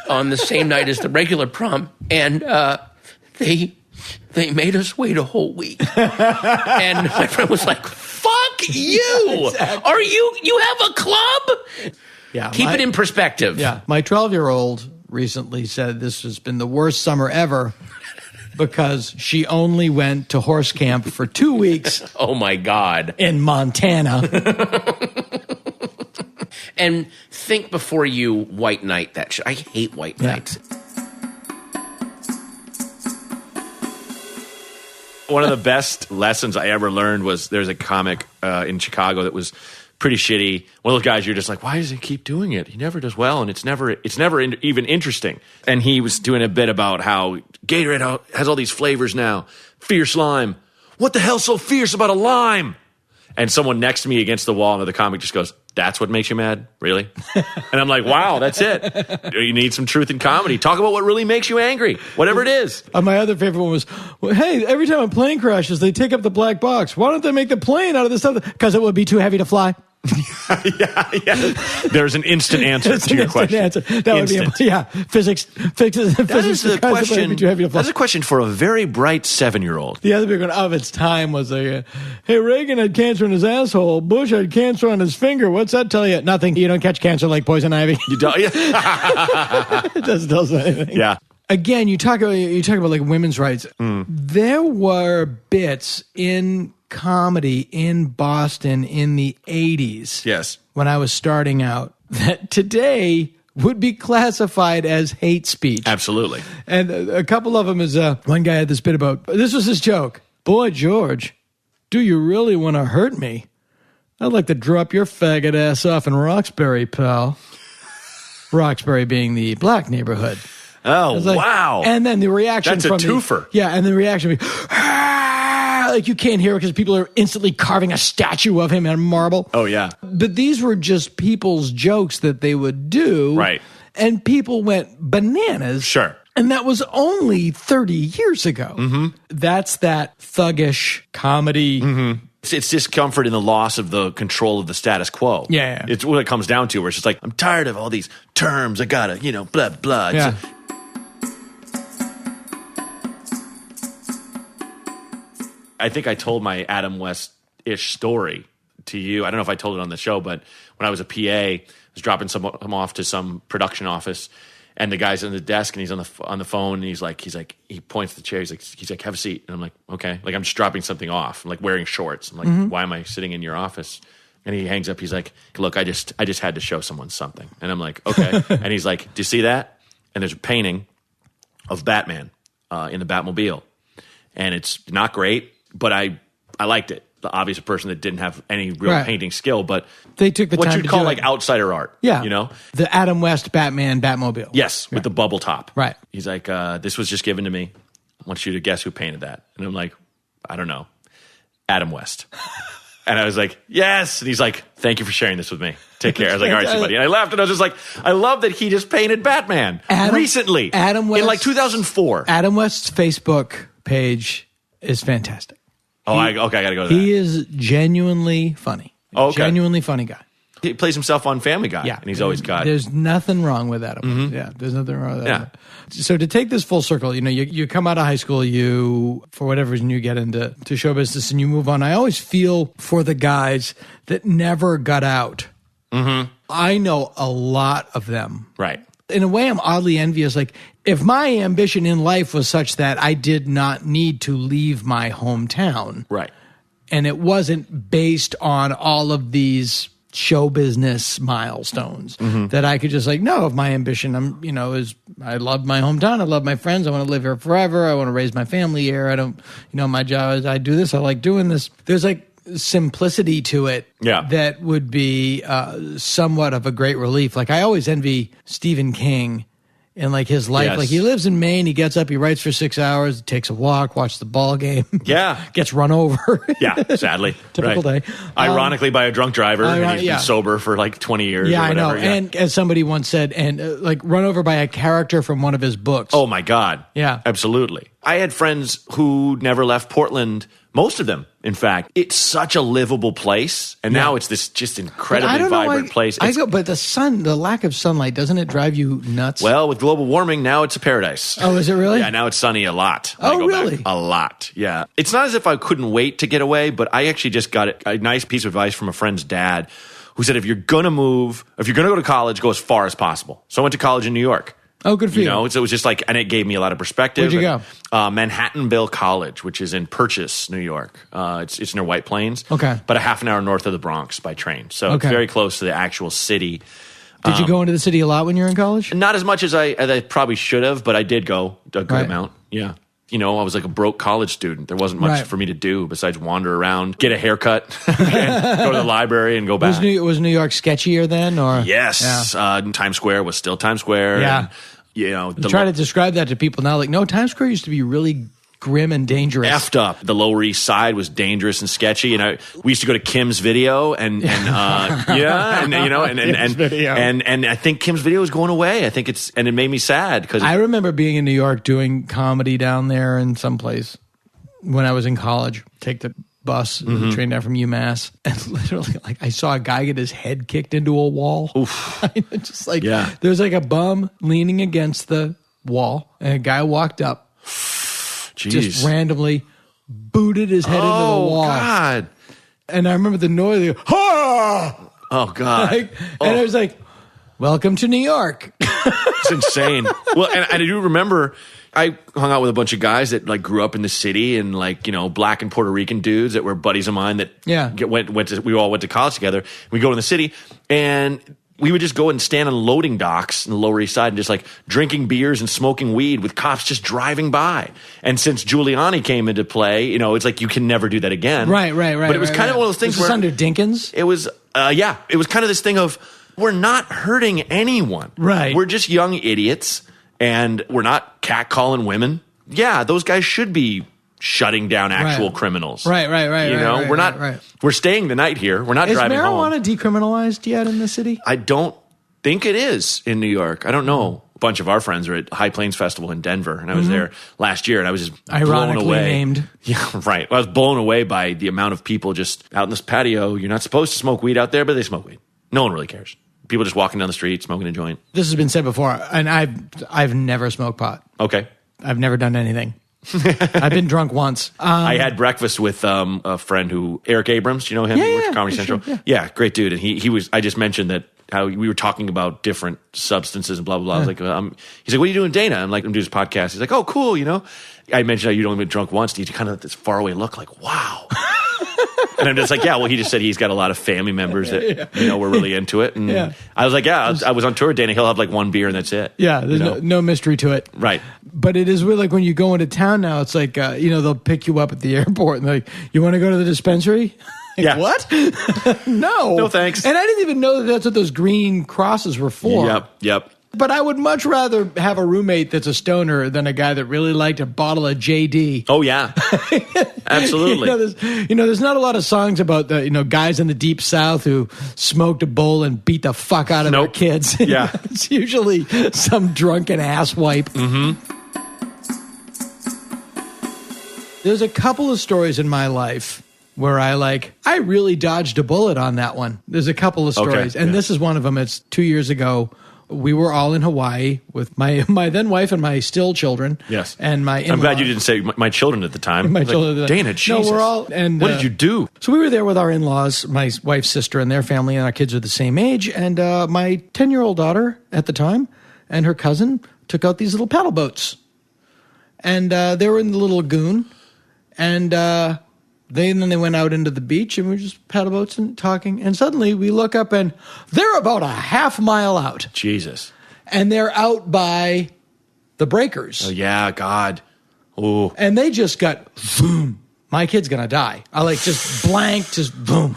on the same night as the regular prom, and they made us wait a whole week. And my friend was like, fuck you! Exactly. Are you have a club? Yeah, Keep it in perspective. Yeah, my 12-year-old recently said this has been the worst summer ever because she only went to horse camp for 2 weeks. Oh, my God. In Montana. And think before you white knight that shit. I hate white knights. One of the best lessons I ever learned was there's a comic in Chicago that was pretty shitty. One of those guys you're just like, why does he keep doing it? He never does well, and it's never even interesting. And he was doing a bit about how Gatorade has all these flavors now. Fierce lime. What the hell's so fierce about a lime? And someone next to me against the wall, another comic just goes, that's what makes you mad? Really? And I'm like, wow, that's it. You need some truth in comedy. Talk about what really makes you angry, whatever it is. My other favorite one was, well, hey, every time a plane crashes, they take up the black box. Why don't they make the plane out of this stuff? Because it would be too heavy to fly. yeah. There's an instant answer to your question. That would be physics. That is the question. That's a question for a very bright 7-year-old. The other big one of its time was hey, Reagan had cancer in his asshole. Bush had cancer on his finger. What's that tell you? Nothing. You don't catch cancer like poison ivy. You don't. It doesn't tell us anything. Yeah. Again, you talk about like women's rights. There were bits in comedy in Boston in the 80s. Yes. When I was starting out, that today would be classified as hate speech. Absolutely. And a couple of them is, one guy had this bit about, this was his joke. Boy, George, do you really want to hurt me? I'd like to drop your faggot ass off in Roxbury, pal. Roxbury being the black neighborhood. Oh, like, wow. And then the reaction That's from a twofer. And the reaction would be, like you can't hear it because people are instantly carving a statue of him in marble. Oh, yeah. But these were just people's jokes that they would do. Right. And people went bananas. Sure. And that was only 30 years ago. Mm-hmm. That's that thuggish comedy. Mm-hmm. It's discomfort in the loss of the control of the status quo. Yeah. It's what it comes down to, where it's just like, I'm tired of all these terms. I gotta, blah, blah. Yeah. I think I told my Adam West-ish story to you. I don't know if I told it on the show, but when I was a PA, I was dropping him off to some production office, and the guy's on the desk, and he's on the phone, and he's like, he points to the chair. He's like, have a seat. And I'm like, okay. Like, I'm just dropping something off. I'm like wearing shorts. I'm like, why am I sitting in your office? And he hangs up. He's like, look, I just had to show someone something. And I'm like, okay. And he's like, do you see that? And there's a painting of Batman in the Batmobile, and it's not great. But I liked it. The obvious person that didn't have any real painting skill, but they took the what time you'd to call do like it. outsider art. Yeah. The Adam West Batman Batmobile. Yes, with the bubble top. Right. He's like, this was just given to me. I want you to guess who painted that. And I'm like, I don't know. Adam West. And I was like, yes. And he's like, thank you for sharing this with me. Take care. I was like, all right, see, buddy. And I laughed, and I was just like, I love that he just painted Batman recently. Adam West, in like 2004. Adam West's Facebook page is fantastic. I got to go to that. He is genuinely funny. Okay. Genuinely funny guy. He plays himself on Family Guy. Yeah. And he's always got... There's nothing wrong with Adam. Mm-hmm. Yeah, there's nothing wrong with that. Yeah. So to take this full circle, you come out of high school, you, for whatever reason, you get into show business and you move on. I always feel for the guys that never got out. Mm-hmm. I know a lot of them. Right. In a way, I'm oddly envious. Like, if my ambition in life was such that I did not need to leave my hometown. Right. And it wasn't based on all of these show business milestones that I could just like, no, if my ambition, is I love my hometown. I love my friends. I want to live here forever. I want to raise my family here. I don't, my job is I do this. I like doing this. There's like simplicity to it that would be somewhat of a great relief. Like I always envy Stephen King in like his life. Yes. Like he lives in Maine. He gets up, he writes for 6 hours, takes a walk, watches the ball game. Yeah. Gets run over. Yeah, sadly. Typical day. Ironically, by a drunk driver. And he's yeah. been sober for like 20 years. Yeah, or whatever. I know. Yeah. And as somebody once said, and like run over by a character from one of his books. Oh, my God. Yeah. Absolutely. I had friends who never left Portland, most of them, in fact. It's such a livable place, and now it's this just incredibly vibrant place. But the lack of sunlight, doesn't it drive you nuts? Well, with global warming, now it's a paradise. Oh, is it really? Yeah, now it's sunny a lot. when I Oh, go really? back. A lot, yeah. It's not as if I couldn't wait to get away, but I actually just got a nice piece of advice from a friend's dad who said if you're going to go to college, go as far as possible. So I went to college in New York. Oh, good for you. So it was just like, and it gave me a lot of perspective. Where'd you go? Manhattanville College, which is in Purchase, New York. It's near White Plains. Okay. But a half an hour north of the Bronx by train. So it's very close to the actual city. Did you go into the city a lot when you were in college? Not as much as I probably should have, but I did go a good Right. amount. Yeah. I was like a broke college student. There wasn't much Right. for me to do besides wander around, get a haircut, and go to the library and go back. Was New York sketchier then? Or Yes. Yeah. Times Square was still Times Square. Yeah. And, You try to describe that to people now, like, no, Times Square used to be really grim and dangerous. effed up. The Lower East Side was dangerous and sketchy, and we used to go to Kim's Video, and I think Kim's Video is going away. I think and it made me sad because I remember being in New York doing comedy down there in some place when I was in college. Take the bus, the train down from UMass, and literally, like, I saw a guy get his head kicked into a wall. Oof. Just like, there's like a bum leaning against the wall, and a guy walked up, just randomly booted his head into the wall. Oh, God. And I remember the noise, Oh, God. and I was like, welcome to New York. It's insane. Well, and I do remember I hung out with a bunch of guys that like grew up in the city and like, black and Puerto Rican dudes that were buddies of mine that we all went to college together. We go in the city and we would just go and stand on loading docks in the Lower East Side and just like drinking beers and smoking weed with cops just driving by. And since Giuliani came into play, it's like you can never do that again. Right. But it was kind of one of those things was where under Dinkins. it was, it was kind of this thing of we're not hurting anyone. Right. We're just young idiots and we're not catcalling women. Yeah, those guys should be shutting down actual criminals. Right. We're not. Right. We're staying the night here. We're not driving home. Is marijuana decriminalized yet in the city? I don't think it is in New York. I don't know. A bunch of our friends are at High Plains Festival in Denver, and I was there last year, and I was just Ironically blown away. named. Yeah, right. I was blown away by the amount of people just out in this patio. You're not supposed to smoke weed out there, but they smoke weed. No one really cares. People just walking down the street, smoking a joint. This has been said before, and I've never smoked pot. Okay. I've never done anything. I've been drunk once. I had breakfast with a friend Eric Abrams. You know him? He works at Comedy Central. Sure, yeah. Great dude. And he was. I just mentioned that how we were talking about different substances and blah blah blah. I was like, he's like, what are you doing, Dana? I'm like, I'm doing this podcast. He's like, oh, cool. I mentioned how you'd only been drunk once. And he kind of this faraway look, like, wow. And I'm just like, yeah. Well, he just said he's got a lot of family members that were really into it. And I was like, yeah. I was on tour with Dana. He'll have like one beer and that's it. Yeah, there's no mystery to it. Right. But it is weird. Like when you go into town now, it's like they'll pick you up at the airport and they're like, you want to go to the dispensary? Like, yeah. What? No thanks. And I didn't even know that's what those green crosses were for. Yep. But I would much rather have a roommate that's a stoner than a guy that really liked a bottle of JD. Oh yeah, absolutely. There's not a lot of songs about the guys in the deep South who smoked a bowl and beat the fuck out of their kids. Yeah, it's usually some drunken asswipe. Mm-hmm. There's a couple of stories in my life where I really dodged a bullet on that one. There's a couple of stories, and this is one of them. It's 2 years ago. We were all in Hawaii with my then wife and my still children. Yes. And my in-laws. I'm glad you didn't say my children at the time. My children at the time. Dana, Jesus. No, we're all. And, what did you do? So we were there with our in-laws, my wife's sister and their family, and our kids are the same age. And my 10-year-old daughter at the time and her cousin took out these little paddle boats. And they were in the little lagoon. And then they went out into the beach and we were just paddle boats and talking. And suddenly we look up and they're about a half mile out. Jesus. And they're out by the breakers. Oh, yeah, God. Oh. And they just got boom. My kid's going to die. I just blank, just boom.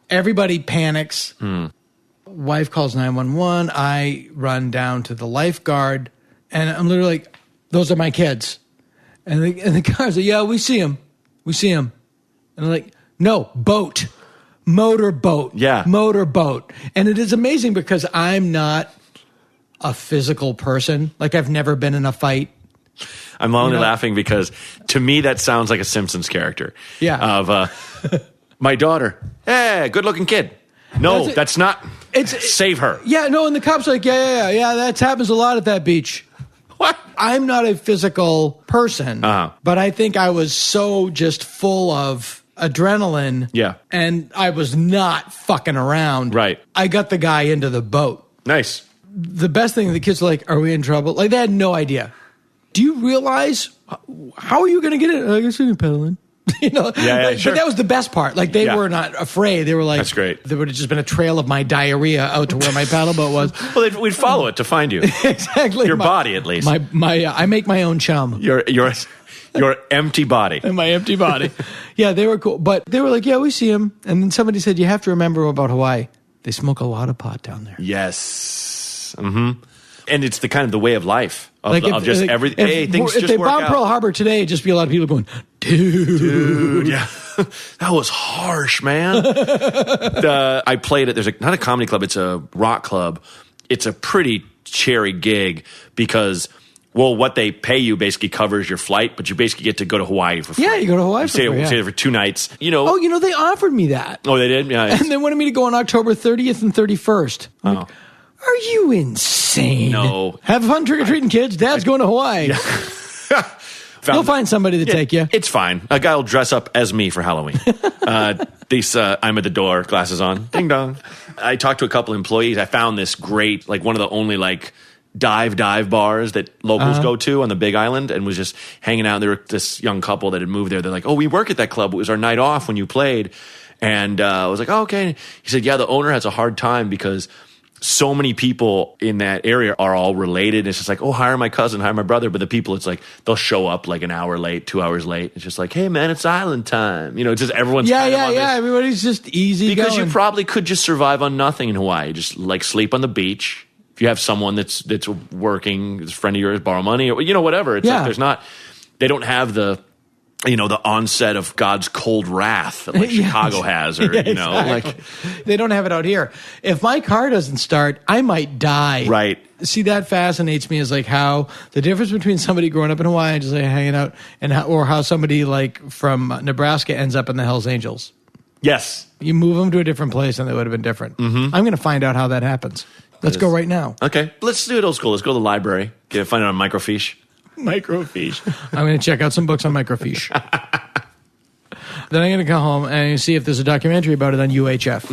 Everybody panics. Wife calls 911. I run down to the lifeguard, and I'm literally like, those are my kids. And the guards are, yeah, we see them. We see them. And I'm like, no, boat. Motorboat. Yeah. Motorboat. And it is amazing because I'm not a physical person. Like, I've never been in a fight. I'm only laughing because to me that sounds like a Simpsons character. Yeah. Of my daughter. Hey, good looking kid. No, that's not. Save her. Yeah, no, and the cops are like, yeah, that happens a lot at that beach. What? I'm not a physical person, but I think I was so just full of adrenaline. Yeah. And I was not fucking around. Right. I got the guy into the boat. Nice. The best thing, the kids are like, are we in trouble? Like, they had no idea. Do you realize how are you going to get it? I guess we can pedal in. Sure. But that was the best part. Like, they were not afraid. They were like, that's great. There would have just been a trail of my diarrhea out to where my paddle boat was. Well, we'd follow it to find you. Exactly. Your body, at least. I make my own chum. Your empty body. And my empty body. Yeah, they were cool. But they were like, yeah, we see him. And then somebody said, you have to remember about Hawaii. They smoke a lot of pot down there. Yes. Mm-hmm. And it's the kind of the way of life. Things If just they work bomb out. Pearl Harbor today, it'd just be a lot of people going, dude. Yeah. That was harsh, man. I played at, not a comedy club, it's a rock club. It's a pretty cherry gig because, well, what they pay you basically covers your flight, but you basically get to go to Hawaii for free. Yeah, you go to Hawaii for free. Stay there for 2 nights. They offered me that. Oh, they did? Yeah. And they wanted me to go on October 30th and 31st. I'm like, are you insane? No. Have fun trick-or-treating, kids. Dad's going to Hawaii. Yeah. You'll find somebody to take you. It's fine. A guy will dress up as me for Halloween. I'm at the door, glasses on. Ding dong. I talked to a couple employees. I found this great, one of the only, dive bars that locals go to on the Big Island, and was just hanging out. There were this young couple that had moved there. They're like, oh, we work at that club. It was our night off when you played. And I was like, oh, okay. He said, yeah, the owner has a hard time because so many people in that area are all related. It's just like, oh, hire my cousin, hire my brother. But the people, it's like, they'll show up an hour late, 2 hours late. It's just like, hey, man, it's island time. It's just everyone's kind of on this. Everybody's just easy because going. You probably could just survive on nothing in Hawaii. Just sleep on the beach. If you have someone that's working, is a friend of yours, borrow money, or whatever. It's like they don't have the onset of God's cold wrath that Chicago has, or they don't have it out here. If my car doesn't start, I might die. Right. See, that fascinates me, is how the difference between somebody growing up in Hawaii and just hanging out, and how somebody from Nebraska ends up in the Hells Angels. Yes. You move them to a different place and they would have been different. Mm-hmm. I'm going to find out how that happens. Let's go right now. Okay. Let's do it old school. Let's go to the library. Find it on microfiche. Microfiche. I'm going to check out some books on microfiche. Then I'm going to go home and see if there's a documentary about it on UHF.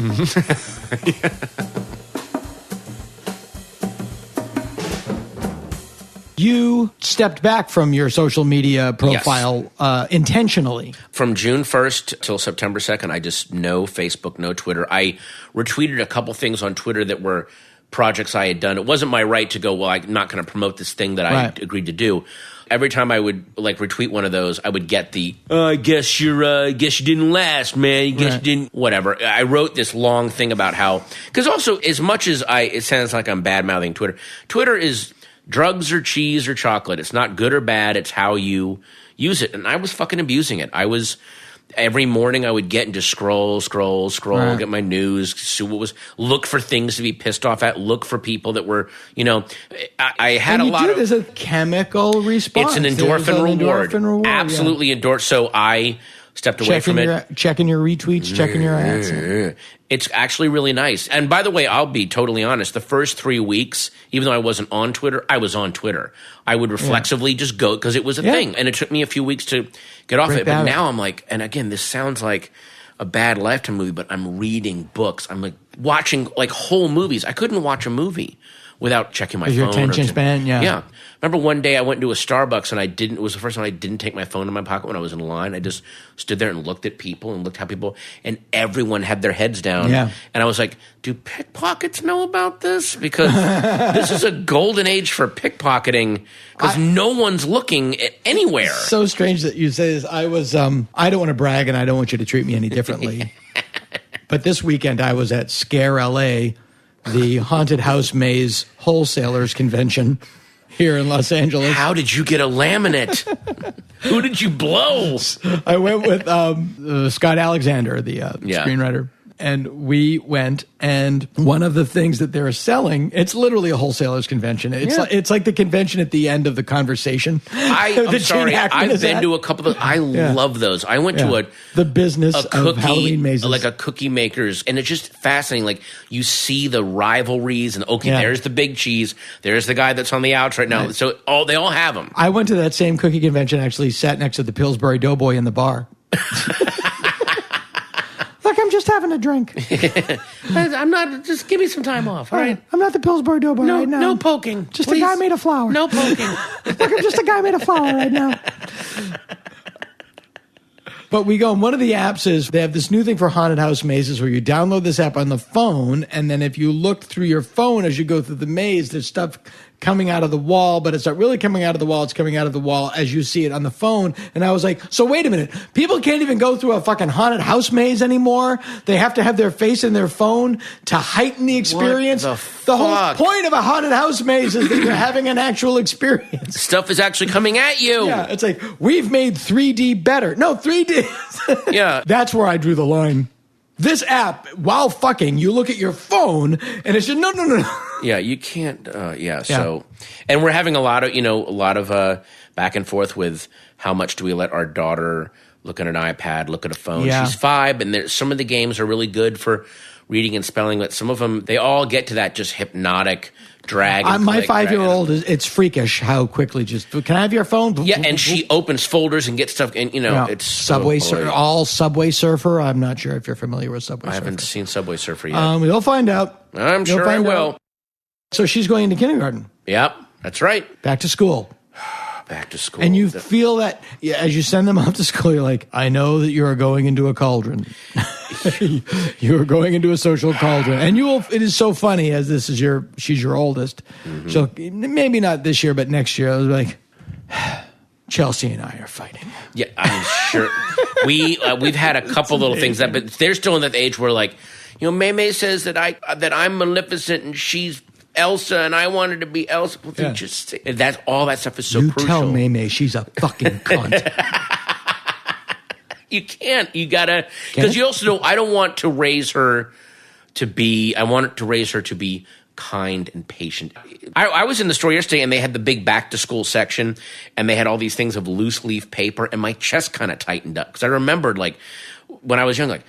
You stepped back from your social media profile intentionally. From June 1st till September 2nd, I just no Facebook, no Twitter. I retweeted a couple things on Twitter that were projects I had done. It wasn't my right to go, well, I'm not going to promote this thing that I agreed to do. Every time I would retweet one of those, I would get the, I guess you didn't last, man. I guess you didn't, whatever. I wrote this long thing about how, because also as much as it sounds like I'm bad-mouthing Twitter is drugs or cheese or chocolate. It's not good or bad. It's how you use it. And I was fucking abusing it. Every morning I would get and just scroll, get my news, see what was, look for things to be pissed off at, look for people that were, I had and a lot of. There's a chemical response. It's an endorphin reward. Absolutely endorse. So I stepped away from it. Checking your retweets, checking your ads. It's actually really nice. And by the way, I'll be totally honest. The first 3 weeks, even though I wasn't on Twitter, I was on Twitter. I would reflexively just go because it was a thing. And it took me a few weeks to get off it. But now I'm like, and again, this sounds like a bad Lifetime movie, but I'm reading books. I'm watching whole movies. I couldn't watch a movie without checking my phone. Your attention span, Yeah. Remember one day I went into a Starbucks and it was the first time I didn't take my phone in my pocket when I was in line. I just stood there and looked at people and looked how people, and everyone had their heads down. Yeah. And I was like, do pickpockets know about this? Because this is a golden age for pickpocketing because no one's looking anywhere. So strange that you say this. I don't want to brag and I don't want you to treat me any differently. But this weekend I was at Scare LA the Haunted House Maze Wholesalers Convention here in Los Angeles. How did you get a laminate? Who did you blow? I went with Scott Alexander, the screenwriter. And we went, and one of the things that they're selling, it's literally a wholesalers convention. It's like the convention at the end of The Conversation. I'm sorry, I've been to a couple of those. I love those. I went to the business of Halloween mazes. Like a cookie makers, and it's just fascinating. Like, you see the rivalries, and there's the big cheese, there's the guy that's on the outs right now. Right. So they all have them. I went to that same cookie convention, actually sat next to the Pillsbury Doughboy in the bar. Look, I'm just having a drink. I'm not. Just give me some time off. All right. I'm not the Pillsbury Doughboy right now. No poking. Just a guy made of flour. No poking. Look, I'm just a guy made of flour right now. But we go, and one of the apps is, they have this new thing for haunted house mazes where you download this app on the phone, and then if you look through your phone as you go through the maze, there's stuff coming out of the wall, but it's not really coming out of the wall, it's coming out of the wall as you see it on the phone. And I was like, so wait a minute, people can't even go through a fucking haunted house maze anymore? They have to have their face in their phone to heighten the experience? The whole point of a haunted house maze is that you're having an actual experience. Stuff is actually coming at you. Yeah, it's like, we've made 3D better. No, 3D. Yeah. That's where I drew the line. This app, while fucking, you look at your phone, and it's just, no. Yeah, you can't, so, and we're having a lot of back and forth with how much do we let our daughter look at an iPad, look at a phone. Yeah. She's 5, and some of the games are really good for reading and spelling, but some of them, they all get to that just hypnotic drag. My 5-year-old, it's freakish how quickly can I have your phone? Yeah, and she opens folders and gets stuff, and it's Subway Subway Surfer. I'm not sure if you're familiar with Subway Surfer. I haven't seen Subway Surfer yet. We'll find out. I'm sure I will. So she's going into kindergarten. Yep, that's right. Back to school. Back to school. And you feel that as you send them off to school, you're like, I know that you are going into a cauldron. You are going into a social cauldron. And it is so funny as she's your oldest. Mm-hmm. So maybe not this year, but next year, I was like, Chelsea and I are fighting. Yeah, I'm sure. We've had a couple little things but they're still in that age where, like, May says that I'm Maleficent and she's Elsa, and I wanted to be Elsa. Well, then just all that stuff is so crucial. You tell May she's a fucking cunt. You can't. You gotta, because you also know. I don't want to raise her to be. I want to raise her to be kind and patient. I was in the store yesterday, and they had the big back to school section, and they had all these things of loose leaf paper, and my chest kind of tightened up because I remembered, like, when I was young, like,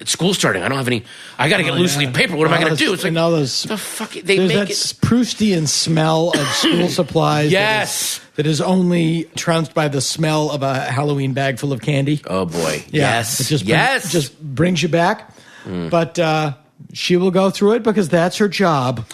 school's starting. I don't have any. I got to get loose leaf paper. What am I going to do? It's like, the fuck. There's that Proustian smell of school supplies. Yes. That is only trounced by the smell of a Halloween bag full of candy. Oh boy. Yeah. Yes. It just brings you back. But she will go through it because that's her job.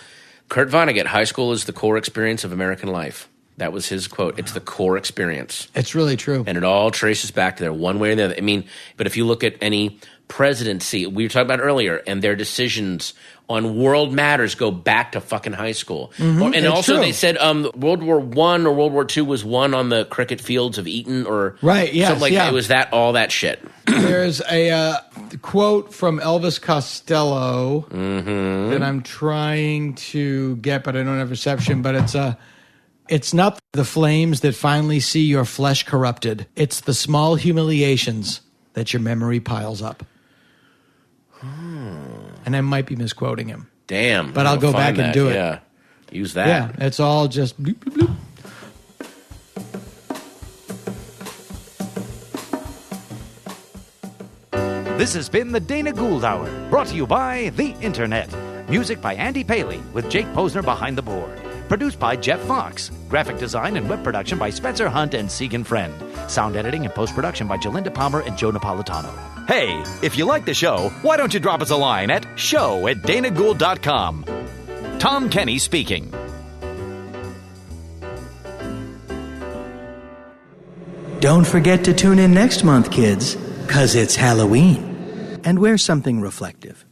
Kurt Vonnegut, high school is the core experience of American life. That was his quote. It's the core experience. It's really true. And it all traces back to there one way or the other. I mean, but if you look at any presidency, we were talking about earlier, and their decisions on world matters go back to fucking high school. Mm-hmm. And also they said World War I or World War II was won on the cricket fields of Eton or something like that. It was all that shit. There's a quote from Elvis Costello that I'm trying to get, but I don't have reception, but it's not the flames that finally see your flesh corrupted. It's the small humiliations that your memory piles up. And I might be misquoting him. Damn. But I'll go back and do it. Yeah. Use that. Yeah, it's all just bloop, bloop, bloop. This has been the Dana Gould Hour, brought to you by the Internet. Music by Andy Paley, with Jake Posner behind the board. Produced by Jeff Fox. Graphic design and web production by Spencer Hunt and Segan Friend. Sound editing and post-production by Jalinda Palmer and Joe Napolitano. Hey, if you like the show, why don't you drop us a line at show@danagould.com. Tom Kenny speaking. Don't forget to tune in next month, kids, 'cause it's Halloween. And wear something reflective.